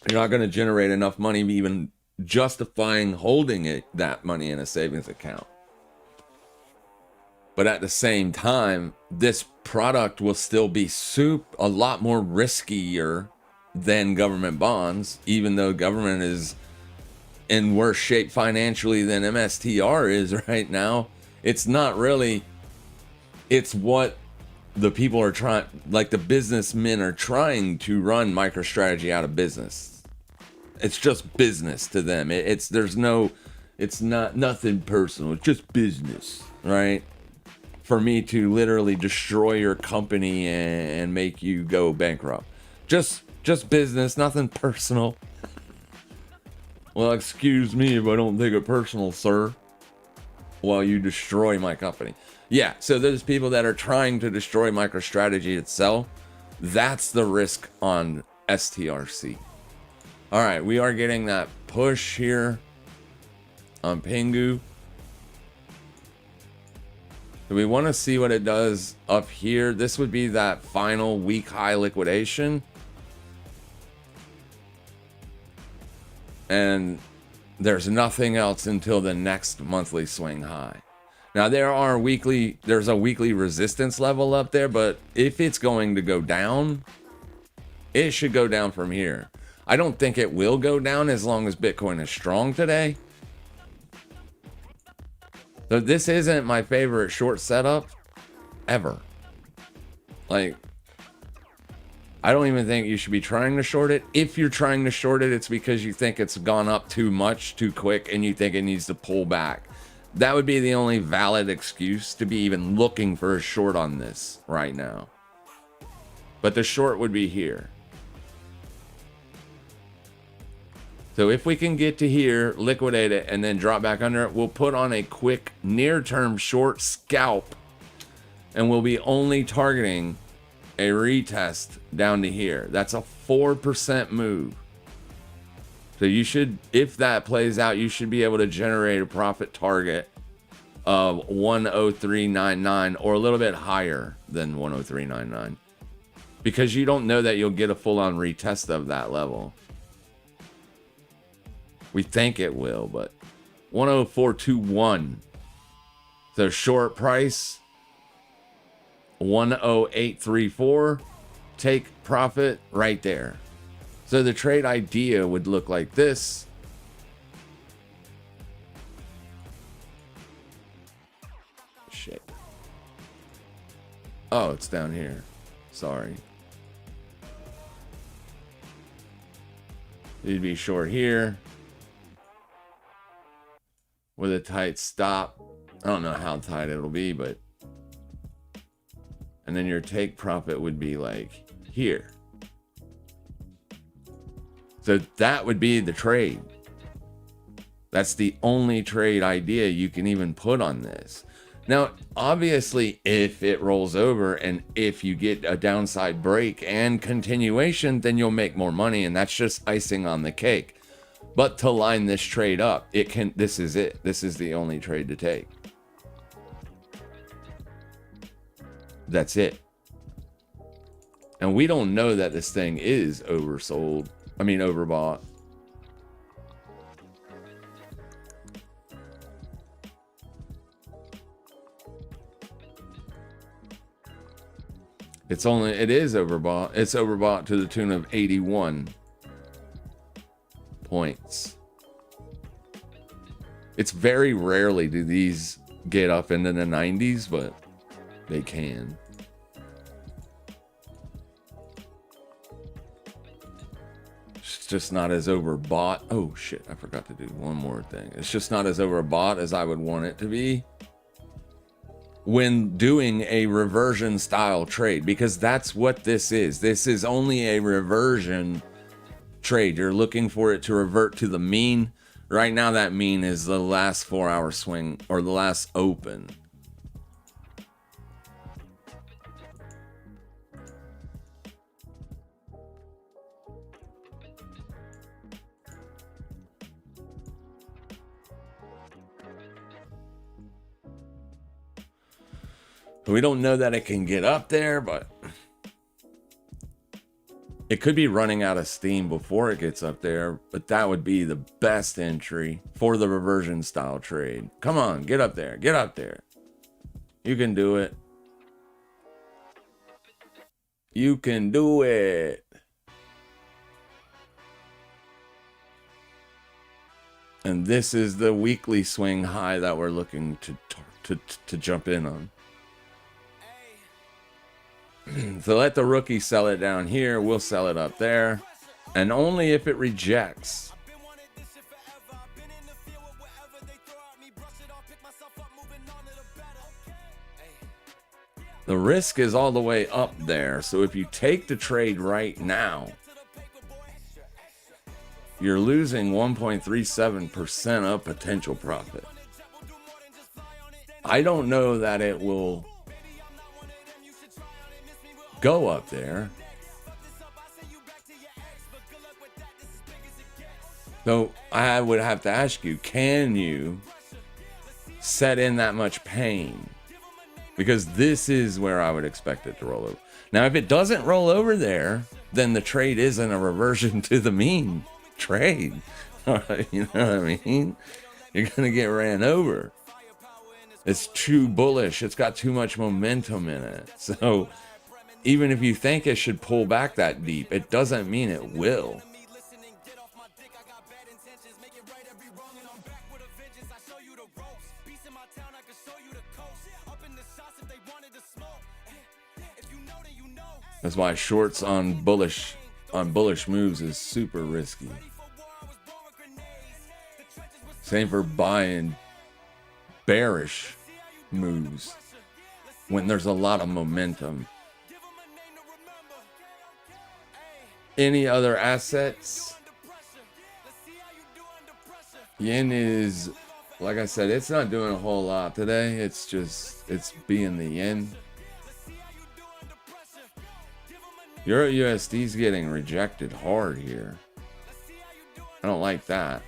You're not going to generate enough money even justifying holding that money in a savings account. But at the same time, this product will still be a lot more riskier than government bonds, even though government is in worse shape financially than MSTR is right now. It's not really, it's what the people are trying, like the businessmen are trying to run MicroStrategy out of business. It's just business to them. It's not nothing personal. It's just business, right? For me to literally destroy your company and make you go bankrupt. Just business, nothing personal. Well, excuse me if I don't take it personal, sir. While you destroy my company. Yeah, so there's people that are trying to destroy MicroStrategy itself. That's the risk on STRC. All right, we are getting that push here on Pingu. Do we want to see what it does up here? This would be that final week high liquidation. And there's nothing else until the next monthly swing high. Now there's a weekly resistance level up there, but if it's going to go down, it should go down from here. I don't think it will go down as long as Bitcoin is strong today. So this isn't my favorite short setup ever. Like, I don't even think you should be trying to short it. If you're trying to short it, it's because you think it's gone up too much, too quick, and you think it needs to pull back. That would be the only valid excuse to be even looking for a short on this right now. But the short would be here. So if we can get to here, liquidate it, and then drop back under it, we'll put on a quick near-term short scalp, and we'll be only targeting a retest down to here. That's a 4% move. So you should, if that plays out, you should be able to generate a profit target of 103.99 or a little bit higher than 103.99, because you don't know that you'll get a full-on retest of that level. We think it will, but 10421. So short price 10834. Take profit right there. So the trade idea would look like this. Shit. Oh, it's down here. Sorry. You'd be short here with a tight stop. I don't know how tight it'll be, but. And then your take profit would be like here. So that would be the trade. That's the only trade idea you can even put on this. Now, obviously, if it rolls over and if you get a downside break and continuation, then you'll make more money, and that's just icing on the cake. But to line this trade up, this is it. This is the only trade to take. That's it. And we don't know that this thing is overbought. It is overbought. It's overbought to the tune of 81 points. It's very rarely do these get up into the 90s, but they can. It's just not as overbought. Oh shit, I forgot to do one more thing. It's just not as overbought as I would want it to be when doing a reversion style trade, because that's what this is. This is only a reversion trade. You're looking for it to revert to the mean. Right now that mean is the last 4-hour swing or the last open. We don't know that it can get up there, but it could be running out of steam before it gets up there, but that would be the best entry for the reversion style trade. Come on, get up there. Get up there. You can do it. You can do it. And this is the weekly swing high that we're looking to jump in on. So let the rookie sell it down here. We'll sell it up there. And only if it rejects. The risk is all the way up there. So if you take the trade right now, you're losing 1.37% of potential profit. I don't know that it will go up there. So I would have to ask you, can you set in that much pain? Because this is where I would expect it to roll over. Now, if it doesn't roll over there, then the trade isn't a reversion to the mean trade. You know what I mean? You're going to get ran over. It's too bullish. It's got too much momentum in it. So even if you think it should pull back that deep, it doesn't mean it will. That's why shorts on bullish moves is super risky. Same for buying bearish moves when there's a lot of momentum. Any other assets? Yen is, like I said, it's not doing a whole lot today. It's being the yen. Euro USD is getting rejected hard here. I don't like that.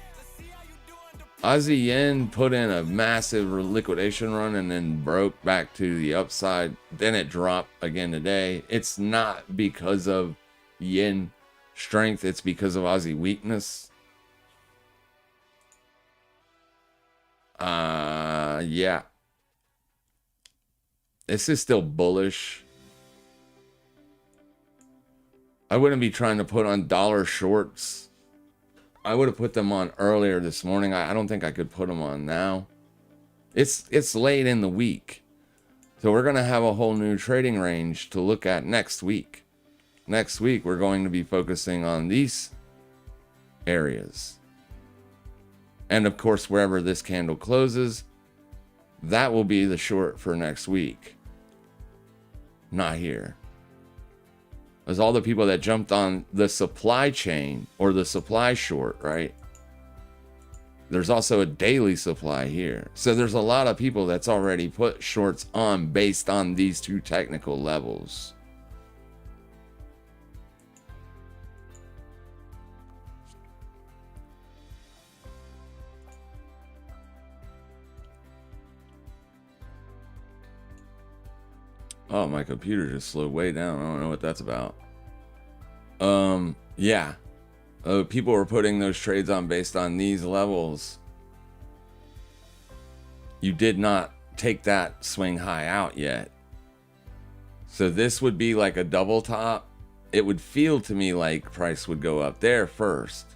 Aussie yen put in a massive liquidation run and then broke back to the upside. Then it dropped again today. It's not because of yen strength. It's because of Aussie weakness. Yeah. This is still bullish. I wouldn't be trying to put on dollar shorts. I would have put them on earlier this morning. I don't think I could put them on now. It's late in the week. So we're going to have a whole new trading range to look at next week. Next week, we're going to be focusing on these areas. And of course, wherever this candle closes, that will be the short for next week. Not here. There's all the people that jumped on the supply chain or the supply short, right? There's also a daily supply here. So there's a lot of people that's already put shorts on based on these two technical levels. Oh, my computer just slowed way down. I don't know what that's about. Yeah. People were putting those trades on based on these levels. You did not take that swing high out yet. So this would be like a double top. It would feel to me like price would go up there first.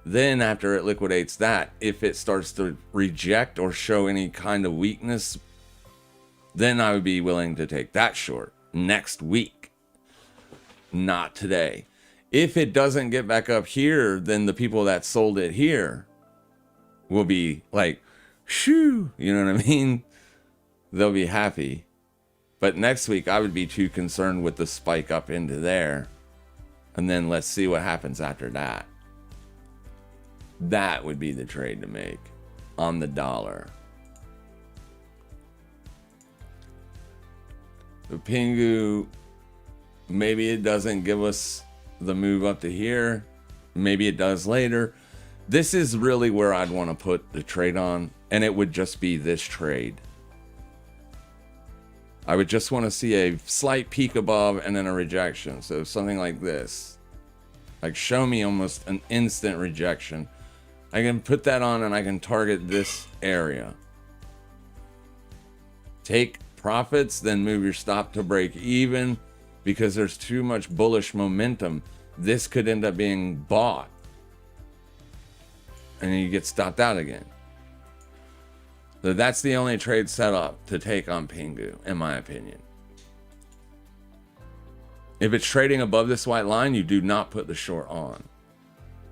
Then after it liquidates that, if it starts to reject or show any kind of weakness, then I would be willing to take that short next week, not today. If it doesn't get back up here, then the people that sold it here will be like, shoo, you know what I mean? They'll be happy. But next week, I would be too concerned with the spike up into there. And then let's see what happens after that. That would be the trade to make on the dollar. The Pingu, maybe it doesn't give us the move up to here. Maybe it does later. This is really where I'd want to put the trade on, and it would just be this trade. I would just want to see a slight peak above and then a rejection. So something like this. Like show me almost an instant rejection. I can put that on and I can target this area. Take profits, then move your stop to break even because there's too much bullish momentum. This could end up being bought and then you get stopped out again. So that's the only trade setup to take on Pingu, in my opinion. If it's trading above this white line, you do not put the short on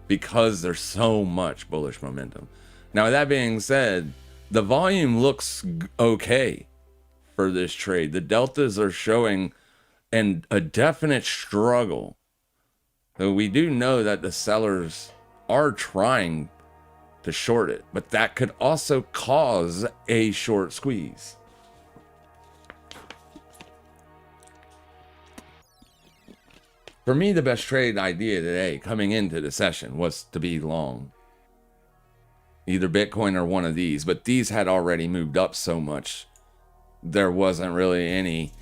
because there's so much bullish momentum. Now, with that being said, the volume looks okay for this trade. The deltas are showing a definite struggle. So we do know that the sellers are trying to short it, but that could also cause a short squeeze. For me, the best trade idea today coming into the session was to be long. Either Bitcoin or one of these, but these had already moved up so much. There wasn't really any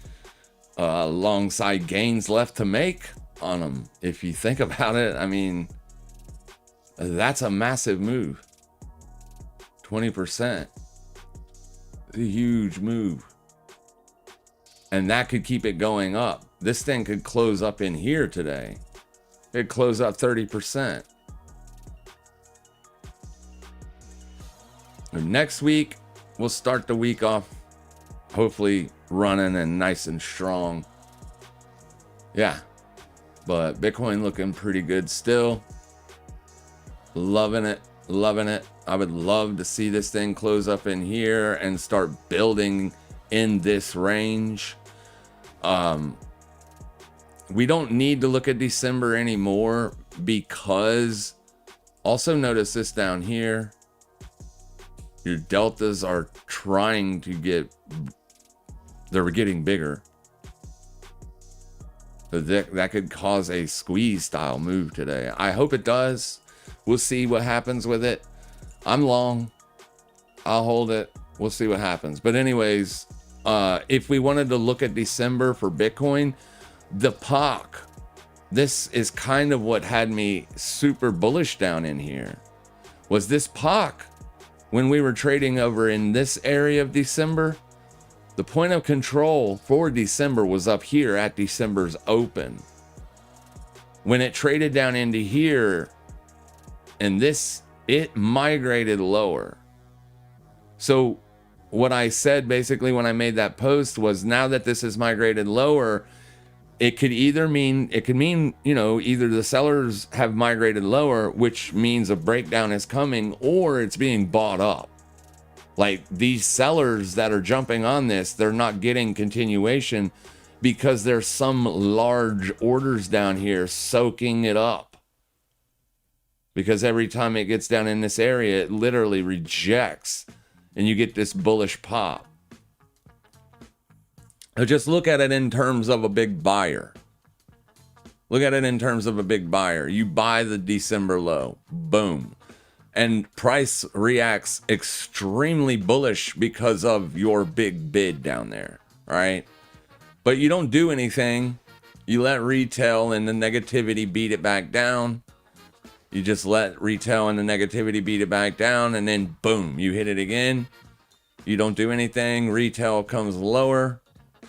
long side gains left to make on them. If you think about it, I mean, that's a massive move. 20%. A huge move. And that could keep it going up. This thing could close up in here today. It close up 30%. And next week, we'll start the week off hopefully running and nice and strong. Yeah. But Bitcoin looking pretty good still. Loving it. Loving it. I would love to see this thing close up in here and start building in this range. We don't need to look at December anymore because also notice this down here. Your deltas are trying to they're getting bigger. So that could cause a squeeze style move today. I hope it does. We'll see what happens with it. I'm long. I'll hold it. We'll see what happens. But anyways, if we wanted to look at December for Bitcoin, the POC, this is kind of what had me super bullish down in here, was this POC when we were trading over in this area of December, the point of control for December was up here at December's open. When it traded down into here and this, it migrated lower. So what I said basically when I made that post was, now that this has migrated lower, it could mean, you know, either the sellers have migrated lower, which means a breakdown is coming, or it's being bought up. Like these sellers that are jumping on this, they're not getting continuation because there's some large orders down here soaking it up. Because every time it gets down in this area, it literally rejects and you get this bullish pop. Now just look at it in terms of a big buyer. Look at it in terms of a big buyer. You buy the December low, boom. And price reacts extremely bullish because of your big bid down there, right? But you don't do anything. You let retail and the negativity beat it back down. You just let retail and the negativity beat it back down, and then boom, you hit it again. You don't do anything. Retail comes lower,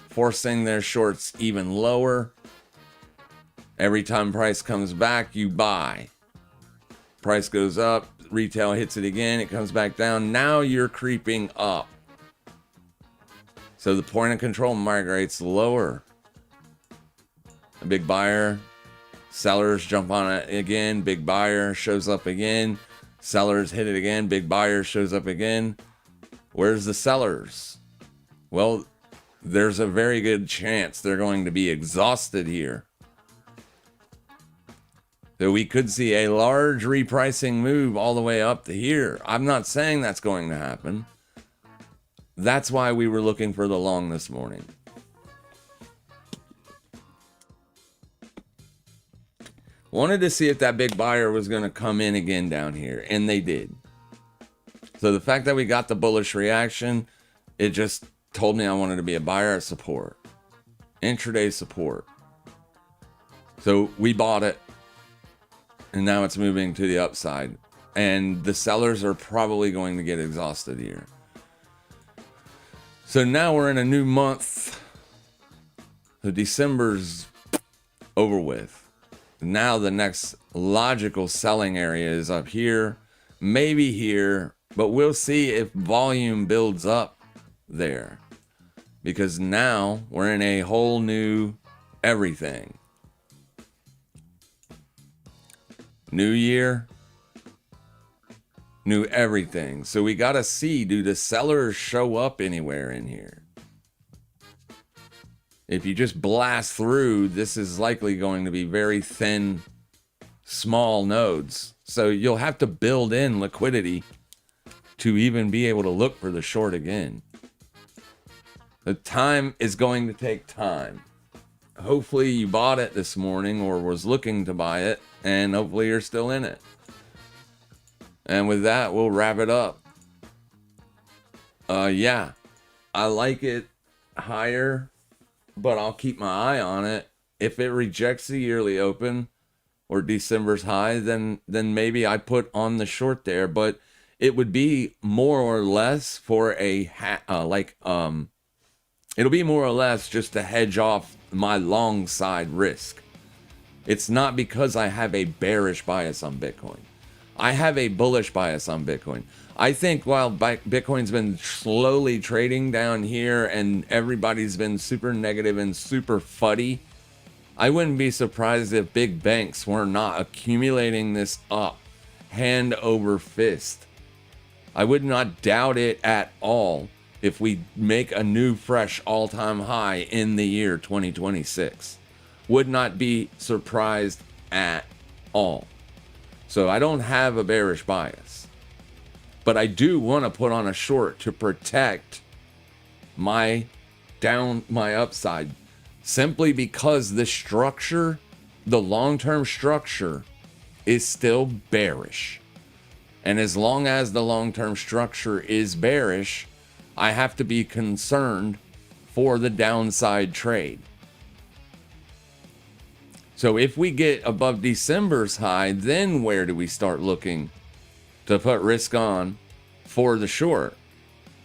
forcing their shorts even lower. Every time price comes back, you buy. Price goes up, retail hits it again, it comes back down. Now you're creeping up. So the point of control migrates lower. A big buyer, sellers jump on it again, big buyer shows up again, sellers hit it again, big buyer shows up again. Where's the sellers? Well, there's a very good chance they're going to be exhausted here. So we could see a large repricing move all the way up to here. I'm not saying that's going to happen. That's why we were looking for the long this morning. Wanted to see if that big buyer was going to come in again down here, and they did. So the fact that we got the bullish reaction, it just told me I wanted to be a buyer at support. Intraday support. So we bought it. And now it's moving to the upside. And the sellers are probably going to get exhausted here. So now we're in a new month. So December's over with. Now the next logical selling area is up here. Maybe here. But we'll see if volume builds up there. Because now we're in a whole new everything. New year, new everything. So we got to see, do the sellers show up anywhere in here? If you just blast through, this is likely going to be very thin, small nodes. So you'll have to build in liquidity to even be able to look for the short again. The time is going to take time. Hopefully you bought it this morning or was looking to buy it, and hopefully you're still in it. And with that, we'll wrap it up. Yeah, I like it higher, but I'll keep my eye on it. If it rejects the yearly open or December's high, then maybe I put on the short there, but it would be more or less for a it'll be more or less just to hedge off my long side risk. It's not because I have a bearish bias on Bitcoin. I have a bullish bias on Bitcoin. I think while Bitcoin's been slowly trading down here and everybody's been super negative and super fuddy, I wouldn't be surprised if big banks were not accumulating this up hand over fist. I would not doubt it at all if we make a new fresh all-time high in the year 2026. Would not be surprised at all. So I don't have a bearish bias, but I do want to put on a short to protect my upside, simply because the structure, the long-term structure, is still bearish. And as long as the long-term structure is bearish, I have to be concerned for the downside trade. So if we get above December's high, then where do we start looking to put risk on for the short?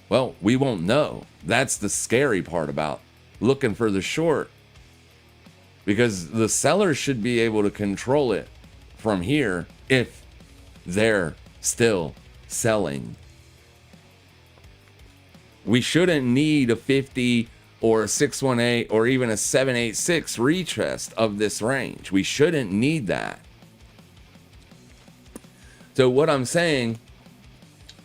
Well, we won't know. That's the scary part about looking for the short, because the sellers should be able to control it from here if they're still selling. We shouldn't need a 50 or a 618 or even a 786 retest of this range. We shouldn't need that. So what I'm saying,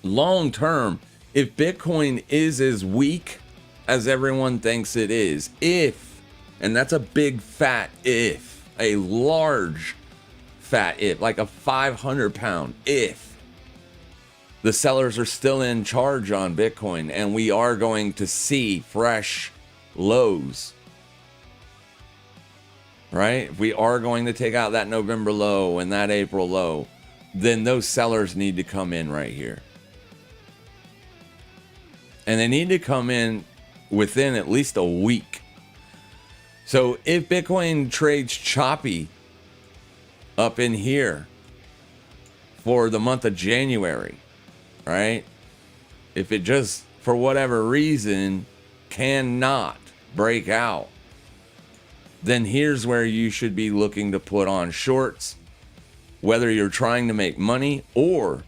long term, if Bitcoin is as weak as everyone thinks it is, and that's a big fat if, a large fat if, like a 500-pound if, the sellers are still in charge on Bitcoin and we are going to see fresh lows, right? If we are going to take out that November low and that April low, then those sellers need to come in right here. And they need to come in within at least a week. So if Bitcoin trades choppy up in here for the month of January, right? If it just, for whatever reason, cannot break out, then here's where you should be looking to put on shorts, whether you're trying to make money or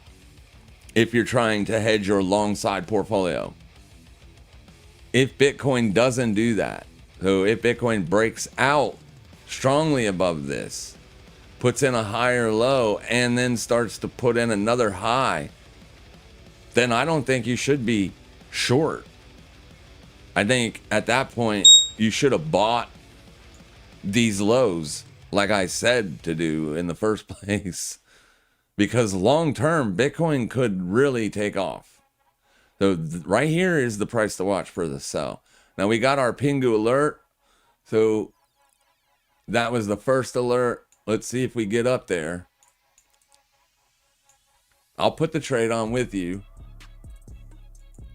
if you're trying to hedge your long side portfolio. If Bitcoin doesn't do that, so if Bitcoin breaks out strongly above this, puts in a higher low, and then starts to put in another high, then I don't think you should be short. I think at that point, you should have bought these lows, like I said to do in the first place, because long term, Bitcoin could really take off. So right here is the price to watch for the sell. Now we got our Pingu alert. So that was the first alert. Let's see if we get up there. I'll put the trade on with you,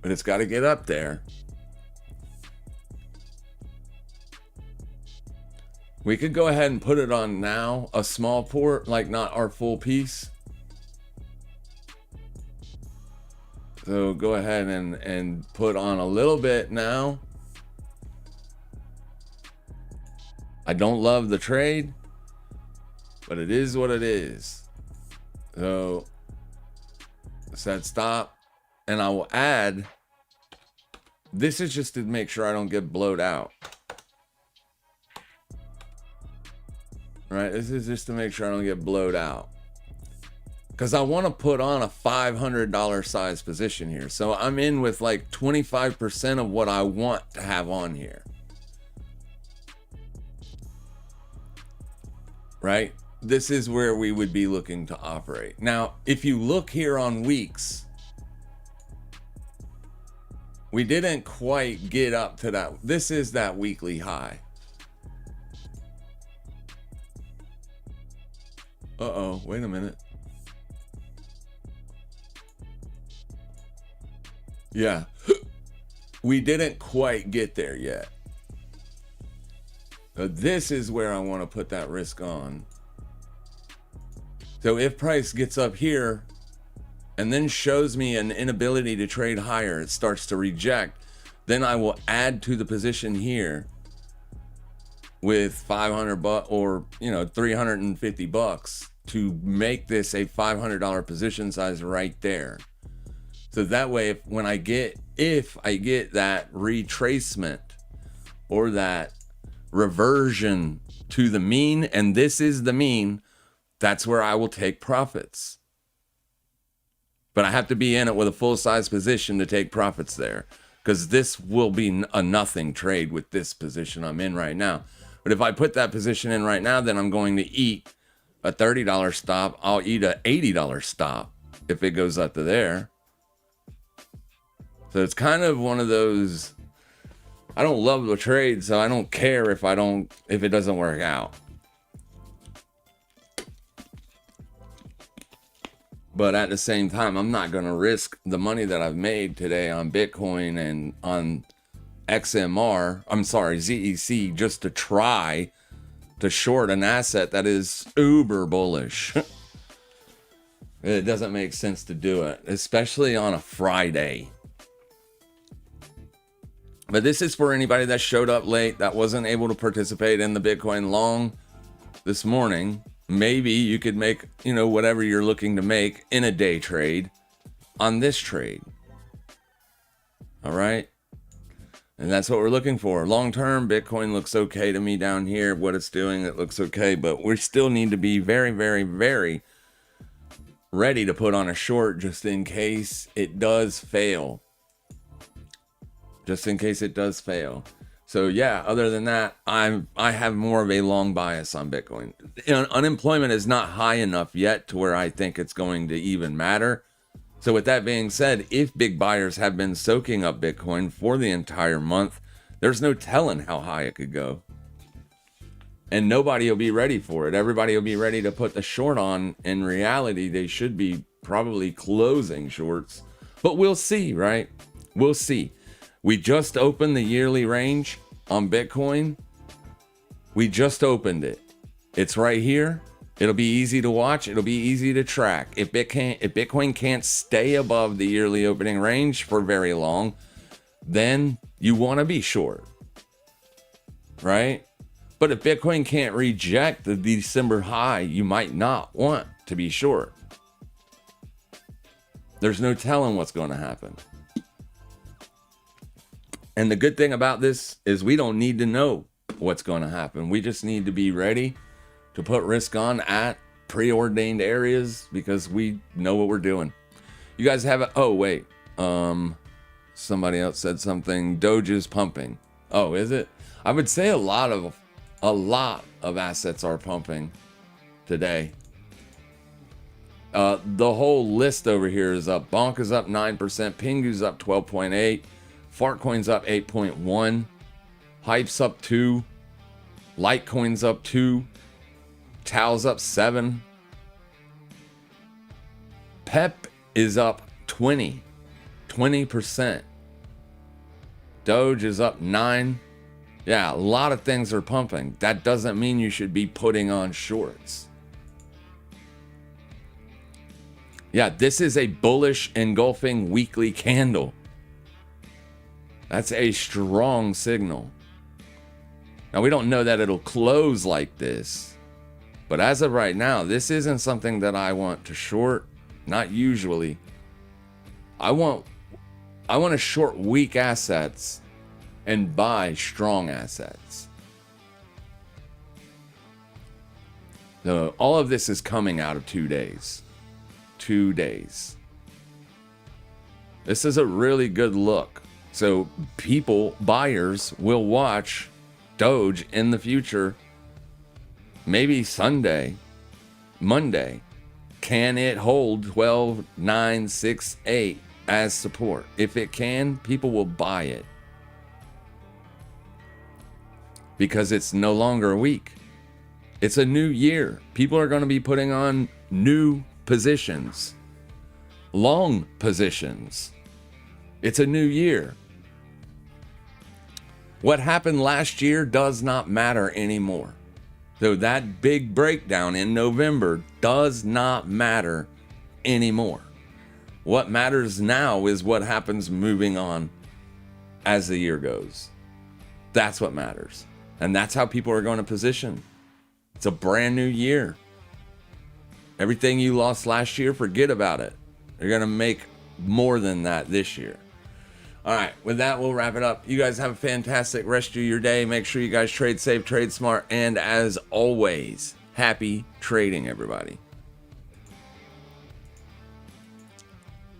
but it's got to get up there. We could go ahead and put it on now, a small port, like not our full piece. So go ahead and put on a little bit now. I don't love the trade, but it is what it is. So set stop, and I will add, this is just to make sure I don't get blowed out. Right, this is just to make sure I don't get blowed out, because I want to put on a $500 size position here. So I'm in with like 25% of what I want to have on here. Right? This is where we would be looking to operate. Now, if you look here on weeks, we didn't quite get up to that. This is that weekly high. Uh-oh, wait a minute. Yeah, we didn't quite get there yet. But this is where I want to put that risk on. So if price gets up here and then shows me an inability to trade higher, it starts to reject, then I will add to the position here with $500 or 350 bucks to make this a $500 position size right there. So that way, if I get that retracement or that reversion to the mean, and this is the mean, that's where I will take profits. But I have to be in it with a full size position to take profits there, because this will be a nothing trade with this position I'm in right now. But if I put that position in right now, then I'm going to eat a $30 stop. I'll eat a $80 stop if it goes up to there. So it's kind of one of those, I don't love the trade, so I don't care if it doesn't work out. But at the same time, I'm not going to risk the money that I've made today on Bitcoin and on ZEC, just to try to short an asset that is uber bullish. It doesn't make sense to do it, especially on a Friday. But this is for anybody that showed up late, that wasn't able to participate in the Bitcoin long this morning. Maybe you could make, whatever you're looking to make in a day trade on this trade. All right. And that's what we're looking for. Long term, Bitcoin looks okay to me down here. What it's doing, it looks okay. But we still need to be very, very, very ready to put on a short just in case it does fail. Just in case it does fail. So yeah, other than that, I have more of a long bias on Bitcoin. Unemployment is not high enough yet to where I think it's going to even matter. So with that being said, if big buyers have been soaking up Bitcoin for the entire month, there's no telling how high it could go. And nobody will be ready for it. Everybody will be ready to put the short on. In reality, they should be probably closing shorts. But we'll see, right? We'll see. We just opened the yearly range on Bitcoin. We just opened it. It's right here. It'll be easy to watch. It'll be easy to track. If Bitcoin can't stay above the yearly opening range for very long, then you want to be short, right? But if Bitcoin can't reject the December high, you might not want to be short. There's no telling what's going to happen. And the good thing about this is we don't need to know what's going to happen. We just need to be ready to put risk on at preordained areas because we know what we're doing. You guys have it. Oh, wait. Somebody else said something. Doge is pumping. Oh, is it? I would say a lot of assets are pumping today. The whole list over here is up. Bonk is up 9%. Pingu's up 12.8. Fartcoin's up 8.1. Hype's up 2. Litecoin's up 2. Tao's up 7. Pep is up 20%. Doge is up 9. Yeah, a lot of things are pumping. That doesn't mean you should be putting on shorts. Yeah, this is a bullish engulfing weekly candle. That's a strong signal. Now, we don't know that it'll close like this. But as of right now, this isn't something that I want to short. Not usually. I want to short weak assets and buy strong assets. So all of this is coming out of 2 days. 2 days. This is a really good look. So buyers will watch Doge in the future. Maybe Sunday, Monday. Can it hold 12,968 as support? If it can, people will buy it. Because it's no longer weak. It's a new year. People are going to be putting on new positions. Long positions. It's a new year. What happened last year does not matter anymore. So that big breakdown in November does not matter anymore. What matters now is what happens moving on as the year goes. That's what matters. And that's how people are going to position. It's a brand new year. Everything you lost last year, forget about it. You're going to make more than that this year. All right, with that, we'll wrap it up. You guys have a fantastic rest of your day. Make sure you guys trade safe, trade smart, and as always, happy trading, everybody.